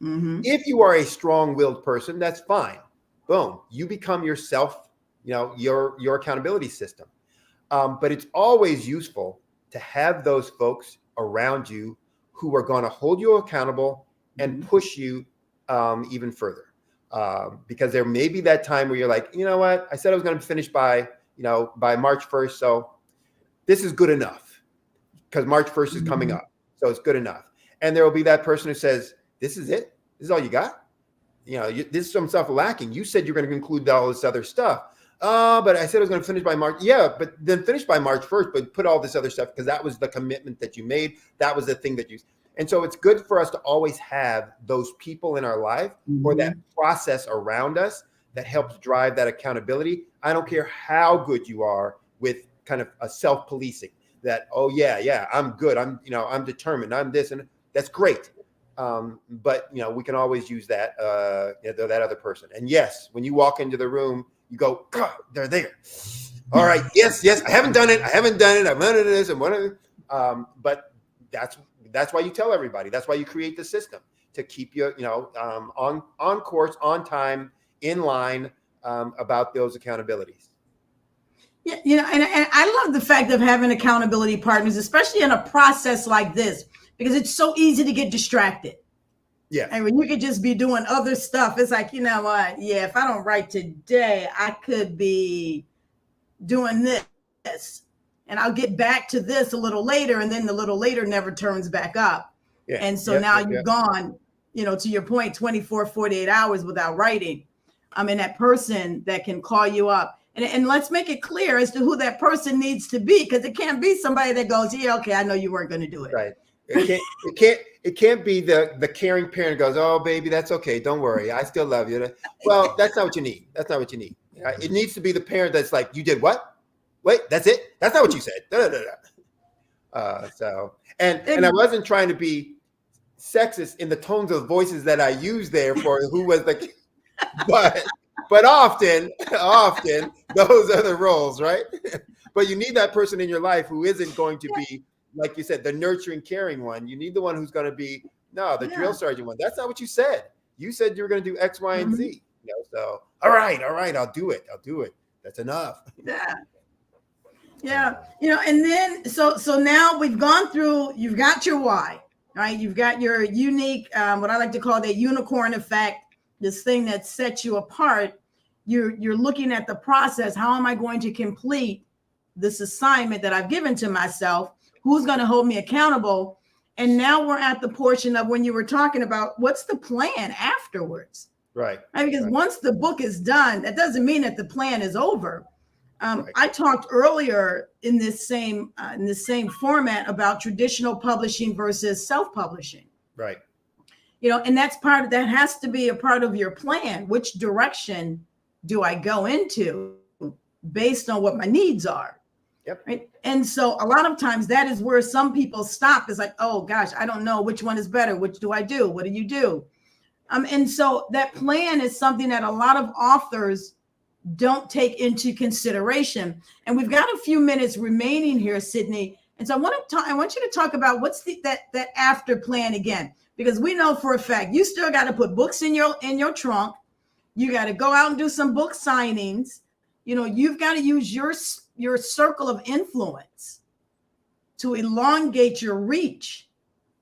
If you are a strong-willed person, that's fine. Boom, you become yourself. Your accountability system. But it's always useful to have those folks around you who are going to hold you accountable and push you even further. Because there may be that time where you're like, you know what, I said I was going to finish by March 1st. So this is good enough because March 1st is coming up. So it's good enough. And there will be that person who says, this is it. This is all you got. This is some stuff lacking. You said you're going to include all this other stuff. But I said I was going to finish by March. Yeah, but then finish by March 1st, but put all this other stuff because that was the commitment that you made. That was the thing that you. And so it's good for us to always have those people in our life or that process around us that helps drive that accountability. I don't care how good you are with kind of a self-policing that, oh yeah, I'm good. I'm determined. I'm this, and that's great. But we can always use that, that other person. And yes, when you walk into the room, you go, God, they're there. All right. Yes. I haven't done it. I've done this and one of it. But that's why you tell everybody. That's why you create the system to keep you, on course, on time, in line, about those accountabilities. Yeah, and I love the fact of having accountability partners, especially in a process like this, because it's so easy to get distracted. Yeah. And when you could just be doing other stuff, it's like, you know what? Yeah, if I don't write today, I could be doing this. And I'll get back to this a little later. And then the little later never turns back up. Yeah. And so now you've gone, to your point, 24, 48 hours without writing. And that person that can call you up. And let's make it clear as to who that person needs to be, because it can't be somebody that goes, yeah, okay, I know you weren't going to do it. Right. It can't be the caring parent goes, oh, baby, that's okay. Don't worry. I still love you. Well, that's not what you need. That's not what you need. It needs to be the parent that's like, you did what? Wait, that's it? That's not what you said. And I wasn't trying to be sexist in the tones of voices that I use there for who was the, but often those are the roles, right? But you need that person in your life who isn't going to be, like you said, the nurturing, caring one. You need the one who's going to be, the drill sergeant one. That's not what you said. You said you were going to do X, Y, and Z. So, all right, I'll do it. That's enough. Yeah. And then, so now we've gone through, you've got your why, right? You've got your unique, what I like to call the unicorn effect, this thing that sets you apart. You're looking at the process. How am I going to complete this assignment that I've given to myself? Who's going to hold me accountable? And now we're at the portion of when you were talking about what's the plan afterwards. Right. Because once the book is done, that doesn't mean that the plan is over. I talked earlier in this same format about traditional publishing versus self-publishing. Right. And that has to be a part of your plan. Which direction do I go into based on what my needs are? Yep. Right. And so a lot of times that is where some people stop. It's like, oh gosh, I don't know which one is better. Which do I do? What do you do? And so that plan is something that a lot of authors don't take into consideration. And we've got a few minutes remaining here, Sydney. And so I want you to talk about what's that after plan again, because we know for a fact you still got to put books in your trunk. You got to go out and do some book signings. You've got to use your circle of influence to elongate your reach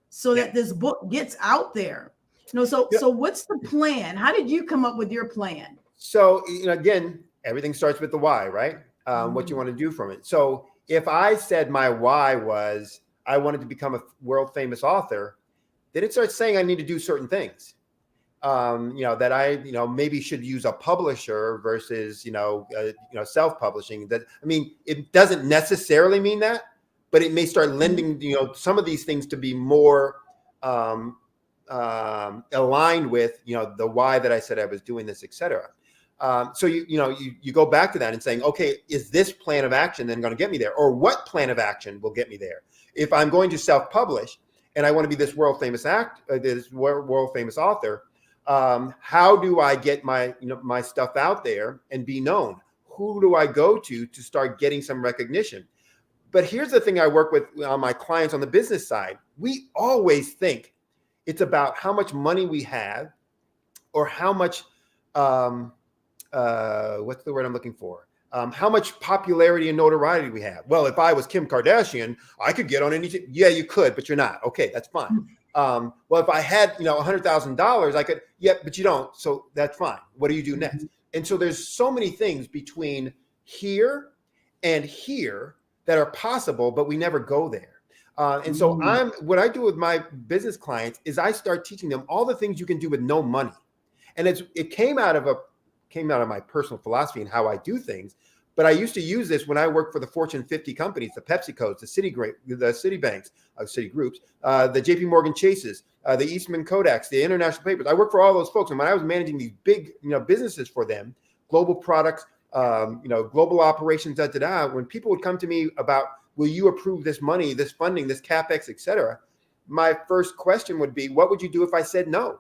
so that this book gets out there. So what's the plan? How did you come up with your plan? So, again, everything starts with the why, right? What you want to do from it. So if I said my why was I wanted to become a world famous author, then it starts saying I need to do certain things. That I, maybe should use a publisher versus, self-publishing. It doesn't necessarily mean that, but it may start lending, some of these things to be more aligned with, the why that I said I was doing this, et cetera. So you go back to that and saying, okay, is this plan of action then going to get me there? Or what plan of action will get me there? If I'm going to self-publish and I want to be this world famous author, how do I get my stuff out there and be known? Who do I go to start getting some recognition? But here's the thing I work with my clients on the business side. We always think it's about how much money we have or how much, what's the word I'm looking for? How much popularity and notoriety we have. Well, if I was Kim Kardashian, I could get on anything. Yeah, you could, but you're not. Okay, that's fine. Well, if I had, $100,000, I could, yeah, but you don't. So that's fine. What do you do next? And so there's so many things between here and here that are possible, but we never go there. And so what I do with my business clients is I start teaching them all the things you can do with no money. And it came out of my personal philosophy and how I do things. But I used to use this when I worked for the Fortune 50 companies, the PepsiCos, the Citibanks, Citigroups, the JP Morgan Chases, the Eastman Kodaks, the International Papers. I worked for all those folks. And when I was managing these big, businesses for them, global products, global operations, when people would come to me about, will you approve this money, this funding, this CapEx, et cetera? My first question would be, what would you do if I said no?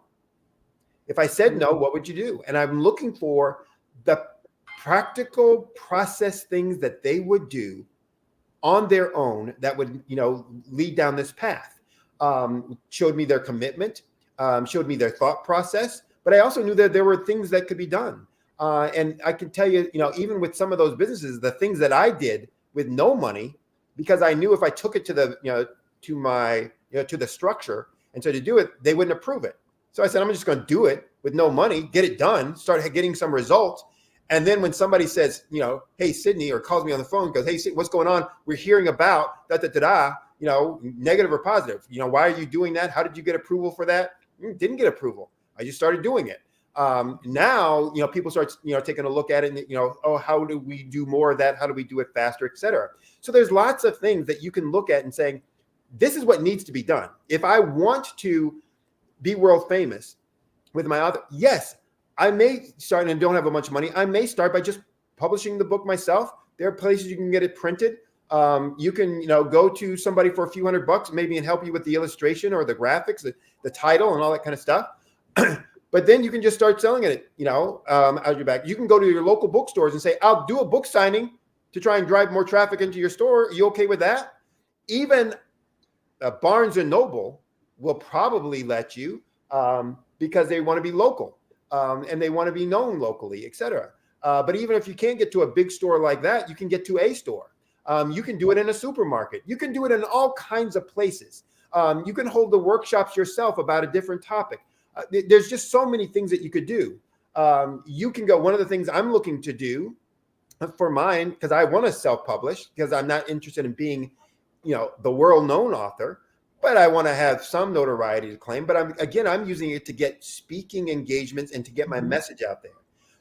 If I said no, what would you do? And I'm looking for the practical process things that they would do on their own that would, lead down this path. Showed me their commitment, showed me their thought process, but I also knew that there were things that could be done. And I can tell you, even with some of those businesses, the things that I did with no money, because I knew if I took it to the, to the structure, and so to do it, they wouldn't approve it. So I said, I'm just going to do it with no money, get it done, start getting some results. And then when somebody says, hey, Sydney, or calls me on the phone, goes, hey, Sydney, what's going on? We're hearing about negative or positive. Why are you doing that? How did you get approval for that? Didn't get approval. I just started doing it. Now, people start, taking a look at it and, how do we do more of that? How do we do it faster, et cetera? So there's lots of things that you can look at and saying, this is what needs to be done. If I want to be world famous with my author, yes, I may start, and don't have a bunch of money, I may start by just publishing the book myself. There are places you can get it printed. You can, go to somebody for a few $100 maybe and help you with the illustration or the graphics, the title and all that kind of stuff. But then you can just start selling it, out your back. You can go to your local bookstores and say, I'll do a book signing to try and drive more traffic into your store. Are you okay with that? Even Barnes & Noble will probably let you because they want to be local and they want to be known locally, et cetera. But even if you can't get to a big store like that, you can get to a store. You can do it in a supermarket. You can do it in all kinds of places. You can hold the workshops yourself about a different topic. There's just so many things that you could do. You can go, one of the things I'm looking to do for mine, because I want to self-publish, because I'm not interested in being, the world-known author, but I want to have some notoriety to claim. But I'm using it to get speaking engagements and to get my message out there.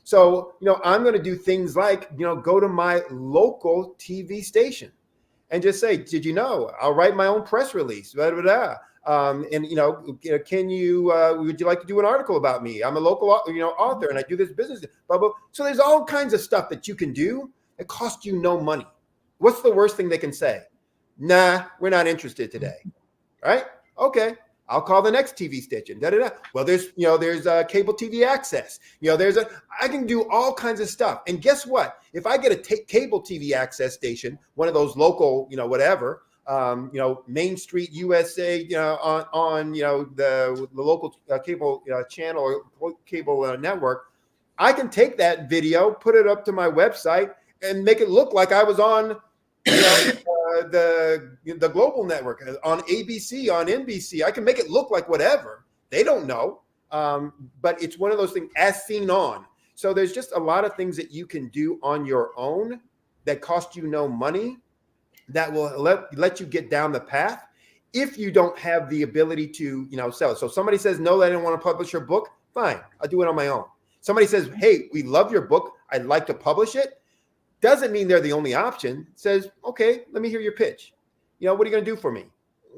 So, I'm going to do things like, go to my local TV station and just say, did you know, I'll write my own press release, blah, blah, blah. And, can you, would you like to do an article about me? I'm a local, author and I do this business, blah, blah. So there's all kinds of stuff that you can do that cost you no money. What's the worst thing they can say? Nah, we're not interested today. Right? Okay. I'll call the next TV station. Da, da, da. Well, there's cable TV access. I can do all kinds of stuff. And guess what? If I get a cable TV access station, one of those local, whatever, Main Street USA, on the local cable channel or cable network, I can take that video, put it up to my website, and make it look like I was on the global network, on ABC, on NBC. I can make it look like whatever. They don't know, but it's one of those things as seen on. So there's just a lot of things that you can do on your own that cost you no money, that will let you get down the path if you don't have the ability to, sell it. So somebody says, no, I don't want to publish your book. Fine, I'll do it on my own. Somebody says, hey, we love your book, I'd like to publish it. Doesn't mean they're the only option. It says, okay, let me hear your pitch. What are you going to do for me?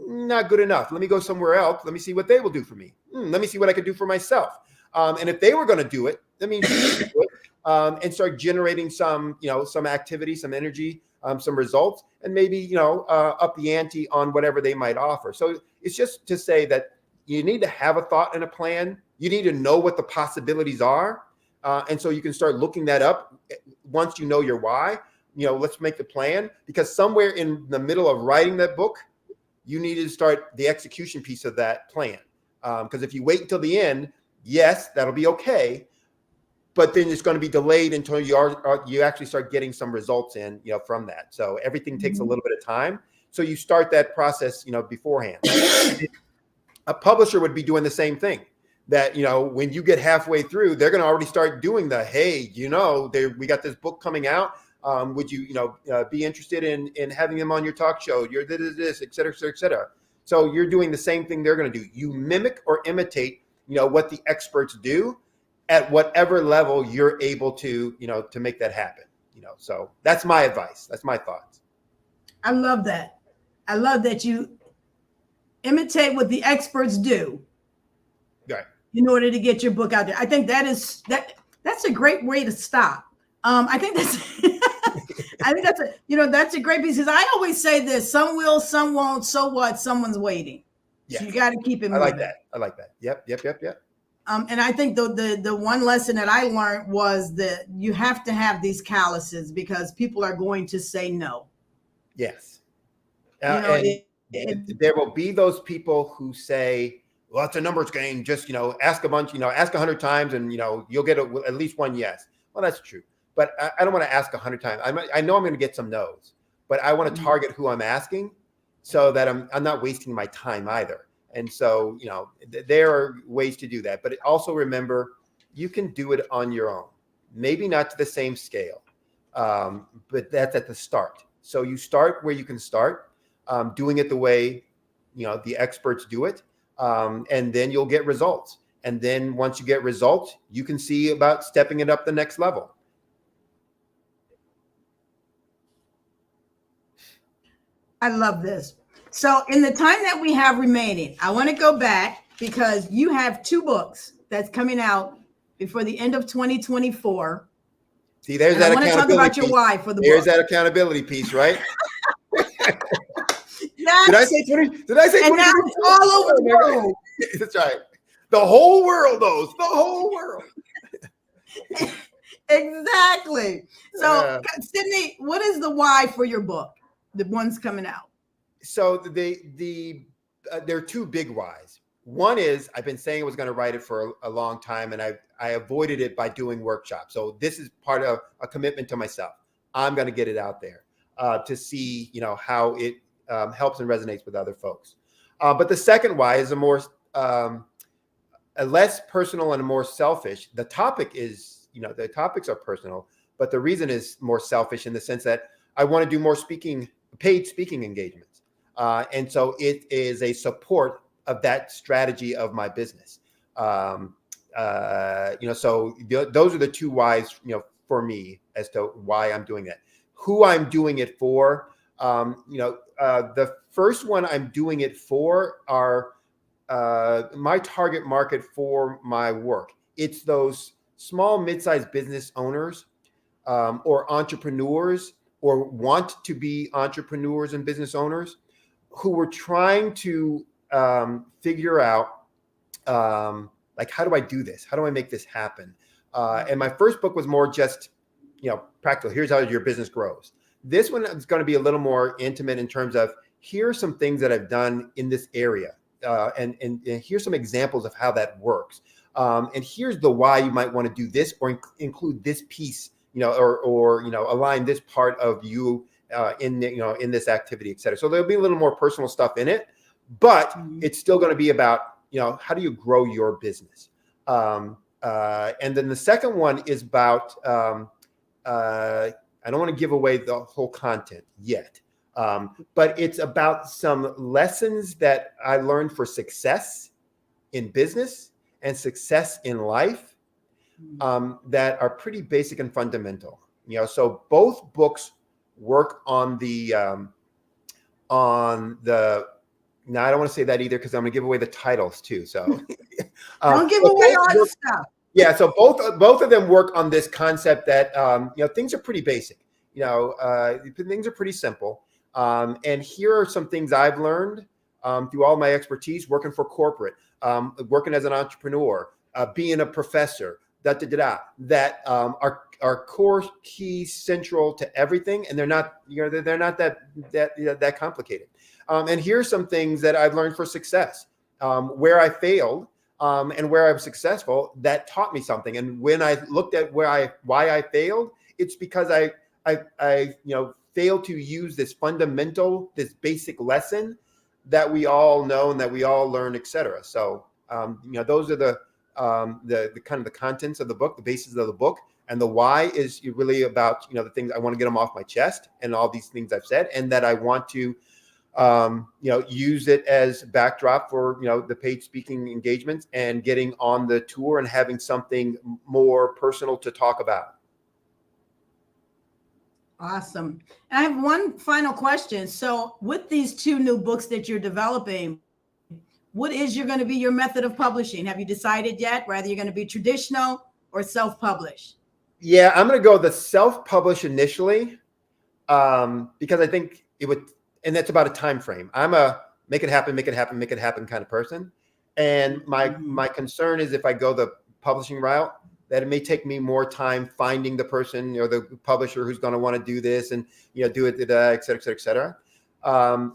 Not good enough. Let me go somewhere else. Let me see what they will do for me. Let me see what I could do for myself. And if they were going to do it, that means you can do it, and start generating some, some activity, some energy, some results, and maybe, up the ante on whatever they might offer. So it's just to say that you need to have a thought and a plan. You need to know what the possibilities are. And so you can start looking that up once you know your why. Let's make the plan, because somewhere in the middle of writing that book, you need to start the execution piece of that plan. Because if you wait until the end, yes, that'll be okay, but then it's going to be delayed until you actually start getting some results in, from that. So everything takes a little bit of time. So you start that process, beforehand. A publisher would be doing the same thing. That, you know, when you get halfway through, they're going to already start doing the, hey, you know, we got this book coming out. Would you, be interested in having them on your talk show? You're this, et cetera, et cetera, et cetera. So you're doing the same thing they're going to do. You mimic or imitate, what the experts do at whatever level you're able to, to make that happen. So that's my advice. That's my thoughts. I love that. I love that you imitate what the experts do. Right. In order to get your book out there. I think that's a great way to stop. I think that's a great piece, because I always say this: some will, some won't. So what? Someone's waiting. Yes. So you got to keep it moving. I like that. Yep. And I think the one lesson that I learned was that you have to have these calluses, because people are going to say no. Yes. There will be those people who say, well, it's a numbers game. Just, ask a bunch, ask 100 times and, you'll get at least one yes. Well, that's true. But I don't want to ask 100 times. I know I'm going to get some no's, but I want to target who I'm asking so that I'm not wasting my time either. And so, there are ways to do that. But also remember, you can do it on your own. Maybe not to the same scale, but that's at the start. So you start where you can start, doing it the way, the experts do it. And then you'll get results. And then once you get results, you can see about stepping it up the next level. I love this. So in the time that we have remaining, I want to go back, because you have 2 books that's coming out before the end of 2024. See, there's that accountability. I want to talk about your why for the book. There's that accountability piece, right? Yes. Did I say 20? Did I say 20? And now it's all over the world. That's right. The whole world knows. The whole world. Exactly. So, Sydney, what is the why for your book? The one's coming out. So there are 2 big whys. One is, I've been saying I was going to write it for a long time, and I avoided it by doing workshops. So this is part of a commitment to myself. I'm going to get it out there to see, how it helps and resonates with other folks. But the second why is a less personal and a more selfish. The topic is, the topics are personal, but the reason is more selfish in the sense that I want to do more paid speaking engagements. And so it is a support of that strategy of my business. So those are the 2 whys, for me as to why I'm doing that. Who I'm doing it for, the first one I'm doing it for are my target market for my work. It's those small, mid-sized business owners or entrepreneurs, or want to be entrepreneurs and business owners, who were trying to figure out, how do I do this? How do I make this happen? And my first book was more just, practical. Here's how your business grows. This one is going to be a little more intimate in terms of, here are some things that I've done in this area. And here's some examples of how that works. And here's the why you might want to do this, or include this piece, or align this part of you in this activity, et cetera. So there'll be a little more personal stuff in it, but it's still going to be about, how do you grow your business? And then the second one is about, I don't want to give away the whole content yet, but it's about some lessons that I learned for success in business and success in life, that are pretty basic and fundamental. So both books work on the now I don't want to say that either, because I'm going to give away the titles too. So don't give away all the stuff. Yeah, so both of them work on this concept that things are pretty basic. Things are pretty simple. And here are some things I've learned through all my expertise, working for corporate, working as an entrepreneur, being a professor, that are core, key, central to everything, and they're not that complicated. And here's some things that I've learned for success, where I failed, and where I'm successful, that taught me something. And when I looked at why I failed, it's because I failed to use this basic lesson that we all know and that we all learn, etc. So, those are the kind of the contents of the book, the basis of the book. And the why is really about, the things I want to get them off my chest and all these things I've said, and that I want to, use it as backdrop for, the paid speaking engagements and getting on the tour and having something more personal to talk about. Awesome. And I have one final question. So with these 2 new books that you're developing, what is going to be your method of publishing? Have you decided yet whether you're going to be traditional or self-published? Yeah, I'm going to go the self-publish initially, because I think it would, and that's about a time frame. I'm a make it happen kind of person. And my concern is if I go the publishing route, that it may take me more time finding the person or the publisher who's going to want to do this and, do it, et cetera, et cetera, et cetera.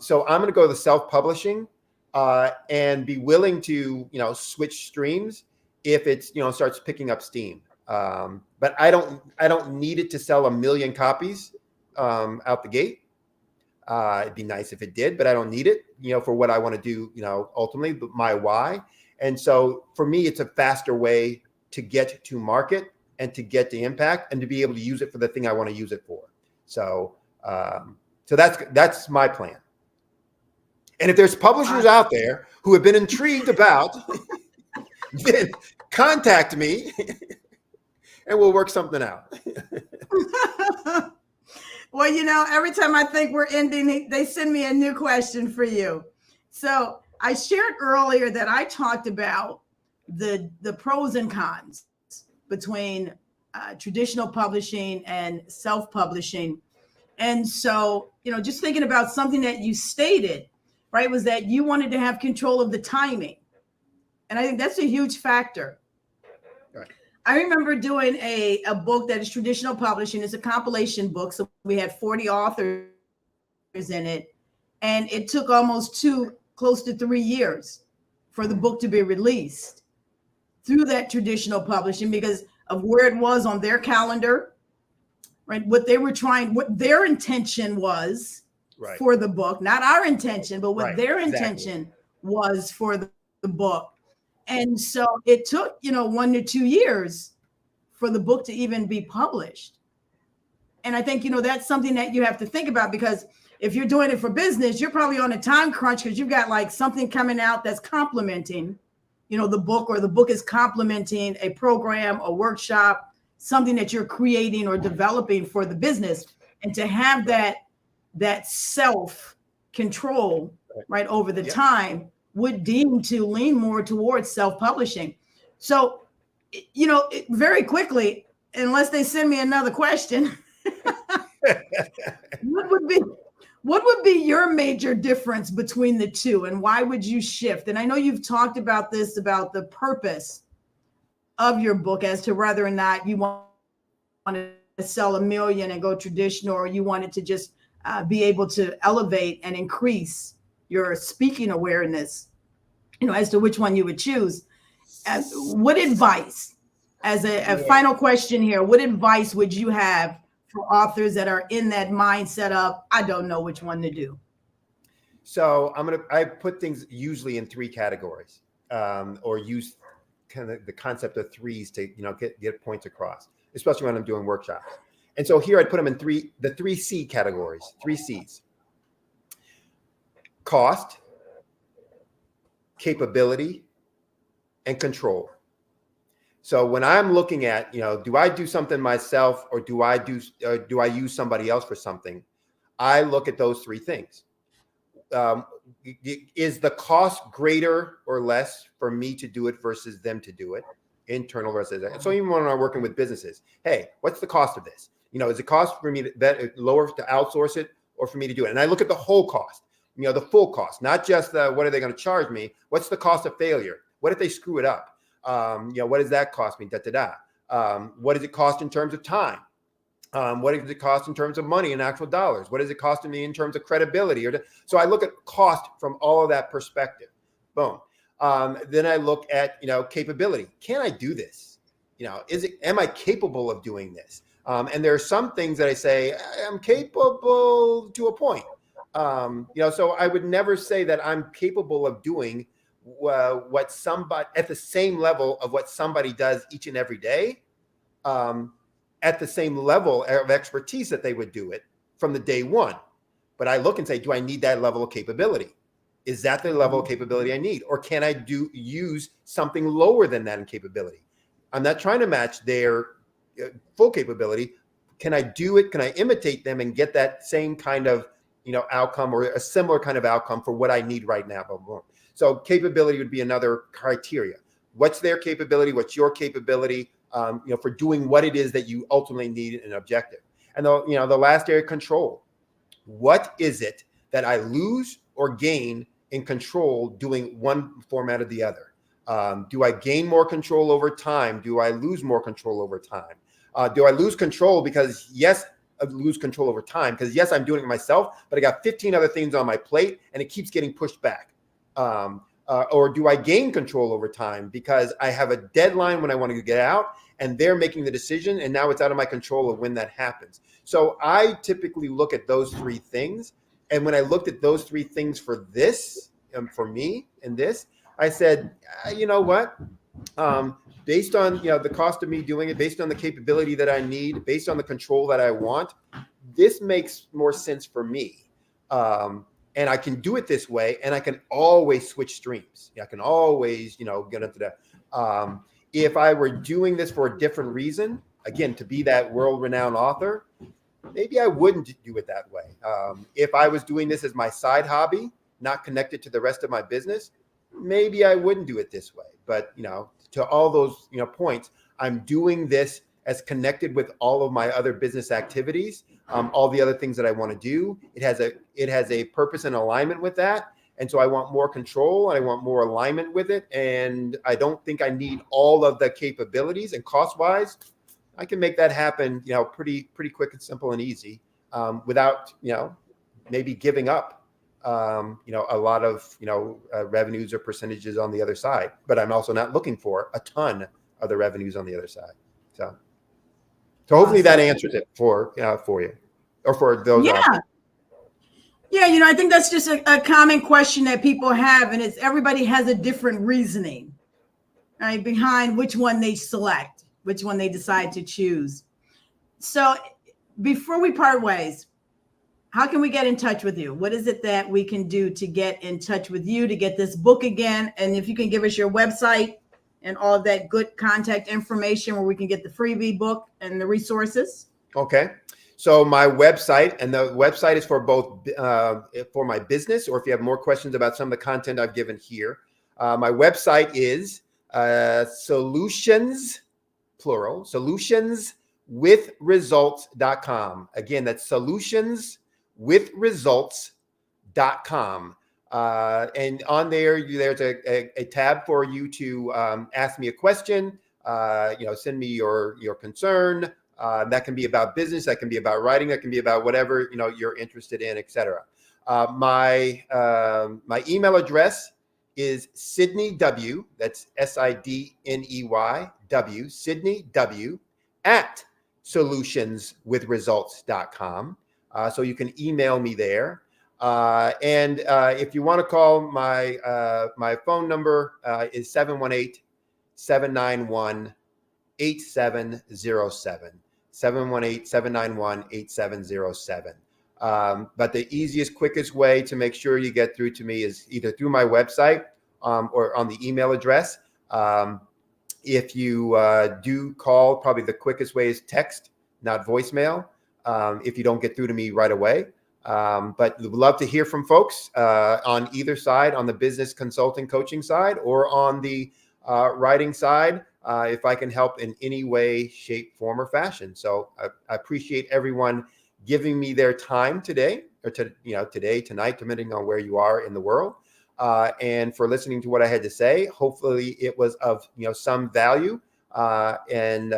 So I'm going to go the self-publishing, and be willing to, switch streams if it's, starts picking up steam. But I don't need it to sell 1 million copies out the gate. It'd be nice if it did, but I don't need it, for what I want to do, ultimately, my why. And so for me, it's a faster way to get to market and to get the impact and to be able to use it for the thing I want to use it for. So, that's my plan. And if there's publishers out there who have been intrigued about, then contact me and we'll work something out. Well, every time I think we're ending, they send me a new question for you. So I shared earlier that I talked about the pros and cons between traditional publishing and self-publishing. And so, just thinking about something that you stated, right, was that you wanted to have control of the timing. And I think that's a huge factor. Right. I remember doing a book that is traditional publishing. It's a compilation book. So we had 40 authors in it. And it took almost close to 3 years for the book to be released through that traditional publishing because of where it was on their calendar, right? What their intention was for the book, not our intention, but what their intention was for the book. And so it took, 1 to 2 years for the book to even be published. And I think, that's something that you have to think about because if you're doing it for business, you're probably on a time crunch because you've got like something coming out that's complementing, the book, or the book is complementing a program, a workshop, something that you're creating or developing for the business. And to have that self-control right over the time would deem to lean more towards self-publishing. So, very quickly, unless they send me another question, what would be your major difference between the two and why would you shift? And I know you've talked about this, about the purpose of your book as to whether or not you want to sell 1 million and go traditional, or you wanted to just be able to elevate and increase your speaking awareness, as to which one you would choose. What advice, as a final question here, what advice would you have for authors that are in that mindset of, I don't know which one to do? So I put things usually in 3 categories, or use kind of the concept of threes to, get points across, especially when I'm doing workshops. And so here I'd put them in the 3 C categories, 3 C's: cost, capability, and control. So when I'm looking at, do I do something myself or do I use somebody else for something? I look at those 3 things. Is the cost greater or less for me to do it versus them to do it? Internal versus that. So even when I'm working with businesses, hey, what's the cost of this? Is it cost for me to lower to outsource it or for me to do it? And I look at the whole cost, the full cost, not just what are they going to charge me? What's the cost of failure? What if they screw it up? What does that cost me? What does it cost in terms of time? What does it cost in terms of money and actual dollars? What does it cost me in terms of credibility? So I look at cost from all of that perspective. Boom. Then I look at, capability. Can I do this? Am I capable of doing this? And there are some things that I say I'm capable to a point. So I would never say that I'm capable of doing what somebody at the same level of what somebody does each and every day, at the same level of expertise that they would do it from the day one. But I look and say, do I need that level of capability? Is that the level of capability I need? Or can I use something lower than that in capability? I'm not trying to match their full capability. Can I do it? Can I imitate them and get that same kind of outcome or a similar kind of outcome for what I need right now? So capability would be another criteria. What's their capability? What's your capability? For doing what it is that you ultimately need in an objective. And the last area, control. What is it that I lose or gain in control doing one format or the other? Do I gain more control over time? Do I lose more control over time? Do I lose control because I lose control over time because yes, I'm doing it myself, but I got 15 other things on my plate and it keeps getting pushed back. Or do I gain control over time because I have a deadline when I want to get out and they're making the decision and now it's out of my control of when that happens. So I typically look at those three things. And when I looked at those three things for this, for me in this, I said, you know what? Based on the cost of me doing it, based on the capability that I need, based on the control that I want, this makes more sense for me. And I can do it this way, and I can always switch streams. I can always, get into that. If I were doing this for a different reason, again, to be that world-renowned author, maybe I wouldn't do it that way. If I was doing this as my side hobby, not connected to the rest of my business, maybe I wouldn't do it this way. But, to all those, points, I'm doing this as connected with all of my other business activities, all the other things that I want to do. It has a purpose and alignment with that. And so I want more control and I want more alignment with it. And I don't think I need all of the capabilities, and cost wise, I can make that happen, pretty quick and simple and easy, without, maybe giving up, a lot of, revenues or percentages on the other side. But I'm also not looking for a ton of the revenues on the other side. So hopefully that answers it for you or for those. Yeah. Yeah. I think that's just a common question that people have. And it's everybody has a different reasoning, right, behind which one they select, which one they decide to choose. So before we part ways, how can we get in touch with you? What is it that we can do to get in touch with you, to get this book again? And if you can give us your website and all of that good contact information where we can get the freebie book and the resources. Okay. So my website, and the website is for both for my business, or if you have more questions about some of the content I've given here, my website is solutions, plural, solutionswithresults.com. Again, that's solutionswithresults.com. And on there's a tab for you to ask me a question, send me your concern. That can be about business, that can be about writing, that can be about whatever you're interested in, etc. My email address is Sydney W. That's SIDNEY W. Sydney W. at solutionswithresults.com. So you can email me there. And if you want to call, my phone number is 718-791-8707. 718-791-8707. But the easiest, quickest way to make sure you get through to me is either through my website or on the email address. If you do call, probably the quickest way is text, not voicemail, if you don't get through to me right away. But we'd love to hear from folks on either side, on the business consulting coaching side or on the writing side, if I can help in any way, shape, form, or fashion. So I appreciate everyone giving me their time today, or today, tonight, depending on where you are in the world, and for listening to what I had to say. Hopefully, it was of some value, and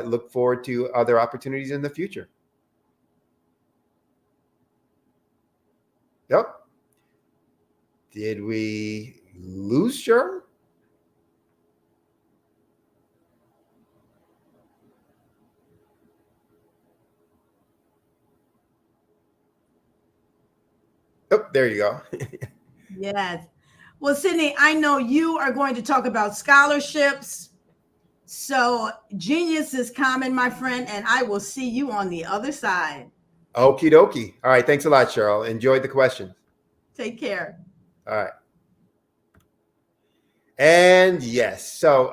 look forward to other opportunities in the future. Yep. Did we lose Cheryl? Oh, there you go. Yes. Well, Sydney, I know you are going to talk about scholarships. So genius is common, my friend, and I will see you on the other side. Okie dokie. All right. Thanks a lot, Cheryl. Enjoyed the questions. Take care. All right. And yes, so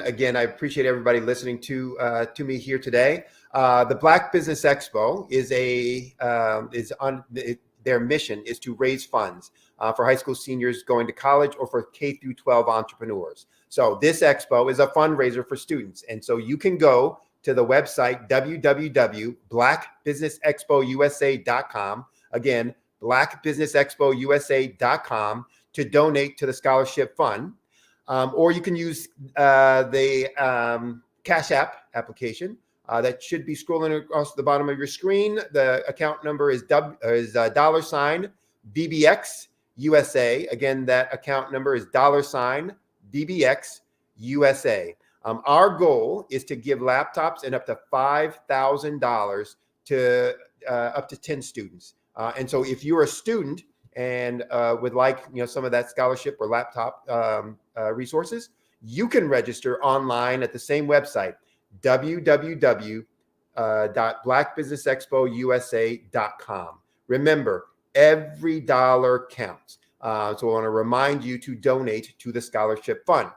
again, I appreciate everybody listening to me here today. The Black Business Expo their mission is to raise funds for high school seniors going to college or for K through 12 entrepreneurs. So this expo is a fundraiser for students, and so you can go to the website www.blackbusinessexpousa.com. Again, blackbusinessexpousa.com to donate to the scholarship fund. Or you can use the Cash App application that should be scrolling across the bottom of your screen. The account number is $BBX USA. Again, that account number is $BBX USA. Our goal is to give laptops and up to $5,000 to up to 10 students. And so if you're a student and would like some of that scholarship or laptop resources, you can register online at the same website, www.blackbusinessexpousa.com. Remember, every dollar counts. So I want to remind you to donate to the scholarship fund.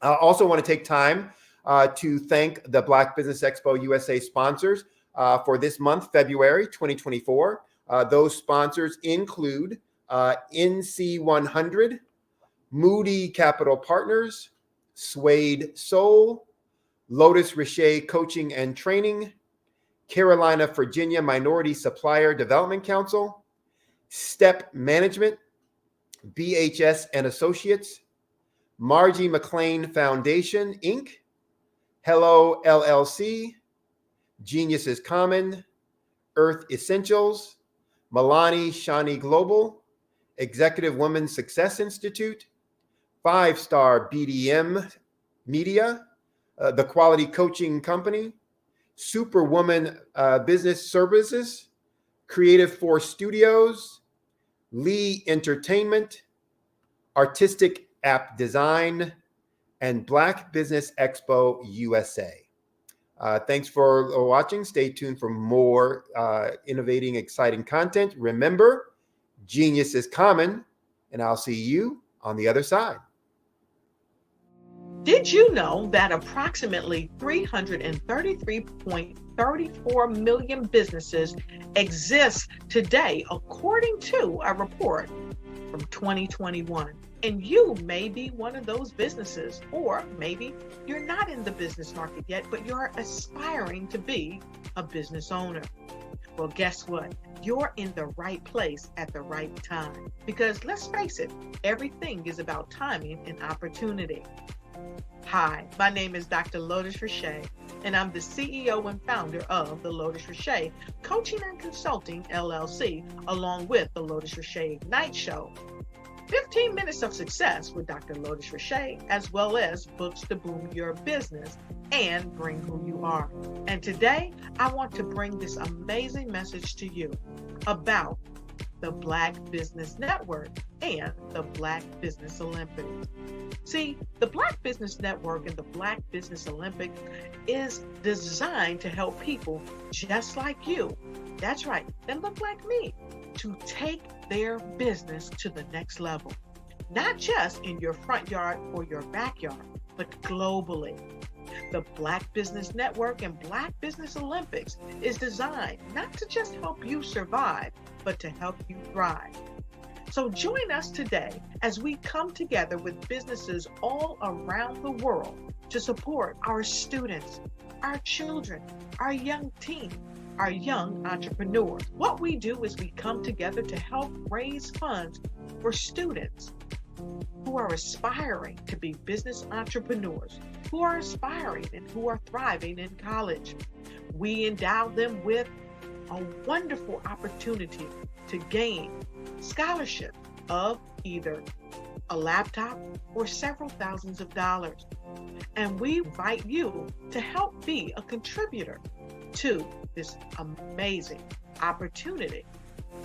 I also want to take time to thank the Black Business Expo USA sponsors for this month, February 2024. Those sponsors include NC100, Moody Capital Partners, Suede Soul, Lotus Richer Coaching and Training, Carolina, Virginia Minority Supplier Development Council, Step Management, BHS and Associates, Margie McLean Foundation, Inc., Hello LLC, Genius is Common, Earth Essentials, Milani Shani Global, Executive Women Success Institute, 5-Star BDM Media, The Quality Coaching Company, Superwoman Business Services, Creative Force Studios, Lee Entertainment, Artistic App Design, and Black Business Expo USA. Thanks for watching. Stay tuned for more innovating, exciting content. Remember, genius is common, and I'll see you on the other side. Did you know that approximately 333.34 million businesses exist today, according to a report from 2021? And you may be one of those businesses, or maybe you're not in the business market yet, but you're aspiring to be a business owner. Well, guess what? You're in the right place at the right time. Because let's face it, everything is about timing and opportunity. Hi, my name is Dr. Lotus Richer, and I'm the CEO and founder of the Lotus Richer Coaching and Consulting LLC, along with the Lotus Richer Ignite Show. 15 minutes of success with Dr. Lotus Richer, as well as books to boom your business and bring who you are. And today, I want to bring this amazing message to you about the Black Business Network and the Black Business Olympics. See, the Black Business Network and the Black Business Olympics is designed to help people just like you, that's right, that look like me, to take their business to the next level. Not just in your front yard or your backyard, but globally. The Black Business Network and Black Business Olympics is designed not to just help you survive, but to help you thrive. So join us today as we come together with businesses all around the world to support our students, our children, our young teens, our young entrepreneurs. What we do is we come together to help raise funds for students who are aspiring to be business entrepreneurs, who are aspiring and who are thriving in college. We endow them with a wonderful opportunity to gain scholarship of either a laptop or several thousands of dollars. And we invite you to help be a contributor to this amazing opportunity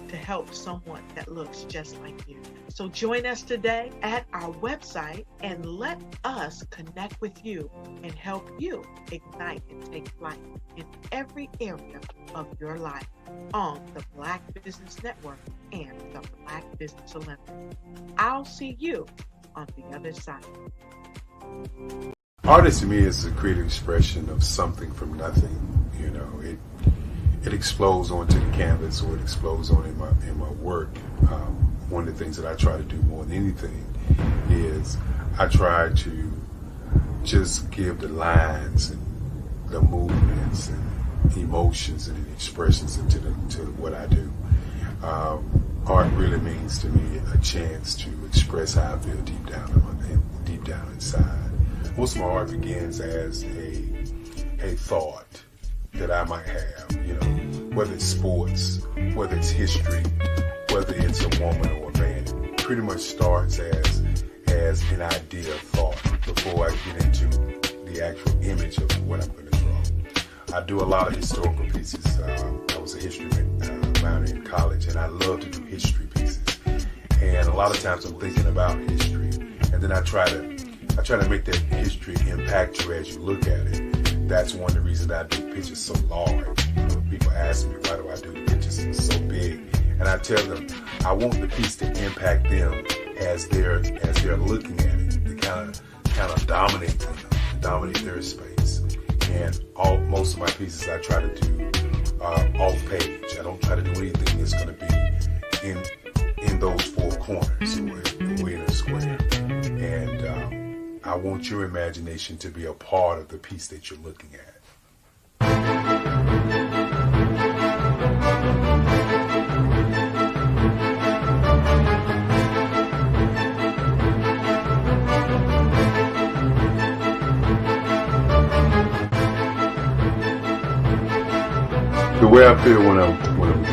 to help someone that looks just like you. So join us today at our website and let us connect with you and help you ignite and take flight in every area of your life on the Black Business Network and the Black Business Olympics. I'll see you on the other side. Art to me is a creative expression of something from nothing. You know, it explodes onto the canvas, or it explodes on in my work. One of the things that I try to do more than anything is I try to just give the lines and the movements and emotions and expressions into what I do. Art really means to me a chance to express how I feel deep down inside. Most of my art begins as a thought that I might have, you know, whether it's sports, whether it's history, whether it's a woman or a man. It pretty much starts as an idea of thought before I get into the actual image of what I'm going to draw. I do a lot of historical pieces. I was a history minor in college, and I love to do history pieces. And a lot of times I'm thinking about history, and then I try to make that history impact you as you look at it. That's one of the reasons I do pictures so large. People ask me, why do I do pictures so big? And I tell them, I want the piece to impact them as they're looking at it, to kind of dominate them, dominate their space. And most of my pieces I try to do off page. I don't try to do anything that's going to be in those four corners or in a square. And I want your imagination to be a part of the piece that you're looking at. The way I feel when I'm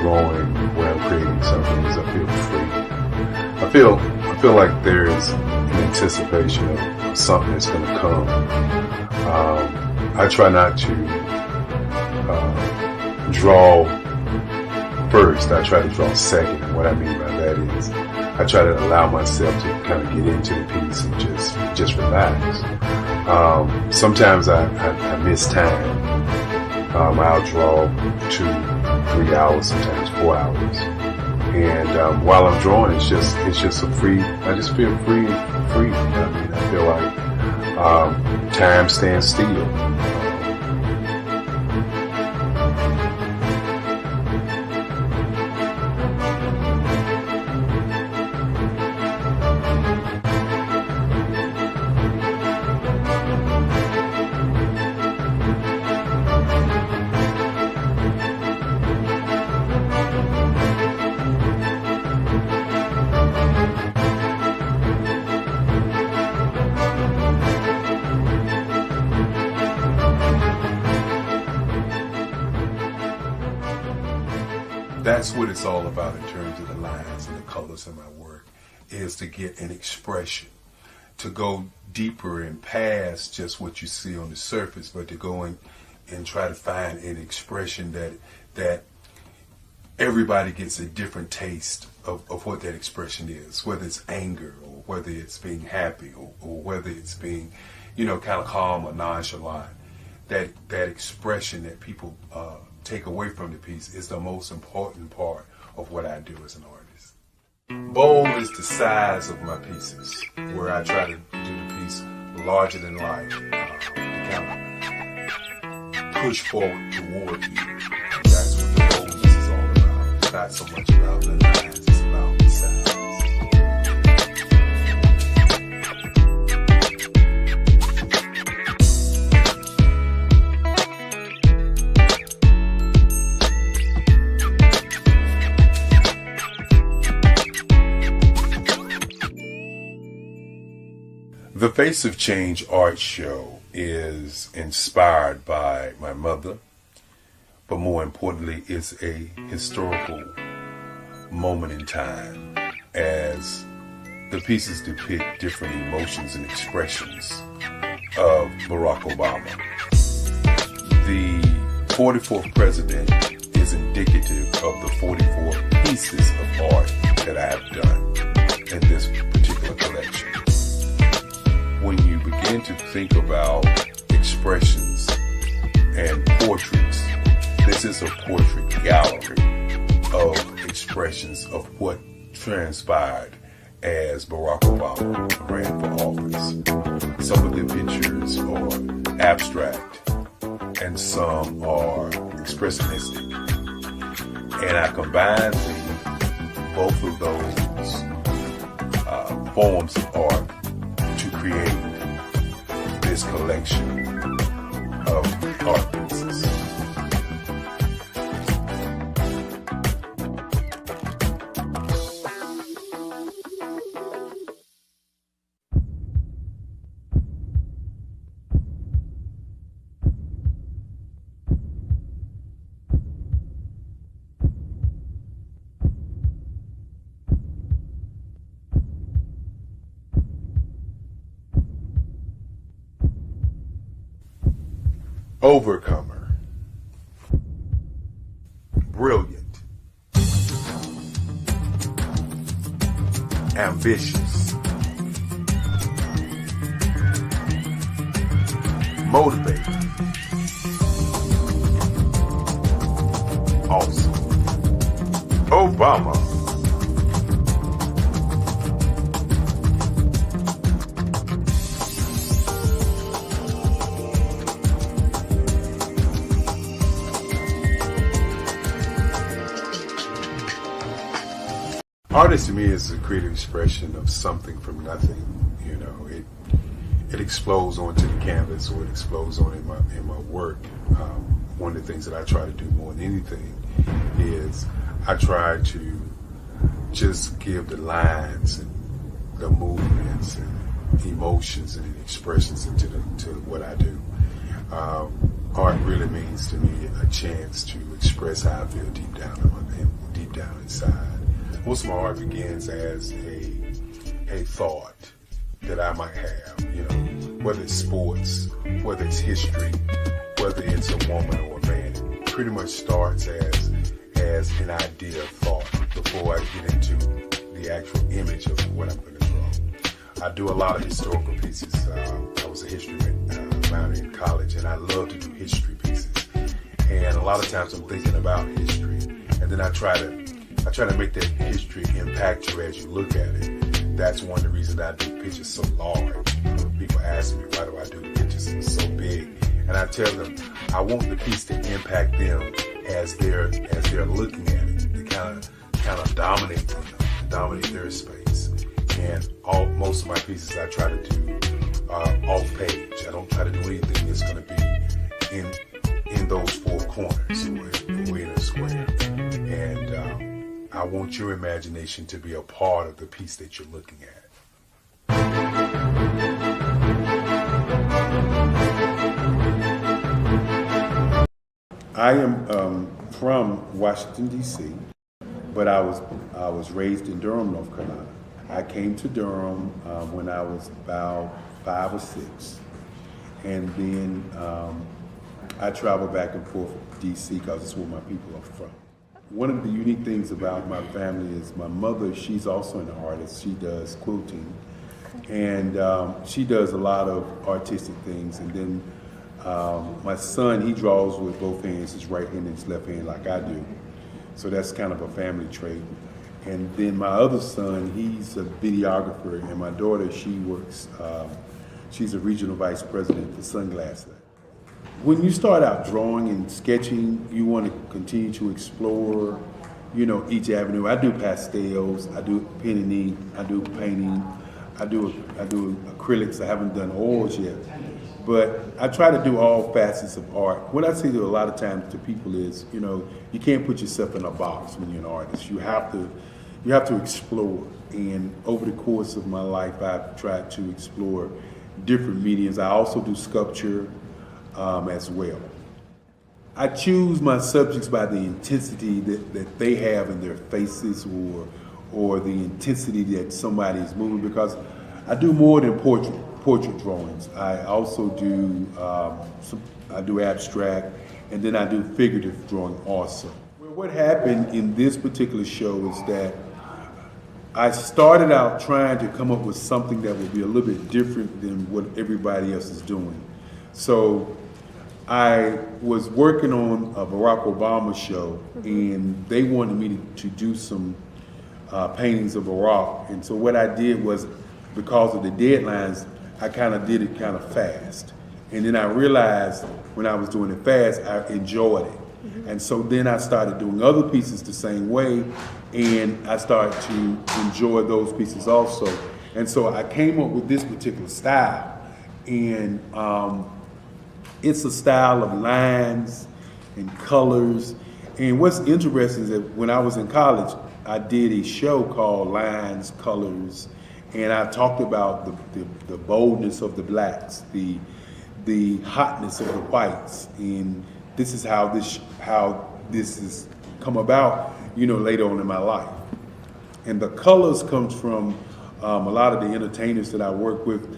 drawing, when I'm creating something, is I feel free. I feel like there's an anticipation of something that's going to come. I try not to draw first. I try to draw second. And what I mean by that is I try to allow myself to kind of get into the piece and just relax. Sometimes I miss time. I'll draw 2-3 hours, sometimes 4 hours. And while I'm drawing, it's just a free. I just feel free. I mean, I feel like time stands still. That's what it's all about in terms of the lines and the colors of my work, is to get an expression, to go deeper and past just what you see on the surface, but to go and try to find an expression that everybody gets a different taste of what that expression is, whether it's anger or whether it's being happy or whether it's being, kind of calm or nonchalant. That expression that people take away from the piece is the most important part of what I do as an artist. Bold is the size of my pieces, where I try to do the piece larger than life, to kind of push forward toward you. That's what the boldness is all about. It's not so much about the lines, it's about the size. The Face of Change art show is inspired by my mother, but more importantly, it's a historical moment in time as the pieces depict different emotions and expressions of Barack Obama. The 44th president is indicative of the 44 people pieces of art that I have done in this particular collection. When you begin to think about expressions and portraits, this is a portrait gallery of expressions of what transpired as Barack Obama ran for office. Some of the pictures are abstract and some are expressionistic. And I combined both of those forms of art to create this collection of art pieces. Overcomer, brilliant, ambitious, motivated, awesome. Obama. Artist to me is a creative expression of something from nothing. You know, it explodes onto the canvas, or it explodes on in my work. One of the things that I try to do more than anything is I try to just give the lines and the movements and emotions and expressions into what I do. Art really means to me a chance to express how I feel deep down inside. Most of my art begins as a thought that I might have, you know, whether it's sports, whether it's history, whether it's a woman or a man. It pretty much starts as an idea of thought before I get into the actual image of what I'm going to draw. I do a lot of historical pieces. I was a history minor in college, and I love to do history pieces. And a lot of times I'm thinking about history, and then I try to make that history impact you as you look at it. That's one of the reasons I do pictures so large. People ask me, why do I do the pictures so big? And I tell them, I want the piece to impact them as they're looking at it. To kind of dominate them, dominate their space. And most of my pieces I try to do off page. I don't try to do anything that's going to be in those four corners or in a square. And I want your imagination to be a part of the piece that you're looking at. I am from Washington, D.C., but I was raised in Durham, North Carolina. I came to Durham when I was about 5 or 6, and then I traveled back and forth to D.C. because it's where my people are from. One of the unique things about my family is my mother, she's also an artist. She does quilting, and she does a lot of artistic things. And then my son, he draws with both hands, his right hand and his left hand, like I do. So that's kind of a family trait. And then my other son, he's a videographer, and my daughter, she works, she's a regional vice president for Sunglasses. When you start out drawing and sketching, you want to continue to explore, you know, each avenue. I do pastels, I do pen and ink, I do painting, I do acrylics. I haven't done oils yet, but I try to do all facets of art. What I say to a lot of times to people is, you know, you can't put yourself in a box when you're an artist. You have to explore. And over the course of my life, I've tried to explore different mediums. I also do sculpture as well. I choose my subjects by the intensity that they have in their faces, or the intensity that somebody is moving, because I do more than portrait drawings. I also do I do abstract, and then I do figurative drawing also. what happened in this particular show is that I started out trying to come up with something that would be a little bit different than what everybody else is doing. So I was working on a Barack Obama show, and they wanted me to do some paintings of Barack. And so what I did was, because of the deadlines, I kind of did it kind of fast. And then I realized when I was doing it fast, I enjoyed it. And so then I started doing other pieces the same way, and I started to enjoy those pieces also. And so I came up with this particular style, and it's a style of lines and colors. And what's interesting is that when I was in college, I did a show called Lines, Colors, and I talked about the boldness of the blacks, the hotness of the whites, and this is how this has come about, later on in my life. And the colors comes from a lot of the entertainers that I work with,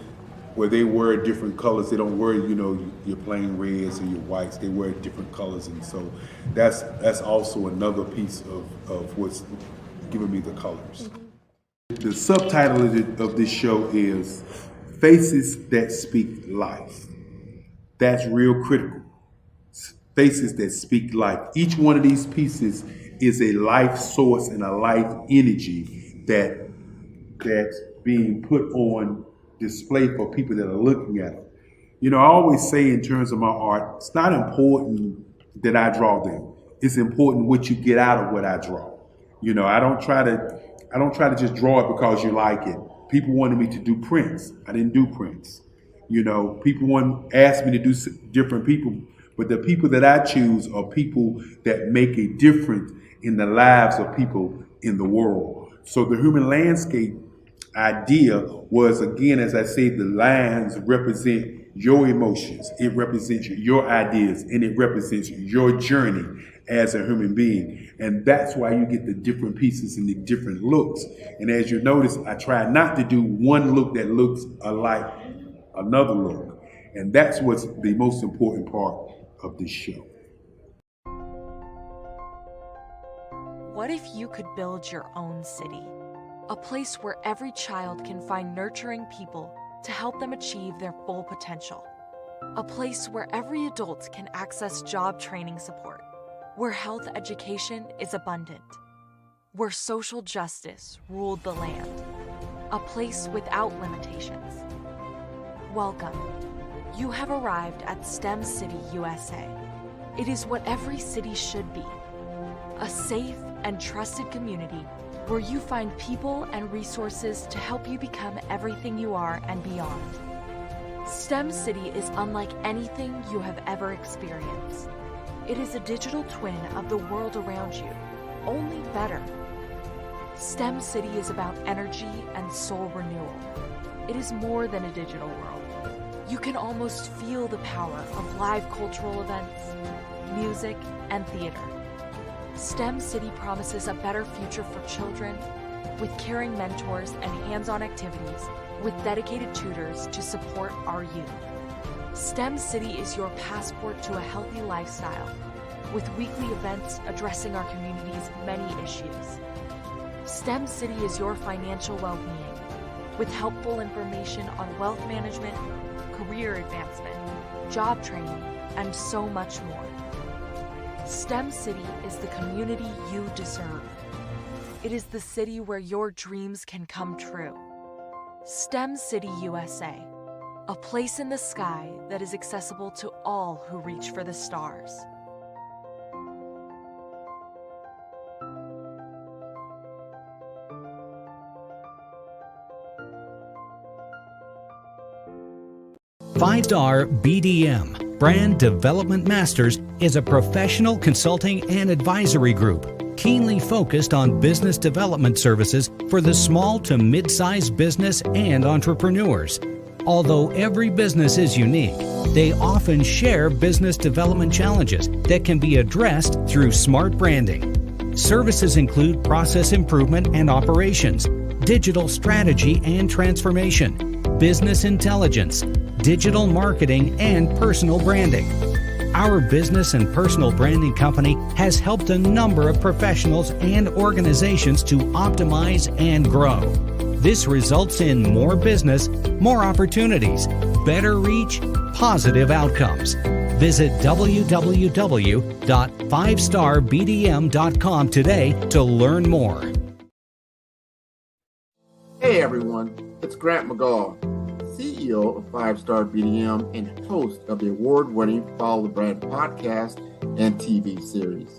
where they wear different colors. They don't wear, your plain reds or your whites. They wear different colors, and so that's also another piece of what's giving me the colors. The subtitle of this show is Faces That Speak Life. That's real critical. Faces that speak life. Each one of these pieces is a life source and a life energy that's being put on display for people that are looking at it. I always say in terms of my art, it's not important that I draw them. It's important what you get out of what I draw. I don't try to just draw it because you like it. People wanted me to do prints. I didn't do prints. People asked me to do different people, but the people that I choose are people that make a difference in the lives of people in the world. So the human landscape idea was, again, as I say, the lines represent your emotions, it represents your ideas, and it represents your journey as a human being. And that's why you get the different pieces and the different looks. And as you notice, I try not to do one look that looks alike another look. And that's what's the most important part of this show. What if you could build your own city? A place where every child can find nurturing people to help them achieve their full potential. A place where every adult can access job training support. Where health education is abundant. Where social justice ruled the land. A place without limitations. Welcome. You have arrived at STEM City, USA. It is what every city should be. A safe and trusted community where you find people and resources to help you become everything you are and beyond. STEM City is unlike anything you have ever experienced. It is a digital twin of the world around you, only better. STEM City is about energy and soul renewal. It is more than a digital world. You can almost feel the power of live cultural events, music, and theater. STEM City promises a better future for children with caring mentors and hands-on activities with dedicated tutors to support our youth. STEM City is your passport to a healthy lifestyle with weekly events addressing our community's many issues. STEM City is your financial well-being with helpful information on wealth management, career advancement, job training, and so much more. STEM City is the community you deserve. It is the city where your dreams can come true. STEM City USA, a place in the sky that is accessible to all who reach for the stars. Five-Star BDM, Brand Development Masters, is a professional consulting and advisory group keenly focused on business development services for the small to mid-sized business and entrepreneurs. Although every business is unique, they often share business development challenges that can be addressed through smart branding. Services include process improvement and operations, digital strategy and transformation, business intelligence, digital marketing, and personal branding. Our business and personal branding company has helped a number of professionals and organizations to optimize and grow. This results in more business, more opportunities, better reach, positive outcomes. Visit www.5starbdm.com today to learn more. Hey everyone, it's Grant McGaw, CEO of 5-Star BDM and host of the award-winning Follow the Brand podcast and TV series,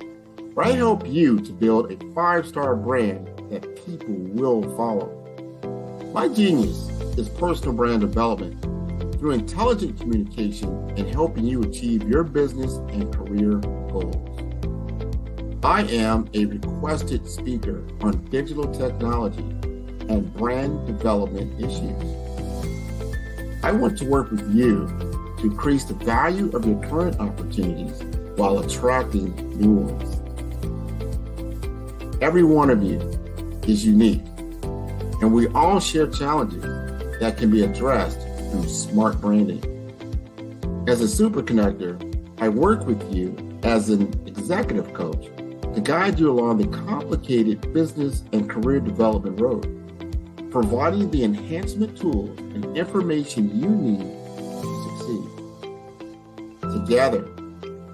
where I help you to build a 5-star brand that people will follow. My genius is personal brand development through intelligent communication and helping you achieve your business and career goals. I am a requested speaker on digital technology and brand development issues. I want to work with you to increase the value of your current opportunities while attracting new ones. Every one of you is unique, and we all share challenges that can be addressed through smart branding. As a super connector, I work with you as an executive coach to guide you along the complicated business and career development road, providing the enhancement tools and information you need to succeed. Together,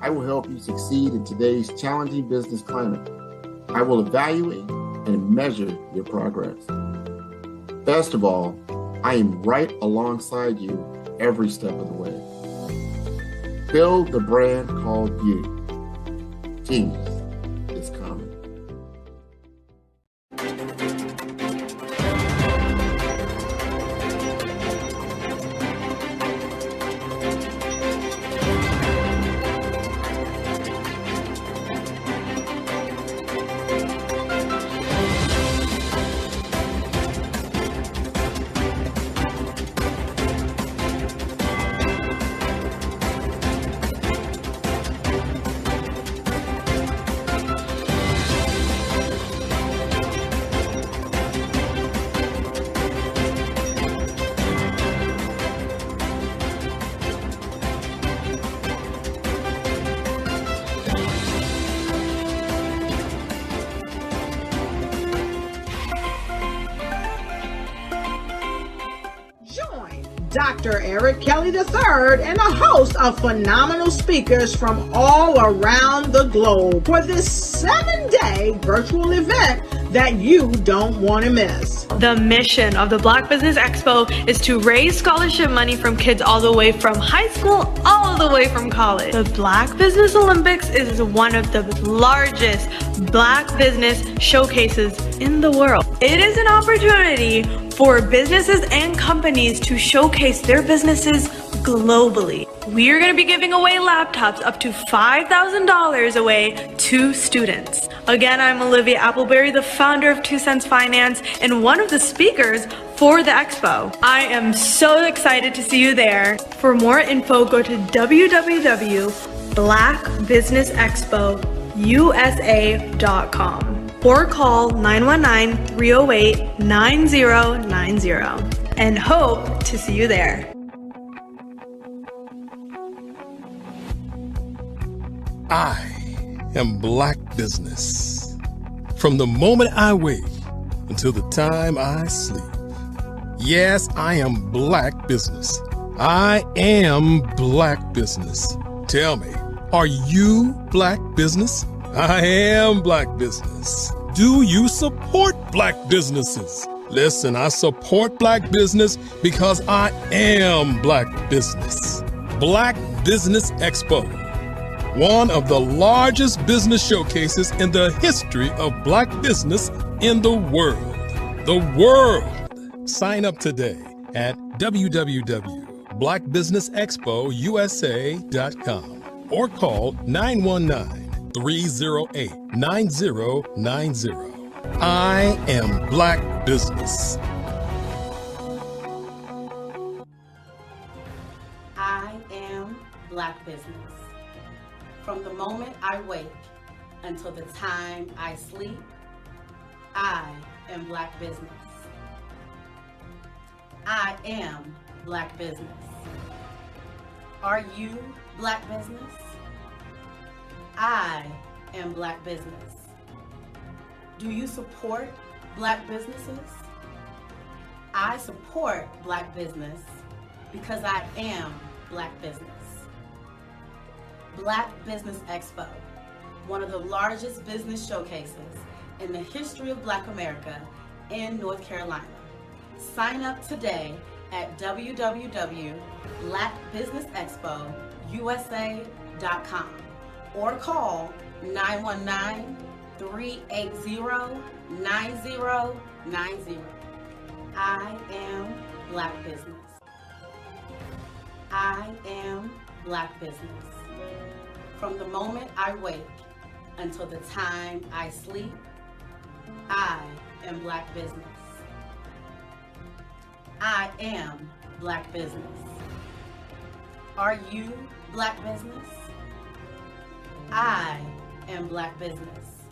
I will help you succeed in today's challenging business climate. I will evaluate and measure your progress. Best of all, I am right alongside you every step of the way. Build the brand called you. Genius is coming. Dr. Eric Kelly III and a host of phenomenal speakers from all around the globe for this 7-day virtual event that you don't want to miss. The mission of the Black Business Expo is to raise scholarship money from kids all the way from high school, all the way from college. The Black Business Olympics is one of the largest Black business showcases in the world. It is an opportunity for businesses and companies to showcase their businesses globally. We are going to be giving away laptops up to $5,000 away to students. Again, I'm Olivia Appleberry, the founder of 2 Cents Finance and one of the speakers for the expo. I am so excited to see you there. For more info, go to www.blackbusinessexpousa.com or call 919-308-9090 and hope to see you there. I am Black business. From the moment I wake until the time I sleep. Yes, I am Black business. I am Black business. Tell me, are you Black business? I am Black business. Do you support Black businesses? Listen, I support Black business because I am Black business. Black Business Expo, one of the largest business showcases in the history of Black business in the world. The world. Sign up today at www.blackbusinessexpousa.com or call 919-308-9090. I am Black business. I am Black business. From the moment I wake until the time I sleep, I am Black business. I am Black business. Are you Black business? I am Black business. Do you support Black businesses? I support Black business because I am Black business. Black Business Expo, one of the largest business showcases in the history of Black America in North Carolina. Sign up today at www.blackbusinessexpousa.com or call 919-380-9090. I am Black business. I am Black business. From the moment I wake until the time I sleep, I am Black business. I am Black business. Are you Black business? I am Black business.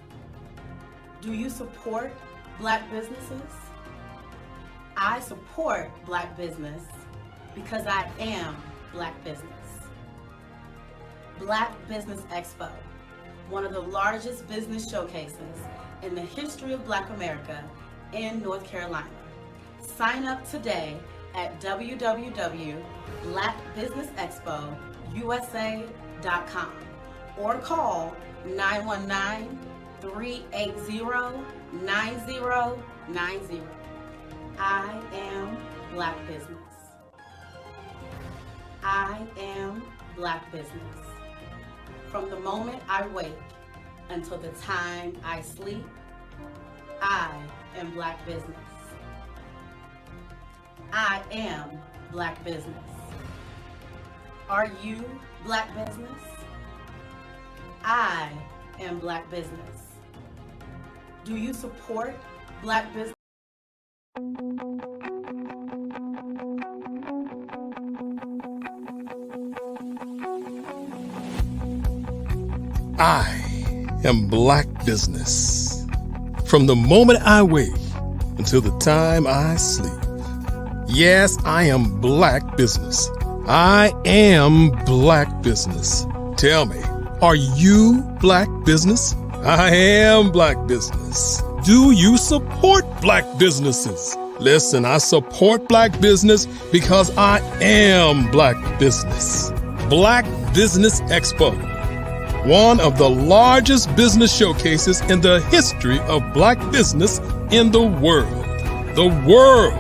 Do you support Black businesses? I support Black business because I am Black business. Black Business Expo, one of the largest business showcases in the history of Black America in North Carolina. Sign up today at www.blackbusinessexpousa.com or call 919-380-9090. I am Black business. I am Black business. From the moment I wake until the time I sleep, I am Black business. I am Black business. Are you Black business? I am Black business. Do you support Black business? I am Black business. From the moment I wake until the time I sleep. Yes, I am Black business. I am Black business. Tell me, are you Black business? I am Black business. Do you support Black businesses? Listen, I support Black business because I am Black business. Black Business Expo, one of the largest business showcases in the history of Black business in the world. The world.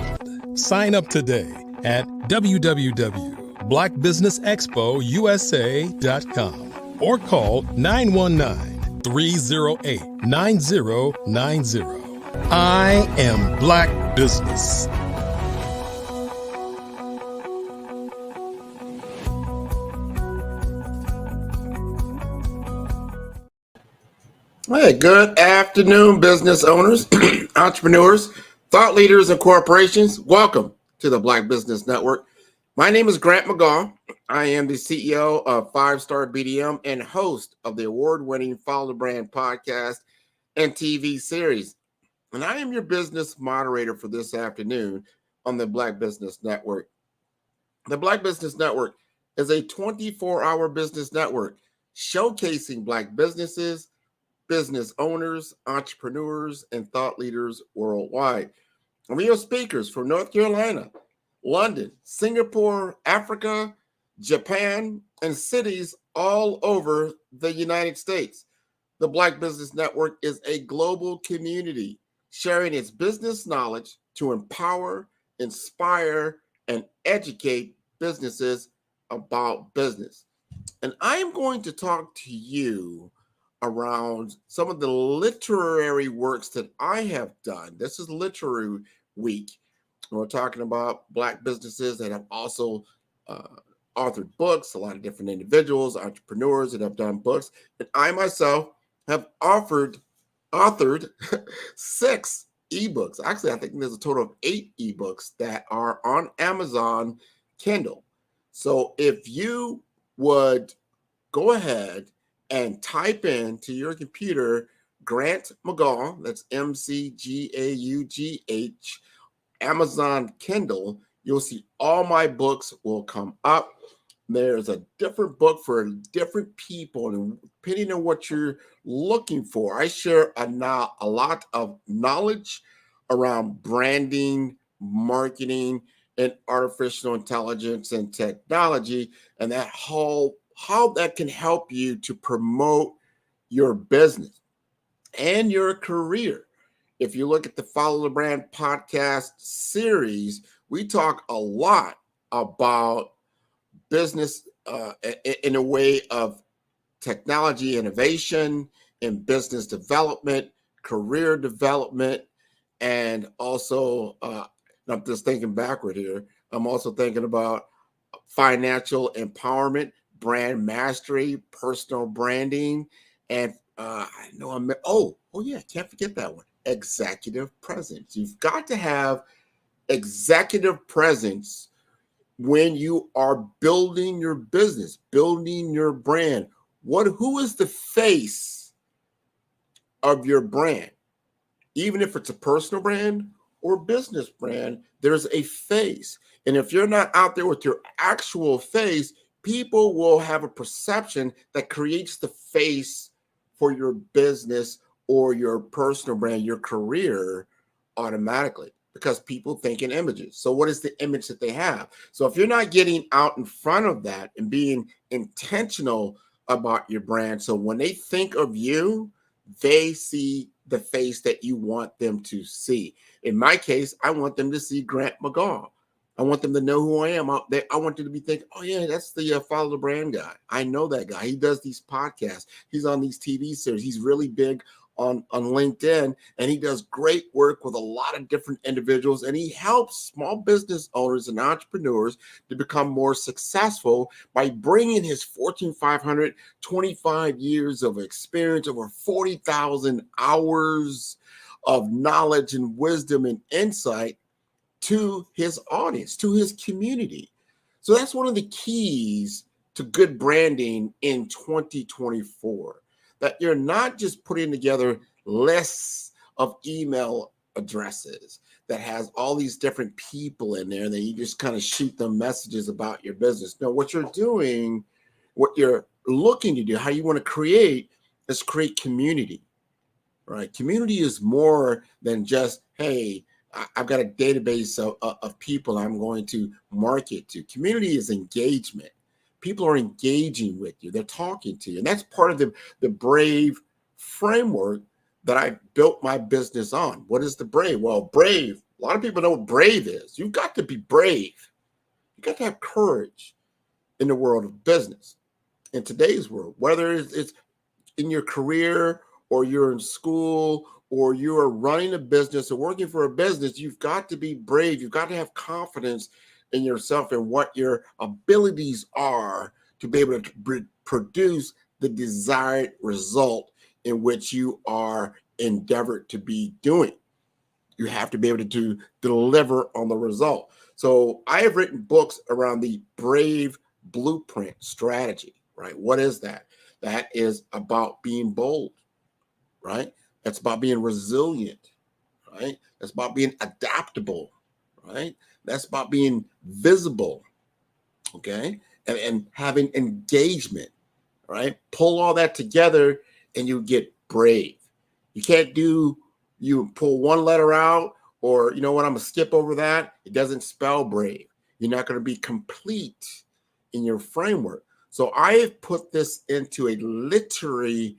Sign up today at www.blackbusinessexpousa.com or call 919-308-9090. I am Black business. Hey, good afternoon, business owners, entrepreneurs, thought leaders, and corporations. Welcome to the Black Business Network. My name is Grant McGaw. I am the CEO of 5-Star BDM and host of the award-winning Follow the Brand podcast and TV series. And I am your business moderator for this afternoon on the Black Business Network. The Black Business Network is a 24-hour business network showcasing Black businesses, business owners, entrepreneurs, and thought leaders worldwide. And we have speakers from North Carolina, London, Singapore, Africa, Japan, and cities all over the United States. The Black Business Network is a global community sharing its business knowledge to empower, inspire, and educate businesses about business. And I am going to talk to you around some of the literary works that I have done. This is Literary Week. We're talking about Black businesses that have also authored books, a lot of different individuals, entrepreneurs that have done books. And I myself have authored 6 ebooks. Actually, I think there's a total of 8 ebooks that are on Amazon Kindle. So if you would go ahead and type in to your computer Grant McGaw, that's MCGAUGH, Amazon Kindle, you'll see all my books will come up. There's a different book for different people, and depending on what you're looking for. I share a lot of knowledge around branding, marketing, and artificial intelligence and technology, and that how that can help you to promote your business and your career. If you look at the Follow the Brand podcast series, we talk a lot about business in a way of technology innovation and business development, career development, and also I'm just thinking backward here. I'm also thinking about financial empowerment, brand mastery, personal branding, and I know I'm yeah, can't forget that one. Executive presence. You've got to have executive presence when you are building your business, building your brand. Who is the face of your brand? Even if it's a personal brand or business brand, there's a face. And if you're not out there with your actual face, people will have a perception that creates the face for your business or your personal brand, your career, automatically, because people think in images. So what is the image that they have? So if you're not getting out in front of that and being intentional about your brand, so when they think of you, they see the face that you want them to see. In my case, I want them to see Grant McGaw. I want them to know who I am. I want them to be thinking, oh yeah, that's the Follow the Brand guy. I know that guy. He does these podcasts. He's on these TV series. He's really big on LinkedIn, and he does great work with a lot of different individuals, and he helps small business owners and entrepreneurs to become more successful by bringing his Fortune 500, 25 years of experience, over 40,000 hours of knowledge and wisdom and insight to his audience, to his community. So that's one of the keys to good branding in 2024, that you're not just putting together lists of email addresses that has all these different people in there, and then you just kind of shoot them messages about your business. No, what you're doing, what you're looking to do, how you want to create is create community, right? Community is more than just, hey, I've got a database of people I'm going to market to. Community is engagement. People are engaging with you. They're talking to you. And that's part of the Brave framework that I built my business on. What is the Brave? Well, Brave, a lot of people know what Brave is. You've got to be brave. You've got to have courage in the world of business. In today's world, whether it's in your career or you're in school or you're running a business or working for a business, you've got to be brave. You've got to have confidence in yourself and what your abilities are to be able to produce the desired result in which you are endeavored to be doing. You have to be able to deliver on the result. So I have written books around the Brave Blueprint strategy, right? What is that? That is about being bold, right? That's about being resilient, right? That's about being adaptable, right? That's about being visible, okay? And having engagement, right? Pull all that together and you get brave. You can't you pull one letter out or, you know what, I'm going to skip over that. It doesn't spell brave. You're not going to be complete in your framework. So I have put this into a literary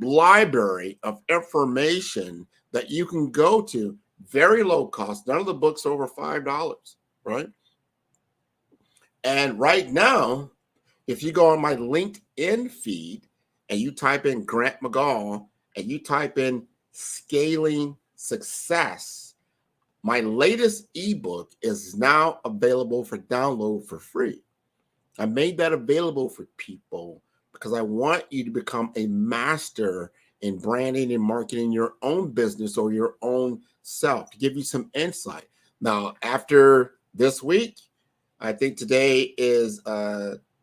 library of information that you can go to, very low cost. None of the books are over $5, right? And right now, if you go on my LinkedIn feed and you type in Grant McGaw and you type in scaling success, my latest ebook is now available for download for free. I made that available for people because I want you to become a master in branding and marketing your own business or your own self, to give you some insight. Now, after this week, I think today is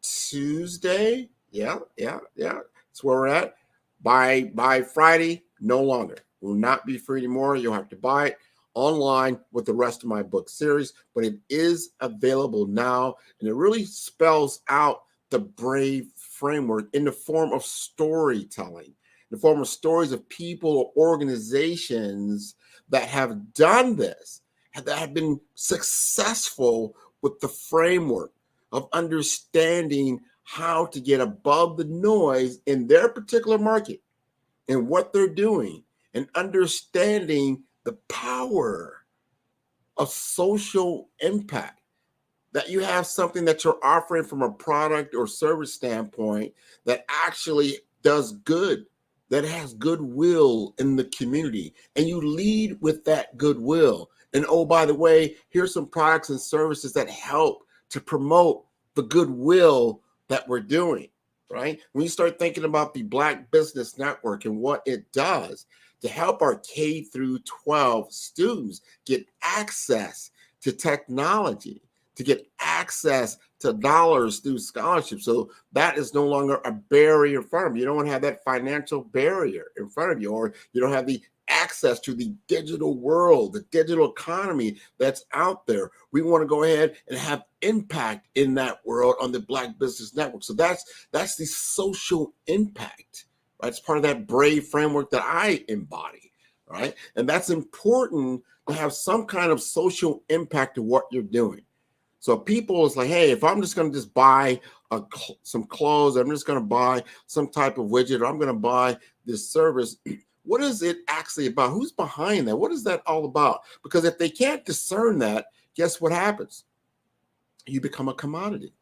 Tuesday. Yeah. That's where we're at. By Friday, no longer. Will not be free anymore. You'll have to buy it online with the rest of my book series, but it is available now, and it really spells out the BRAVE framework in the form of storytelling, in the form of stories of people or organizations that have done this, that have been successful with the framework of understanding how to get above the noise in their particular market and what they're doing, and understanding the power of social impact. That you have something that you're offering from a product or service standpoint that actually does good, that has goodwill in the community, and you lead with that goodwill. And oh, by the way, here's some products and services that help to promote the goodwill that we're doing, right? When you start thinking about the Black Business Network and what it does to help our K through 12 students get access to technology, to get access to dollars through scholarships. So that is no longer a barrier in front of you. You don't want to have that financial barrier in front of you, or you don't have the access to the digital world, the digital economy that's out there. We want to go ahead and have impact in that world on the Black Business Network. So that's the social impact, right? It's part of that BRAVE framework that I embody, right? And that's important to have some kind of social impact to what you're doing. So people is like, hey, if I'm just going to just buy some clothes, I'm just going to buy some type of widget, or I'm going to buy this service, what is it actually about? Who's behind that? What is that all about? Because if they can't discern that, guess what happens? You become a commodity.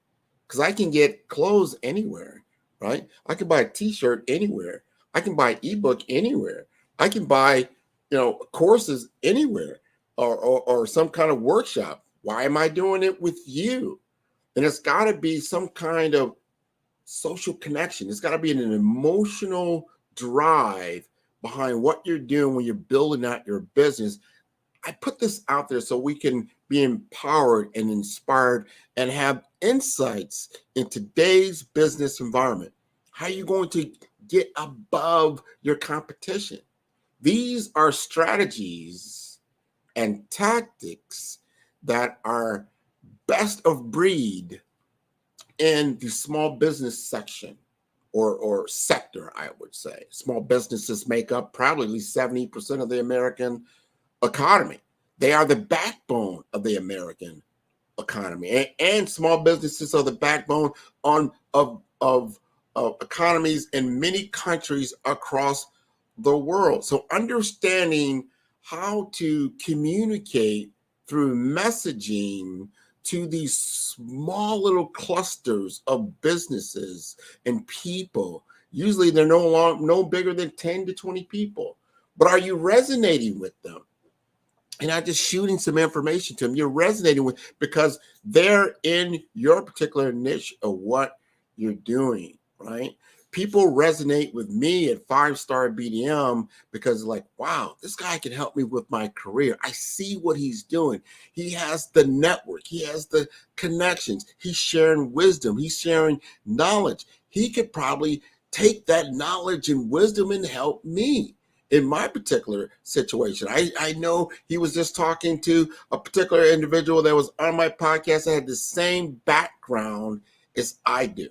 Because I can get clothes anywhere, right? I can buy a t-shirt anywhere. I can buy ebook anywhere. I can buy, courses anywhere, or some kind of workshop. Why am I doing it with you? And it's got to be some kind of social connection. It's got to be an emotional drive behind what you're doing when you're building out your business. I put this out there so we can be empowered and inspired and have insights in today's business environment. How are you going to get above your competition? These are strategies and tactics that are best of breed in the small business section or sector, I would say. Small businesses make up probably 70% of the American economy. They are the backbone of the American economy, and small businesses are the backbone of economies in many countries across the world. So understanding how to communicate through messaging to these small little clusters of businesses and people. Usually they're no bigger than 10 to 20 people. But are you resonating with them? And not just shooting some information to them. You're resonating with, because they're in your particular niche of what you're doing, right? People resonate with me at 5-Star BDM because like, wow, this guy can help me with my career. I see what he's doing. He has the network. He has the connections. He's sharing wisdom. He's sharing knowledge. He could probably take that knowledge and wisdom and help me in my particular situation. I know he was just talking to a particular individual that was on my podcast that had the same background as I do.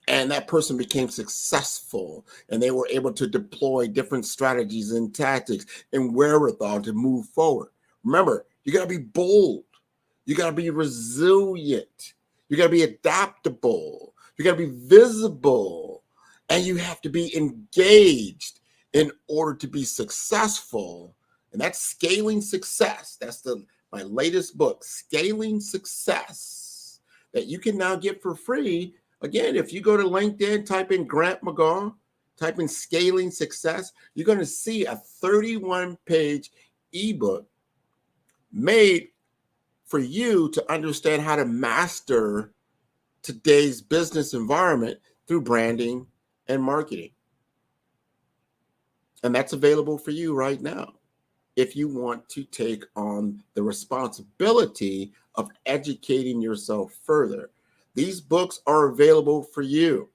And that person became successful, and they were able to deploy different strategies and tactics and wherewithal to move forward. Remember, you got to be bold. You got to be resilient. You got to be adaptable. You got to be visible, and you have to be engaged in order to be successful. And that's Scaling Success. That's my latest book, Scaling Success, that you can now get for free. Again, if you go to LinkedIn, type in Grant McGaw, type in Scaling Success, you're going to see a 31-page ebook made for you to understand how to master today's business environment through branding and marketing. And that's available for you right now if you want to take on the responsibility of educating yourself further. These books are available for you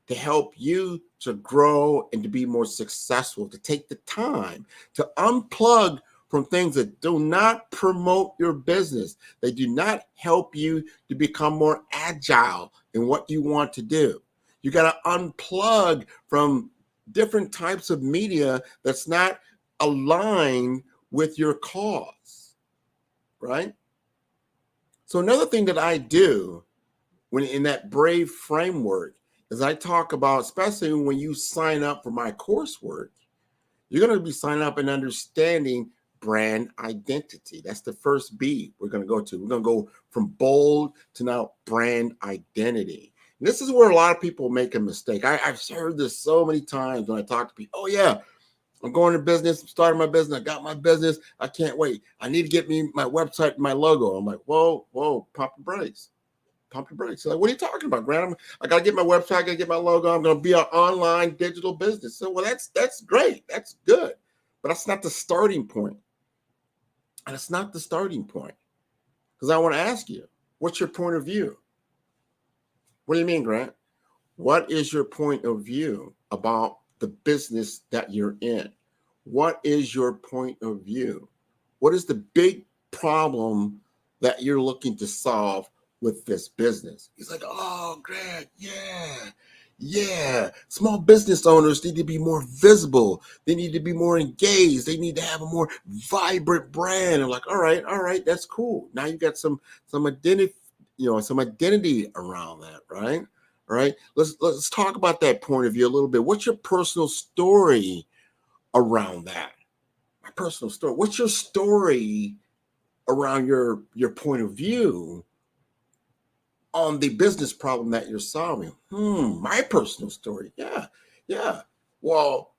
to help you to grow and to be more successful, to take the time to unplug from things that do not promote your business. They do not help you to become more agile in what you want to do. You got to unplug from different types of media that's not aligned with your cause, right? So another thing that I do when in that BRAVE framework is I talk about, especially when you sign up for my coursework, you're going to be signing up and understanding brand identity. That's the first B we're going to go to. We're going to go from bold to now brand identity. And this is where a lot of people make a mistake. I've heard this so many times when I talk to people. Oh, yeah, I'm going to business, I'm starting my business. I got my business. I can't wait. I need to get me my website, my logo. I'm like, whoa, pump the brakes. Pump your brakes. Like, what are you talking about, Grant? I got to get my website, I got to get my logo. I'm going to be an online digital business. So, well, that's great. That's good. But that's not the starting point. And it's not the starting point. Because I want to ask you, what's your point of view? What do you mean, Grant? What is your point of view about the business that you're in? What is your point of view? What is the big problem that you're looking to solve with this business? He's like, oh, Grant, yeah. Small business owners need to be more visible. They need to be more engaged. They need to have a more vibrant brand. I'm like, all right, that's cool. Now you got some identity, some identity around that, right? All right. Let's talk about that point of view a little bit. What's your personal story around that? My personal story. What's your story around your point of view on the business problem that you're solving? My personal story. Yeah. Well,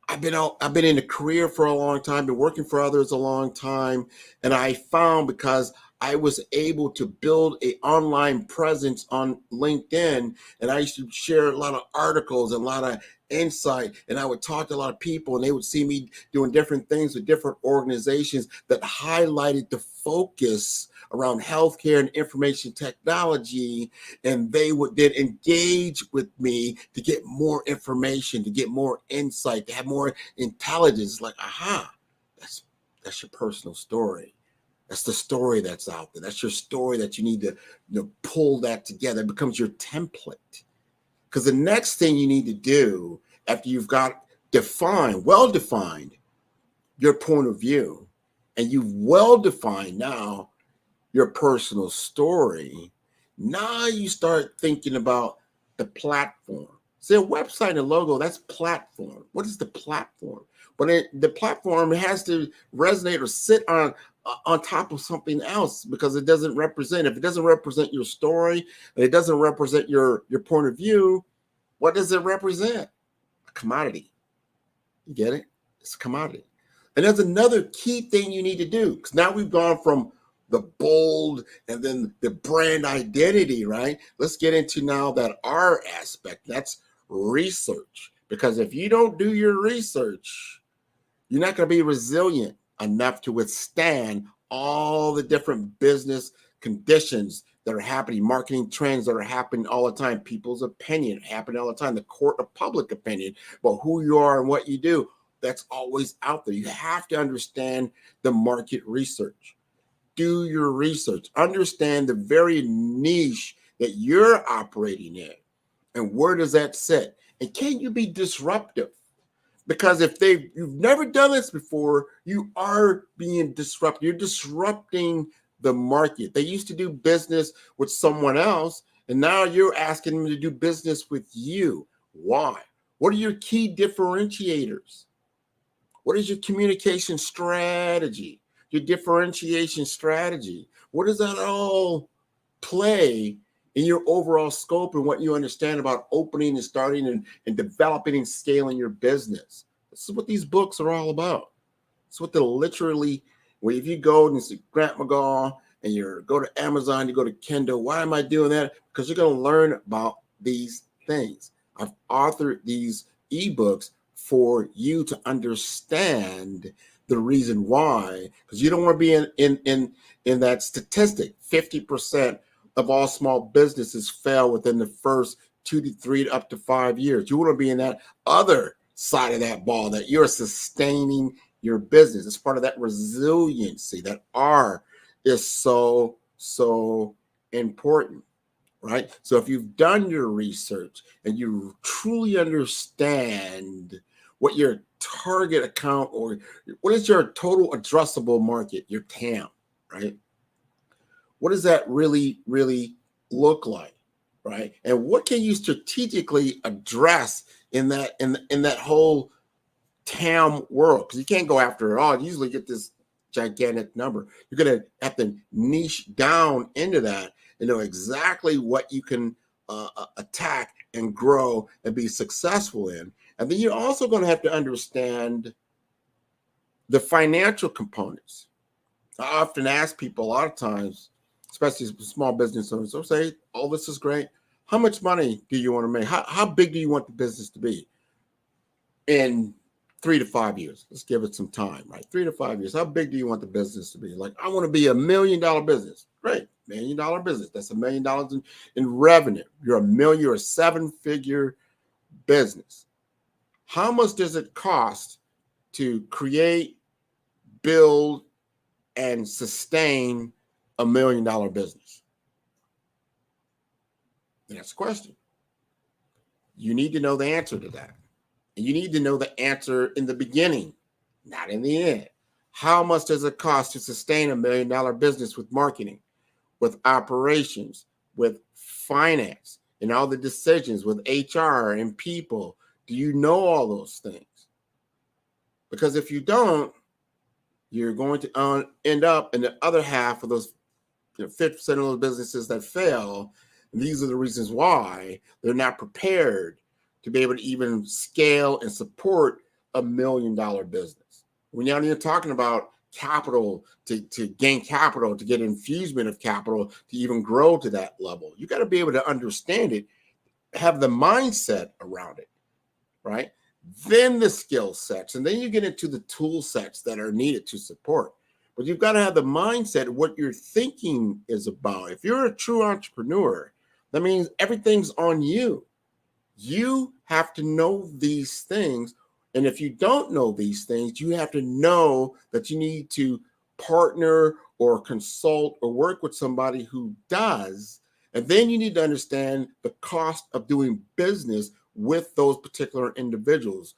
I've been in a career for a long time, been working for others a long time. And I found, because I was able to build an online presence on LinkedIn, and I used to share a lot of articles and a lot of insight, and I would talk to a lot of people, and they would see me doing different things with different organizations that highlighted the focus around healthcare and information technology, and they would then engage with me to get more information, to get more insight, to have more intelligence. Like, that's your personal story. That's the story that's out there. That's your story that you need to pull that together. It becomes your template. Because the next thing you need to do after you've got well-defined your point of view, and you've well-defined now your personal story, now you start thinking about the platform. See, a website and logo, that's platform. What is the platform? But the platform has to resonate or sit on top of something else, because it doesn't represent. If it doesn't represent your story, and it doesn't represent your point of view, what does it represent? A commodity. You get it? It's a commodity. And there's another key thing you need to do, because now we've gone from the bold and then the brand identity, right? Let's get into now that R aspect. That's research. Because if you don't do your research, you're not going to be resilient enough to withstand all the different business conditions that are happening, marketing trends that are happening all the time, people's opinion happening all the time, the court of public opinion about who you are and what you do. That's always out there. You have to understand the market research. Do your research. Understand the very niche that you're operating in, and where does that sit? And can you be disruptive? Because if you've never done this before, you are being disrupted. You're disrupting the market. They used to do business with someone else, and now you're asking them to do business with you. Why? What are your key differentiators? What is your communication strategy? Your differentiation strategy? What does that all play in your overall scope and what you understand about opening and starting and developing and scaling your business? This is what these books are all about. It's what they're literally, well, if you go and see Grant McGaw and you go to Amazon, you go to Kindle, why am I doing that? Because you're going to learn about these things. I've authored these ebooks for you to understand the reason why, because you don't want to be in that statistic. 50% of all small businesses fail within the first 2 to 3 up to 5 years. You want to be in that other side of that ball, that you're sustaining your business. It's part of that resiliency. That R is so important, right? So if you've done your research and you truly understand what your target account, or what is your total addressable market, your TAM, right? What does that really look like, right? And what can you strategically address in that whole TAM world? Because you can't go after it all. You usually get this gigantic number. You're going to have to niche down into that and know exactly what you can attack and grow and be successful in. And then you're also going to have to understand the financial components. I often ask people a lot of times, especially small business owners, they'll say, oh, this is great. How much money do you want to make? How big do you want the business to be in 3 to 5 years? Let's give it some time, right? 3 to 5 years. How big do you want the business to be? Like, I want to be $1 million business. Great. $1 million business. That's $1 million in revenue. You're a 7-figure business. How much does it cost to create, build, and sustain $1 million business? And that's the question. You need to know the answer to that. And you need to know the answer in the beginning, not in the end. How much does it cost to sustain $1 million business with marketing, with operations, with finance, and all the decisions with HR and people? Do you know all those things? Because if you don't, you're going to end up in the other half of those 50% of those businesses that fail. And these are the reasons why they're not prepared to be able to even scale and support $1 million business. We're not even talking about capital to gain capital, to get infusement of capital, to even grow to that level. You got to be able to understand it, have the mindset around it, right? Then the skill sets, and then you get into the tool sets that are needed to support. But you've got to have the mindset of what your thinking is about. If you're a true entrepreneur, that means everything's on you. You have to know these things. And if you don't know these things, you have to know that you need to partner or consult or work with somebody who does. And then you need to understand the cost of doing business with those particular individuals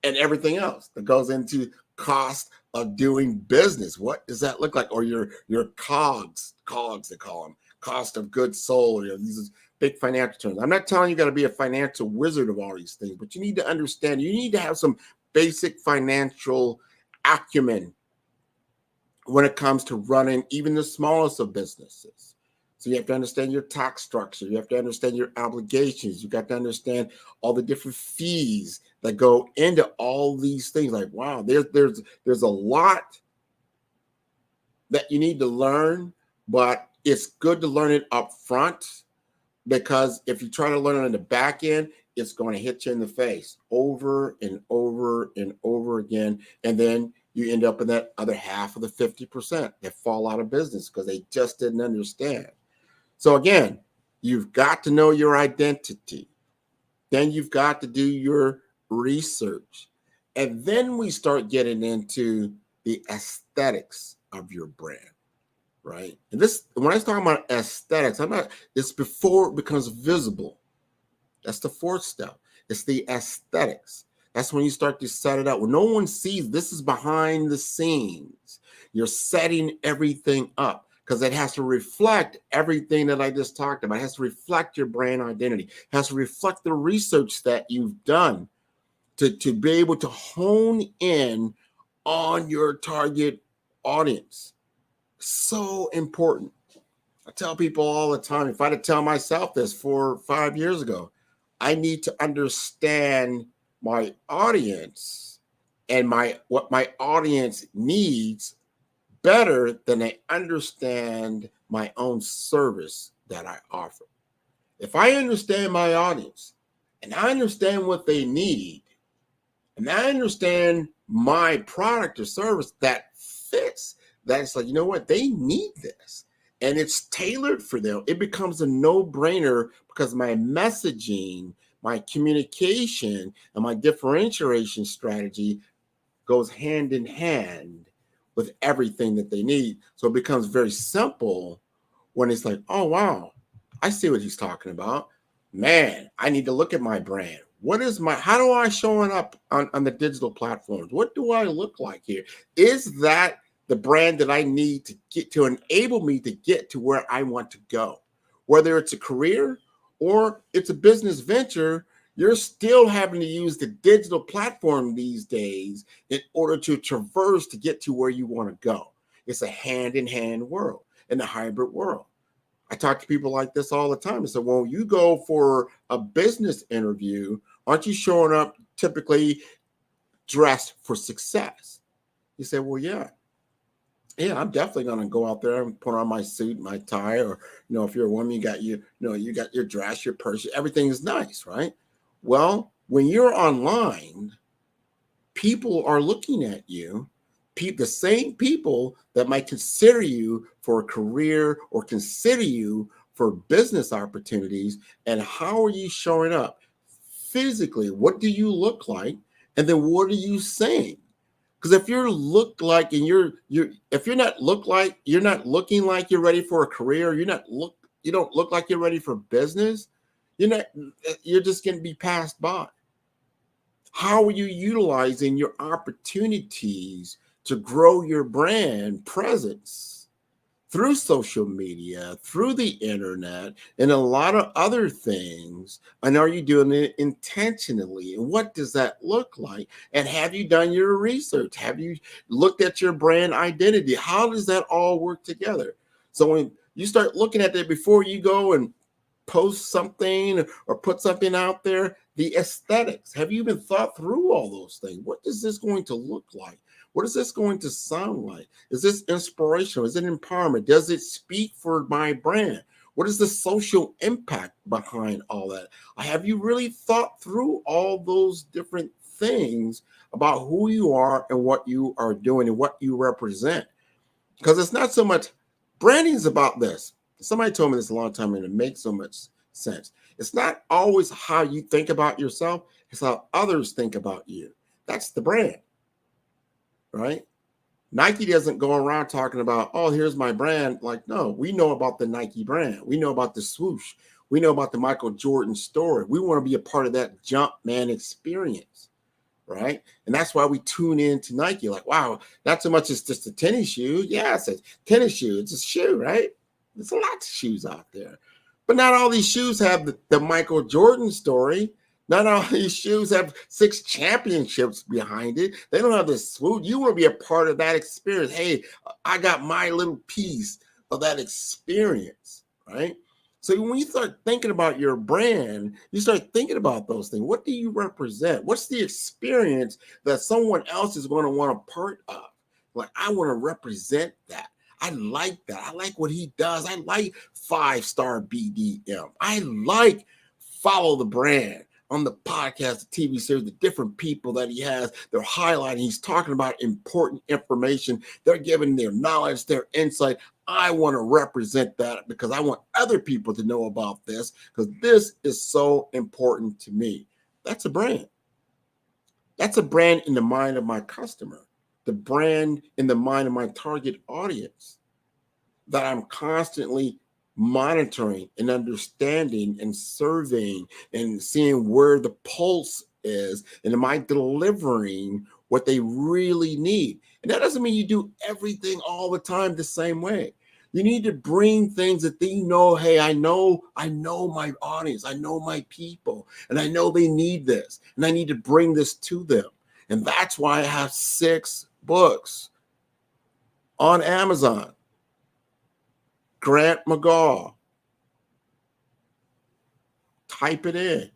and everything else that goes into cost of doing business. What does that look like? Or your COGS they call them, cost of goods sold. These big financial terms. I'm not telling you got to be a financial wizard of all these things, but you need to understand, you need to have some basic financial acumen when it comes to running even the smallest of businesses. So you have to understand your tax structure. You have to understand your obligations. You got to understand all the different fees that go into all these things. Like, wow, there's a lot that you need to learn, but it's good to learn it up front, because if you try to learn it on the back end, it's going to hit you in the face over and over and over again. And then you end up in that other half of the 50% that fall out of business because they just didn't understand. So again, you've got to know your identity. Then you've got to do your research. And then we start getting into the aesthetics of your brand, right? And this, when I was talking about aesthetics, it's before it becomes visible. That's the fourth step. It's the aesthetics. That's when you start to set it up. When no one sees, this is behind the scenes. You're setting everything up, because it has to reflect everything that I just talked about. It has to reflect your brand identity. It has to reflect the research that you've done to be able to hone in on your target audience. So important. I tell people all the time, if I had to tell myself this 4 or 5 years ago, I need to understand my audience and what my audience needs better than I understand my own service that I offer. If I understand my audience and I understand what they need, and I understand my product or service that fits, that's like, you know what, they need this, and it's tailored for them, it becomes a no-brainer, because my messaging, my communication, and my differentiation strategy goes hand in hand with everything that they need. So it becomes very simple when it's like, oh, wow, I see what he's talking about. Man, I need to look at my brand. How do I showing up on the digital platforms? What do I look like here? Is that the brand that I need to get to enable me to get to where I want to go? Whether it's a career or it's a business venture, you're still having to use the digital platform these days in order to traverse to get to where you want to go. It's a hand-in-hand world, in the hybrid world. I talk to people like this all the time. I said, well, you go for a business interview, aren't you showing up typically dressed for success? You say, well, yeah, I'm definitely going to go out there and put on my suit, my tie, or, if you're a woman, you got your dress, your purse, everything is nice, right? Well, when you're online, people are looking at you, the same people that might consider you for a career or consider you for business opportunities. And how are you showing up physically? What do you look like? And then what are you saying? Because if you look like and if you're not looking like you're ready for a career, you don't look like you're ready for business, you're just going to be passed by. How are you utilizing your opportunities to grow your brand presence through social media, through the internet, and a lot of other things? And are you doing it intentionally? And what does that look like? And have you done your research? Have you looked at your brand identity? How does that all work together? So when you start looking at that before you go and post something or put something out there, the aesthetics, have you even thought through all those things? What is this going to look like? What is this going to sound like? Is this inspirational? Is it empowerment? Does it speak for my brand? What is the social impact behind all that? Have you really thought through all those different things about who you are and what you are doing and what you represent? Because it's not so much, branding is about this. Somebody told me this a long time and it makes so much sense. It's not always how you think about yourself, it's how others think about you. That's the brand, right? Nike doesn't go around talking about, oh, here's my brand. Like, no, we know about the Nike brand. We know about the swoosh. We know about the Michael Jordan story. We want to be a part of that jump man experience, right? And that's why we tune in to Nike. Like, wow, not so much as just a tennis shoe. Yeah, it's a tennis shoe. It's a shoe, right? There's a lot of shoes out there. But not all these shoes have the Michael Jordan story. Not all these shoes have 6 championships behind it. They don't have this swoop. You want to be a part of that experience. Hey, I got my little piece of that experience, right? So when you start thinking about your brand, you start thinking about those things. What do you represent? What's the experience that someone else is going to want a part of? Like, I want to represent that. I like that. I like what he does. I like 5-star BDM. I like Follow the Brand on the podcast, the TV series, the different people that he has. They're highlighting. He's talking about important information. They're giving their knowledge, their insight. I want to represent that because I want other people to know about this because this is so important to me. That's a brand. That's a brand in the mind of my customer. The brand in the mind of my target audience that I'm constantly monitoring and understanding and surveying and seeing where the pulse is, and am I delivering what they really need? And that doesn't mean you do everything all the time the same way. You need to bring things that they know, hey, I know my audience, I know my people, and I know they need this, and I need to bring this to them. And that's why I have 6 books on Amazon. Grant McGaw. Type it in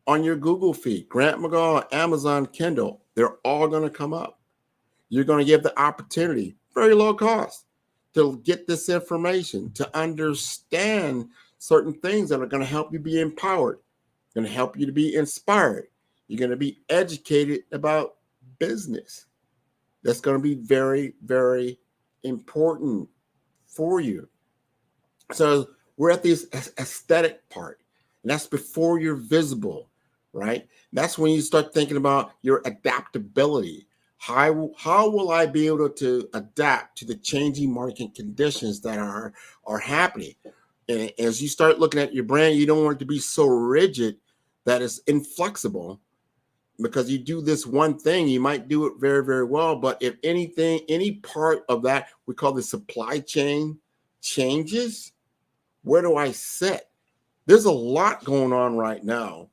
on your Google feed. Grant McGaw, Amazon Kindle. They're all going to come up. You're going to get the opportunity, very low cost, to get this information, to understand certain things that are going to help you be empowered, going to help you to be inspired. You're going to be educated about business. That's going to be very, very important for you. So we're at this aesthetic part, and that's before you're visible, right? That's when you start thinking about your adaptability. How will I be able to adapt to the changing market conditions that are happening? And as you start looking at your brand, you don't want it to be so rigid that it's inflexible, because you do this one thing, you might do it very, very well. But if anything, any part of that we call the supply chain changes, where do I sit? There's a lot going on right now.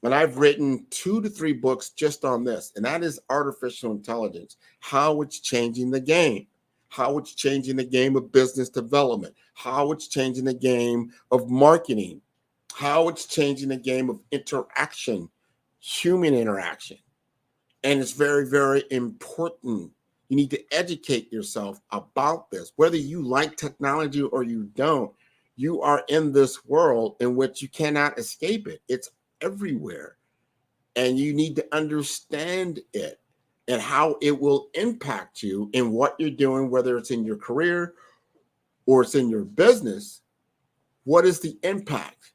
And I've written 2 to 3 books just on this, and that is artificial intelligence, how it's changing the game, how it's changing the game of business development, how it's changing the game of marketing, how it's changing the game of interaction, human interaction. And it's very, very important. You need to educate yourself about this. Whether you like technology or you don't, you are in this world in which you cannot escape it. It's everywhere. And you need to understand it and how it will impact you in what you're doing, whether it's in your career or it's in your business. What is the impact,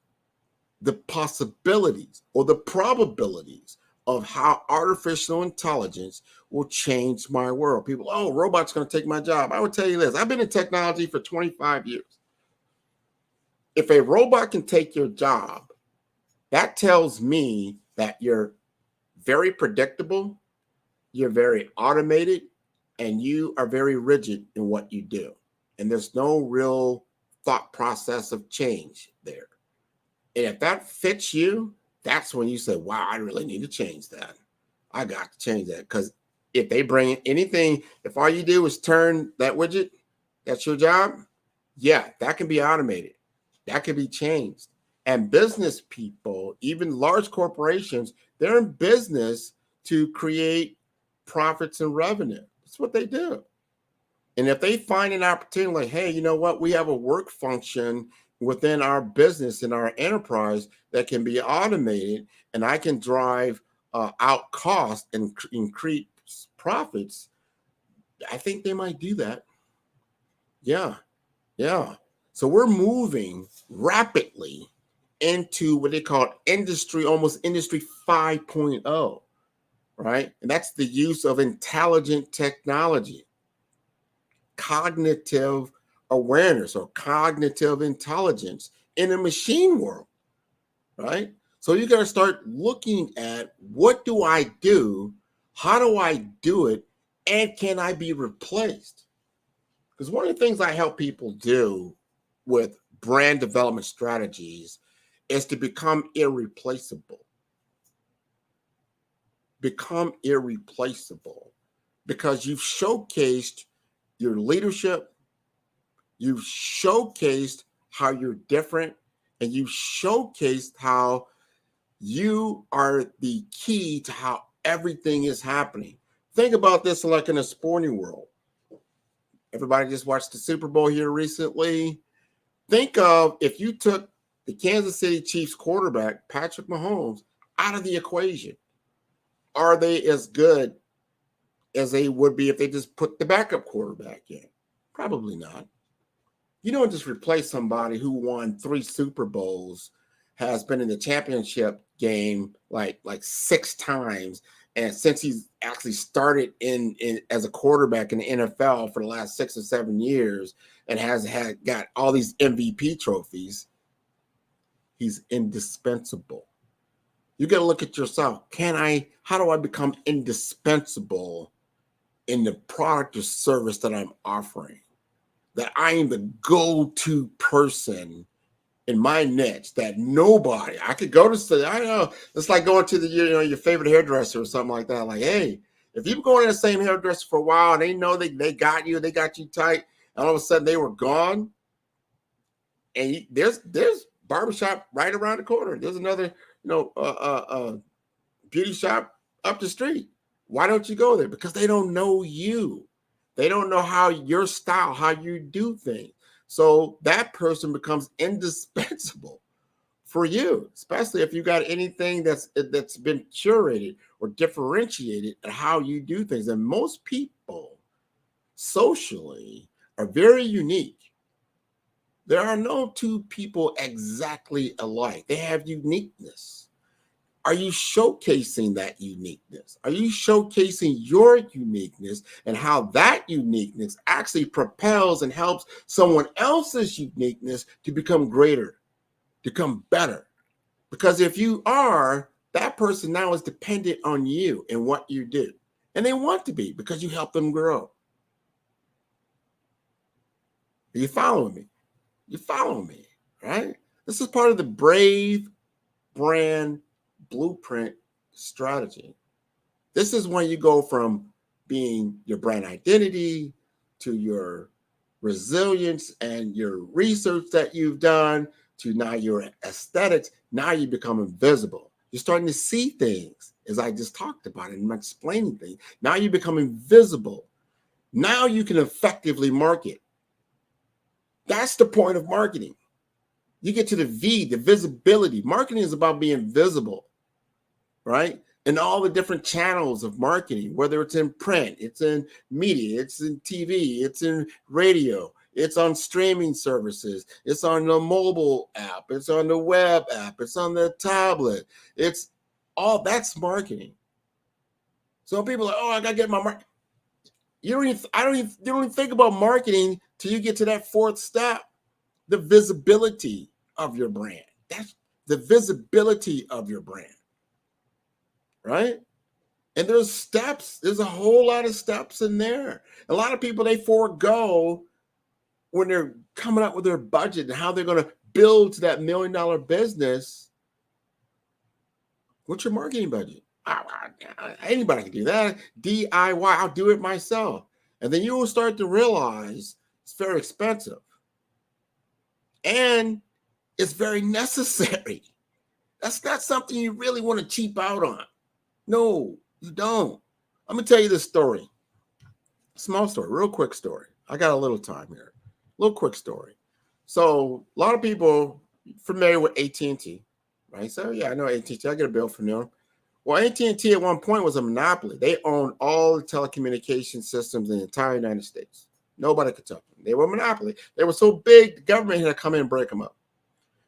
the possibilities, or the probabilities of how artificial intelligence will change my world? People, oh, robots going to take my job. I would tell you this. I've been in technology for 25 years. If a robot can take your job, that tells me that you're very predictable, you're very automated, and you are very rigid in what you do. And there's no real thought process of change there. And if that fits you, that's when you say, wow, I really need to change that. I got to change that. Because if they bring in anything, if all you do is turn that widget, that's your job, yeah, that can be automated. That can be changed. And business people, even large corporations, they're in business to create profits and revenue. That's what they do. And if they find an opportunity like, hey, you know what, we have a work function within our business and our enterprise that can be automated, and I can drive out costs and increase profits, I think they might do that. Yeah. So we're moving rapidly into what they call almost industry 5.0, right? And that's the use of intelligent technology, cognitive awareness or cognitive intelligence in a machine world, right? So you got to start looking at, what do I do? How do I do it? And can I be replaced? Because one of the things I help people do with brand development strategies is to become irreplaceable. Become irreplaceable because you've showcased your leadership, you've showcased how you're different, and you've showcased how you are the key to how everything is happening. Think about this like in a sporting world. Everybody just watched the Super Bowl here recently. Think of if you took the Kansas City Chiefs quarterback, Patrick Mahomes, out of the equation. Are they as good as they would be if they just put the backup quarterback in? Probably not. You don't just replace somebody who won 3 Super Bowls, has been in the championship game like 6 times, and since he's actually started in as a quarterback in the NFL for the last 6 or 7 years and has got all these MVP trophies, he's indispensable. You got to look at yourself. How do I become indispensable in the product or service that I'm offering? That I am the go-to person in my niche, that nobody, I could go to, I know, it's like going to your favorite hairdresser or something like that. Like, hey, if you've been going to the same hairdresser for a while and they know they got you tight, and all of a sudden they were gone, and there's barbershop right around the corner. There's another, beauty shop up the street. Why don't you go there? Because they don't know you. They don't know how your style, how you do things. So that person becomes indispensable for you, especially if you got anything that's been curated or differentiated at how you do things. And most people socially are very unique. There are no 2 people exactly alike. They have uniqueness. Are you showcasing that uniqueness? Are you showcasing your uniqueness and how that uniqueness actually propels and helps someone else's uniqueness to become greater, to become better? Because if you are, that person now is dependent on you and what you do. And they want to be because you help them grow. Are you following me? You follow me, right? This is part of the Brave Brand Blueprint strategy. This is when you go from being your brand identity to your resilience and your research that you've done to now your aesthetics. Now you become invisible. You're starting to see things, as I just talked about, and I'm explaining things. Now you become invisible. Now you can effectively market. That's the point of marketing. You get to the V, the visibility. Marketing is about being visible, right? And all the different channels of marketing, whether it's in print, it's in media, it's in TV, it's in radio, it's on streaming services, it's on the mobile app, it's on the web app, it's on the tablet. It's all that's marketing. So people are like, oh, I gotta get my market. You don't even think about marketing till you get to that fourth step, the visibility of your brand. That's the visibility of your brand. Right? And there's steps. There's a whole lot of steps in there. A lot of people, they forego when they're coming up with their budget and how they're going to build to that $1 million business. What's your marketing budget? Anybody can do that. DIY, I'll do it myself. And then you will start to realize it's very expensive. And it's very necessary. That's not something you really want to cheap out on. No, you don't. I'm going to tell you this story. Small story, real quick story. I got a little time here. Little quick story. So a lot of people familiar with AT&T, right? So yeah, I know AT&T. I get a bill from them. Well, AT&T at one point was a monopoly. They owned all the telecommunication systems in the entire United States. Nobody could touch them. They were a monopoly. They were so big, the government had to come in and break them up.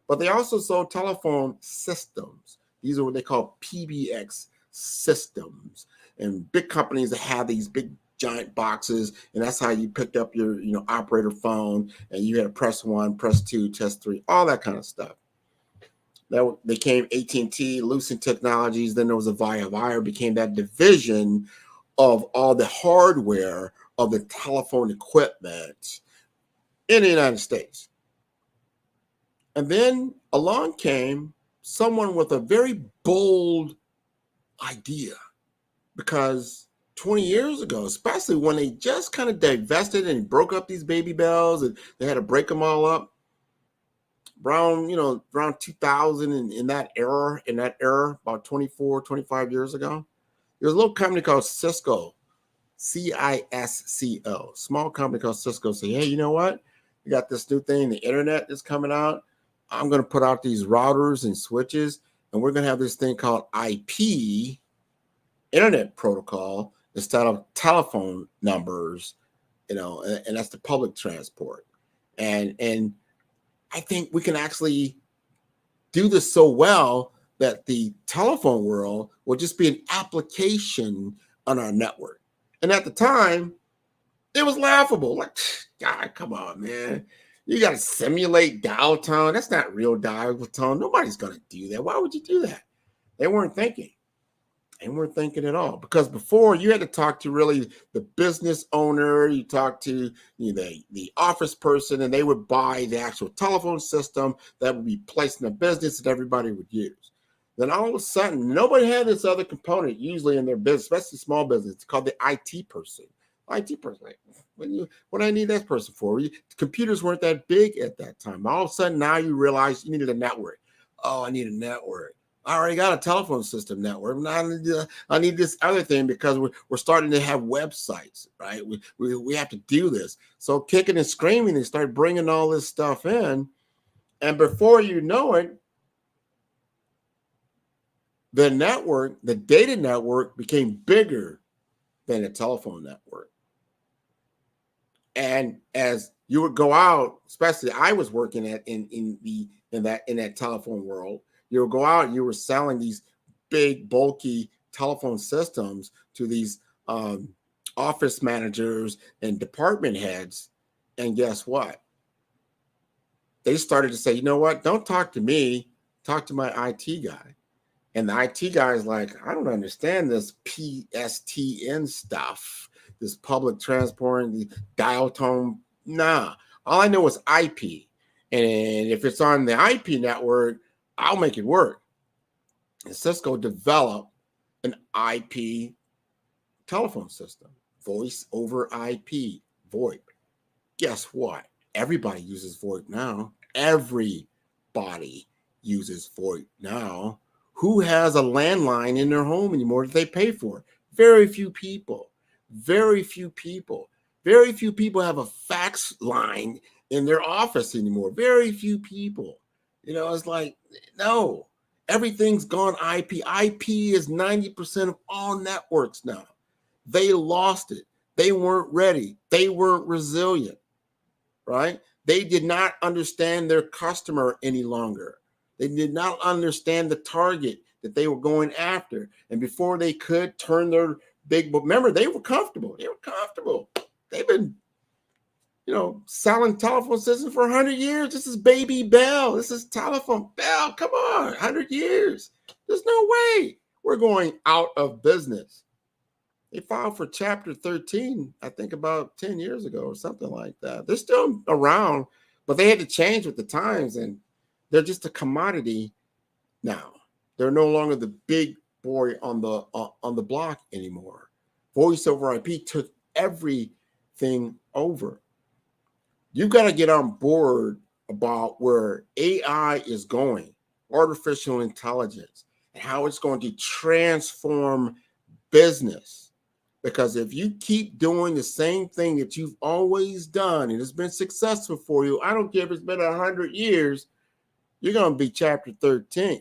But they also sold telephone systems. These are what they call PBX systems, and big companies that have these big giant boxes, and that's how you picked up your operator phone, and you had to press 1, press 2, test 3, all that kind of stuff. That became AT&T, Lucent Technologies. Then there was Avaya. Became that division of all the hardware of the telephone equipment in the United States. And then along came someone with a very bold idea, because 20 years ago, especially when they just kind of divested and broke up these baby bells and they had to break them all up around 2000 in that era, about 24, 25 years ago, there was a little company called Cisco, CISCO, small company called Cisco. Say, hey, you know what? We got this new thing, the internet is coming out. I'm going to put out these routers and switches, and we're going to have this thing called IP, internet protocol, instead of telephone numbers, and that's the public transport. And I think we can actually do this so well that the telephone world will just be an application on our network. And at the time, it was laughable. Like, God, come on, man. You got to simulate dial tone. That's not real dial tone. Nobody's going to do that. Why would you do that? They weren't thinking. They weren't thinking at all. Because before, you had to talk to really the business owner. You talk to the office person, and they would buy the actual telephone system that would be placed in a business that everybody would use. Then all of a sudden, nobody had this other component usually in their business, especially small business. It's called the IT person. IT person. What do I need that person for? Computers weren't that big at that time. All of a sudden, now you realize you needed a network. Oh, I need a network. I already got a telephone system network. I need this other thing because we're starting to have websites, right? We have to do this. So kicking and screaming, they start bringing all this stuff in. And before you know it, the network, the data network, became bigger than the telephone network. And as you would go out, especially I was working in that telephone world, you would go out, you were selling these big, bulky telephone systems to these office managers and department heads. And guess what? They started to say, you know what? Don't talk to me. Talk to my IT guy. And the IT guy is like, I don't understand this PSTN stuff, this public transport, the dial tone. Nah, all I know is IP. And if it's on the IP network, I'll make it work. And Cisco developed an IP telephone system, voice over IP, VoIP. Guess what? Everybody uses VoIP now. Everybody uses VoIP now. Who has a landline in their home anymore that they pay for? Very few people. Very few people. Very few people have a fax line in their office anymore. Very few people. You know, it's like, no, everything's gone IP. IP is 90% of all networks now. They lost it. They weren't ready. They weren't resilient, right? They did not understand their customer any longer. They did not understand the target that they were going after. And before they could turn their big, but remember, they were comfortable. They were comfortable. They've been, you know, selling telephone systems for 100 years. This is Baby Bell. This is Telephone Bell. Come on, 100 years. There's no way we're going out of business. They filed for Chapter 13, I think about 10 years ago or something like that. They're still around, but they had to change with the times, and they're just a commodity now. They're no longer the big boy on the block anymore. Voice over IP took everything over. You've got to get on board about where AI is going, artificial intelligence, and how it's going to transform business. Because if you keep doing the same thing that you've always done and it's been successful for you, I don't care if it's been 100 years, you're going to be Chapter 13.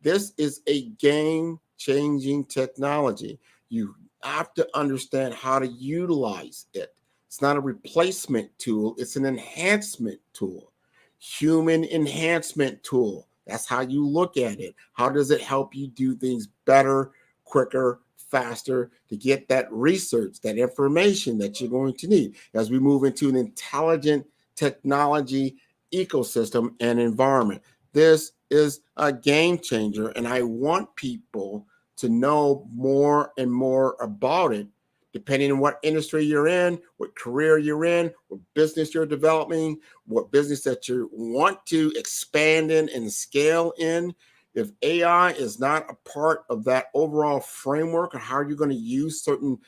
This is a game-changing technology. You have to understand how to utilize it. It's not a replacement tool. It's an enhancement tool. Human enhancement tool. That's how you look at it. How does it help you do things better, quicker, faster, to get that research, that information that you're going to need as we move into an intelligent technology ecosystem and environment. This is a game changer, and I want people to know more and more about it, depending on what industry you're in, what career you're in, what business you're developing, what business that you want to expand in and scale in. If AI is not a part of that overall framework of how you're going to use certain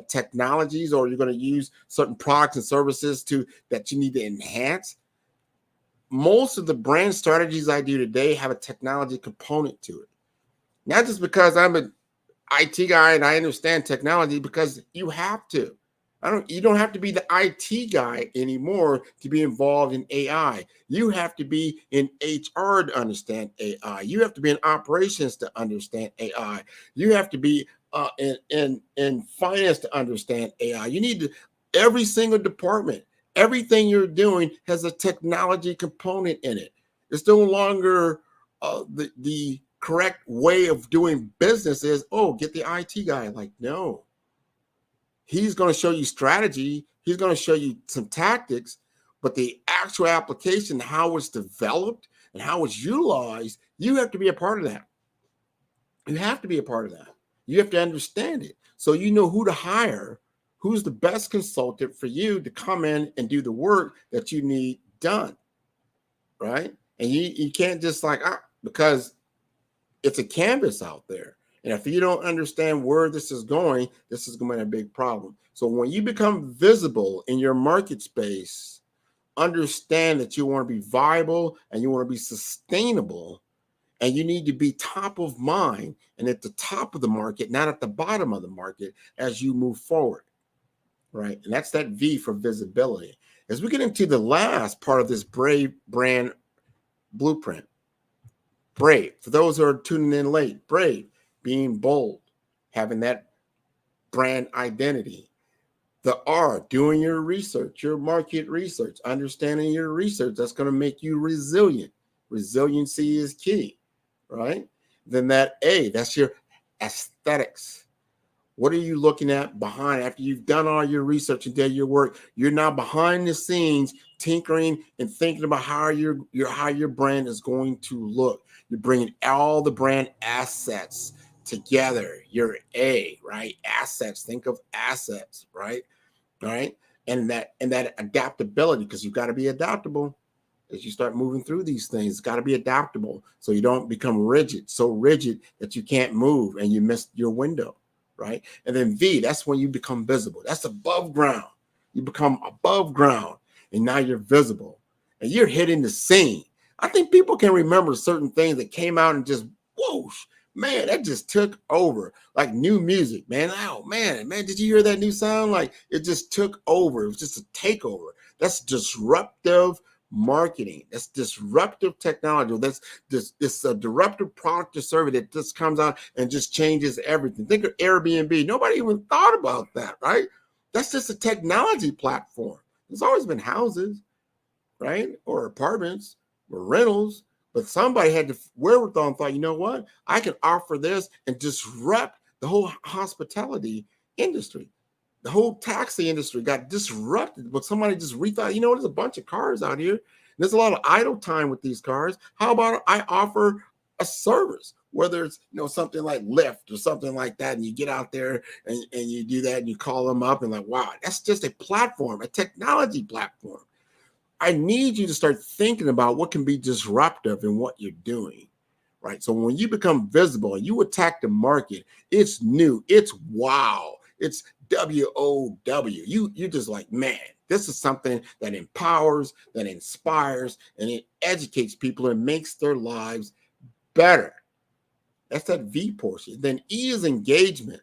technologies, or you're going to use certain products and services that you need to enhance, most of the brand strategies I do today have a technology component to it. Not just because I'm an IT guy and I understand technology, because you have to. You don't have to be the IT guy anymore to be involved in AI. You have to be in HR to understand AI. You have to be in operations to understand AI. You have to be in finance to understand AI. You need to, every single department, everything you're doing has a technology component in it. It's no longer the correct way of doing business is, oh, get the IT guy. Like, no. He's going to show you strategy. He's going to show you some tactics, but the actual application, how it's developed and how it's utilized, you have to be a part of that. You have to be a part of that. You have to understand it. So you know who to hire, who's the best consultant for you to come in and do the work that you need done, right? And you can't just like, because it's a canvas out there. And if you don't understand where this is going to be a big problem. So when you become visible in your market space, understand that you want to be viable and you want to be sustainable, and you need to be top of mind and at the top of the market, not at the bottom of the market as you move forward, right? And that's that V for visibility. As we get into the last part of this Brave brand blueprint, brave, for those who are tuning in late, brave, being bold, having that brand identity. The R, doing your research, your market research, understanding your research. That's going to make you resilient. Resiliency is key, right? Then that A, that's your aesthetics. What are you looking at behind after you've done all your research and done your work? You're now behind the scenes tinkering and thinking about how your brand is going to look. You're bringing all the brand assets together. Your A, right? Assets. Think of assets, right? All right. And that adaptability, because you've got to be adaptable as you start moving through these things. It's got to be adaptable so you don't become so rigid that you can't move and you miss your window. Right. And then V, that's when you become visible. That's above ground. You become above ground and now you're visible and you're hitting the scene. I think people can remember certain things that came out and just whoosh, man, that just took over. Like new music, man. Oh man, did you hear that new sound? Like it just took over. It was just a takeover. That's disruptive marketing. That's disruptive technology. That's this a disruptive product or service that just comes out and just changes everything. Think of Airbnb. Nobody even thought about that, right? That's just a technology platform. There's always been houses, right? Or apartments or rentals, but somebody had the wherewithal and thought, you know what? I can offer this and disrupt the whole hospitality industry. The whole taxi industry got disrupted, but somebody just rethought, you know, there's a bunch of cars out here. There's a lot of idle time with these cars. How about I offer a service, whether it's, you know, something like Lyft or something like that, and you get out there and you do that and you call them up and like, wow, that's just a platform, a technology platform. I need you to start thinking about what can be disruptive in what you're doing, right? So when you become visible and you attack the market, it's new, it's wow, it's WOW. You're just like, man, this is something that empowers, that inspires, and it educates people and makes their lives better. That's that V portion. Then E is engagement.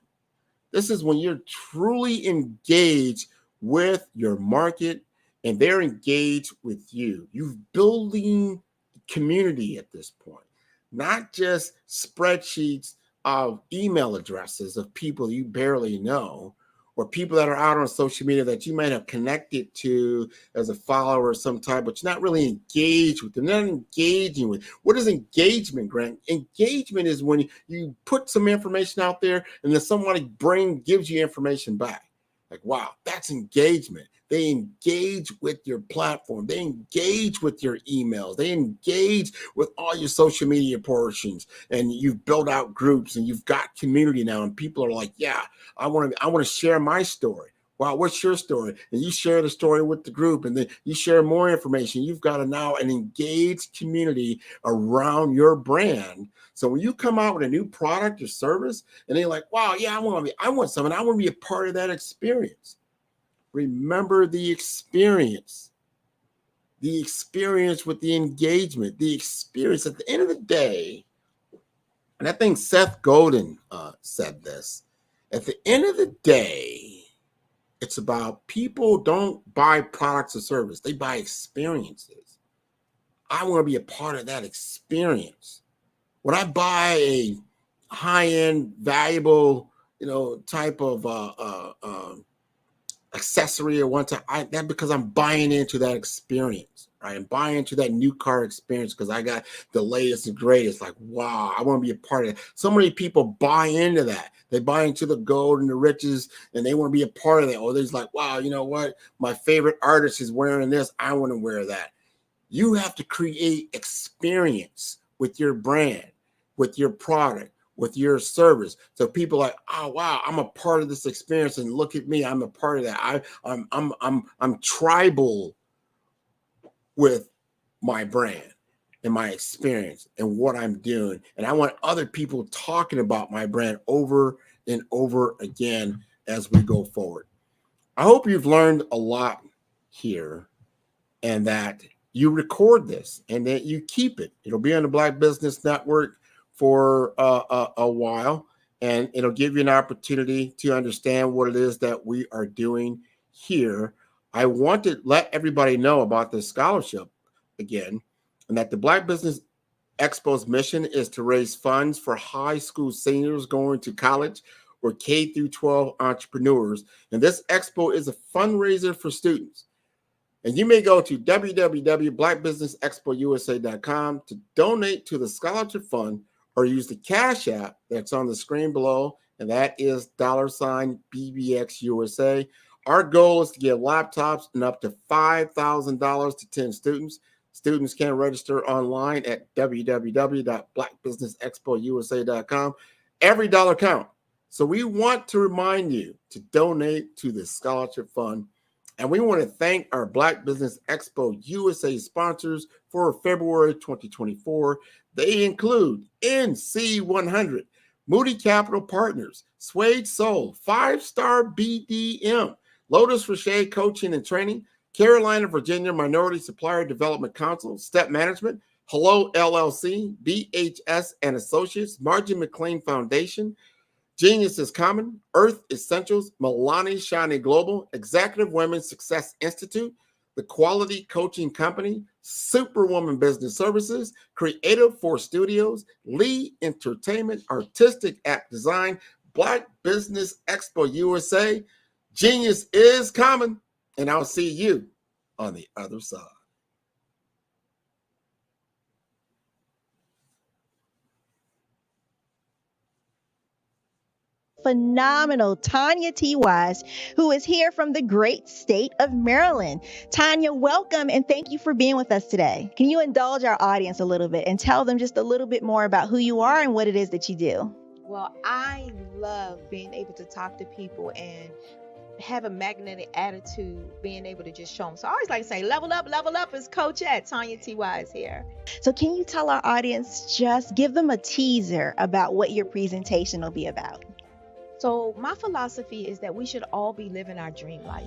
This is when you're truly engaged with your market and they're engaged with you. You're building community at this point, not just spreadsheets of email addresses of people you barely know, or people that are out on social media that you might have connected to as a follower of some type, but you're not really engaged with them. They're not engaging with. What is engagement, Grant? Engagement is when you put some information out there and then somebody gives you information back. Like, wow, that's engagement. They engage with your platform. They engage with your emails. They engage with all your social media portions. And you've built out groups and you've got community now. And people are like, yeah, I want to share my story. Wow, what's your story? And you share the story with the group, and then you share more information. You've got now an engaged community around your brand. So when you come out with a new product or service, and they're like, wow, yeah, I want something. I want to be a part of that experience. Remember the experience with the engagement, the experience at the end of the day. And I think Seth Godin said this. At the end of the day, it's about people don't buy products or service. They buy experiences. I want to be a part of that experience. When I buy a high-end, valuable, type of accessory or that's because I'm buying into that experience, right? I'm buying into that new car experience because I got the latest and greatest. Like, wow, I want to be a part of it. So many people buy into that. They buy into the gold and the riches, and they want to be a part of that. Or they're just like, wow, you know what? My favorite artist is wearing this. I want to wear that. You have to create experience with your brand, with your product, with your service. So people are like, oh wow, I'm a part of this experience, and look at me, I'm a part of that. I'm tribal with my brand and my experience and what I'm doing. And I want other people talking about my brand over and over again as we go forward. I hope you've learned a lot here and that you record this and that you keep it. It'll be on the Black Business Network for a while, and it'll give you an opportunity to understand what it is that we are doing here. I want to let everybody know about this scholarship again, and that the Black Business Expo's mission is to raise funds for high school seniors going to college or K through 12 entrepreneurs. And this expo is a fundraiser for students. And you may go to www.blackbusinessexpousa.com to donate to the scholarship fund or use the Cash App that's on the screen below, and that is $BBXUSA. Our goal is to give laptops and up to $5,000 to 10 students. Students can register online at www.blackbusinessexpousa.com. Every dollar counts. So we want to remind you to donate to the scholarship fund. And we want to thank our Black Business Expo USA sponsors for February 2024. They include NC100, Moody Capital Partners, Suede Soul, 5-Star BDM, Lotus Rocher Coaching and Training, Carolina, Virginia Minority Supplier Development Council, Step Management, Hello LLC, BHS and Associates, Margie McLean Foundation, Genius is Common, Earth Essentials, Milani Shani Global, Executive Women's Success Institute, The Quality Coaching Company, Superwoman Business Services, Creative Force Studios, Lee Entertainment, Artistic App Design, Black Business Expo USA. Genius is common, and I'll see you on the other side. Phenomenal Tanya T. Wise, who is here from the great state of Maryland. Tanya, welcome and thank you for being with us today. Can you indulge our audience a little bit and tell them just a little bit more about who you are and what it is that you do? Well, I love being able to talk to people and have a magnetic attitude, being able to just show them. So I always like to say, level up is Coach at Tanya T. Wise here. So can you tell our audience, just give them a teaser about what your presentation will be about? So my philosophy is that we should all be living our dream life.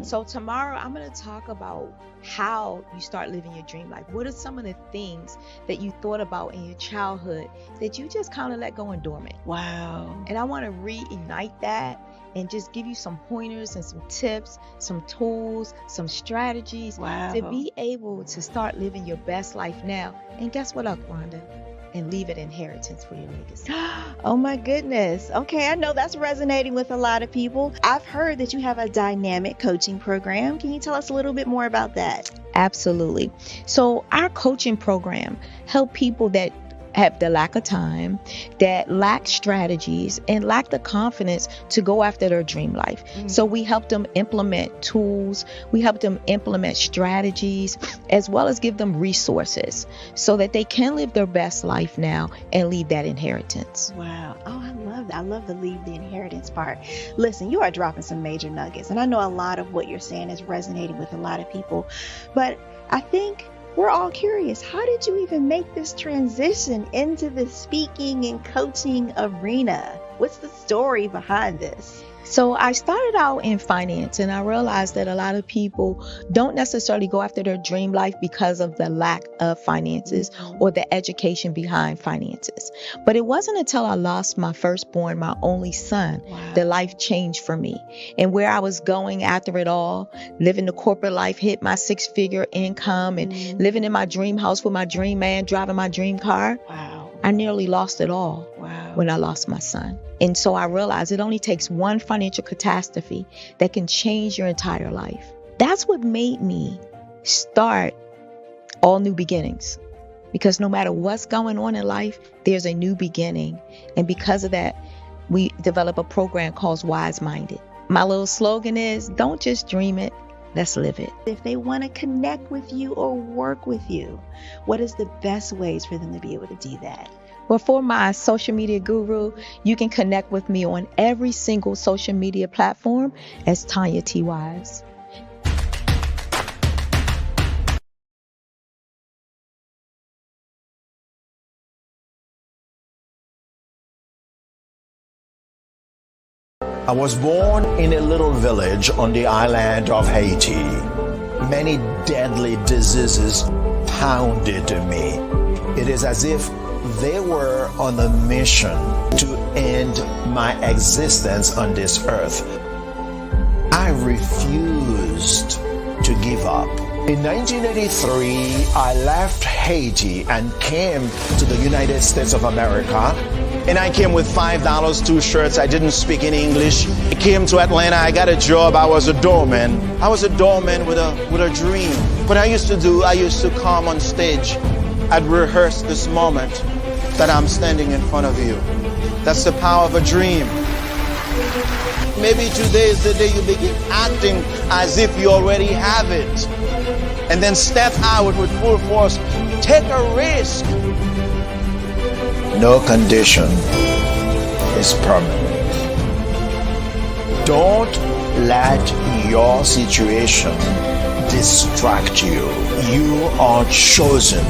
So tomorrow I'm going to talk about how you start living your dream life. What are some of the things that you thought about in your childhood that you just kind of let go and dormant? Wow. And I want to reignite that and just give you some pointers and some tips, some tools, some strategies to be able to start living your best life now. And guess what, Aquanda? And leave an inheritance for your legacy. Oh my goodness. Okay, I know that's resonating with a lot of people. I've heard that you have a dynamic coaching program. Can you tell us a little bit more about that? Absolutely. So our coaching program help people that have the lack of time, that lack strategies, and lack the confidence to go after their dream life. So we help them implement tools, we help them implement strategies, as well as give them resources so that they can live their best life now and leave that inheritance. Wow. Oh, I love that. I love the leave the inheritance part. Listen, you are dropping some major nuggets, and I know a lot of what you're saying is resonating with a lot of people, but I think we're all curious. How did you even make this transition into the speaking and coaching arena? What's the story behind this? So I started out in finance, and I realized that a lot of people don't necessarily go after their dream life because of the lack of finances or the education behind finances. But it wasn't until I lost my firstborn, my only son, that life changed for me. And where I was going after it all, living the corporate life, hit my 6-figure income and living in my dream house with my dream man, driving my dream car. I nearly lost it all when I lost my son. And so I realized it only takes one financial catastrophe that can change your entire life. That's what made me start All New Beginnings. Because no matter what's going on in life, there's a new beginning. And because of that, we develop a program called Wise Minded. My little slogan is, don't just dream it, let's live it. If they want to connect with you or work with you, what is the best ways for them to be able to do that? Well, for my social media guru, you can connect with me on every single social media platform as Tanya T. Wise. I was born in a little village on the island of Haiti. Many deadly diseases pounded me. It is as if they were on a mission to end my existence on this earth. I refused to give up. In 1983, I left Haiti and came to the United States of America. And I came with $5, 2 shirts. I didn't speak in English. I came to Atlanta. I got a job. I was a doorman. I was a doorman with a dream. What I used to do, I used to come on stage. I'd rehearse this moment. that I'm standing in front of you. That's the power of a dream. Maybe today is the day you begin acting as if you already have it. And then step out with full force. Take a risk. No condition is permanent. Don't let your situation distract you. You are chosen.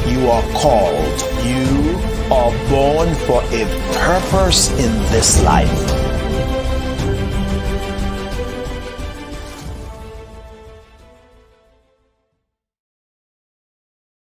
You are called. You are born for a purpose in this life.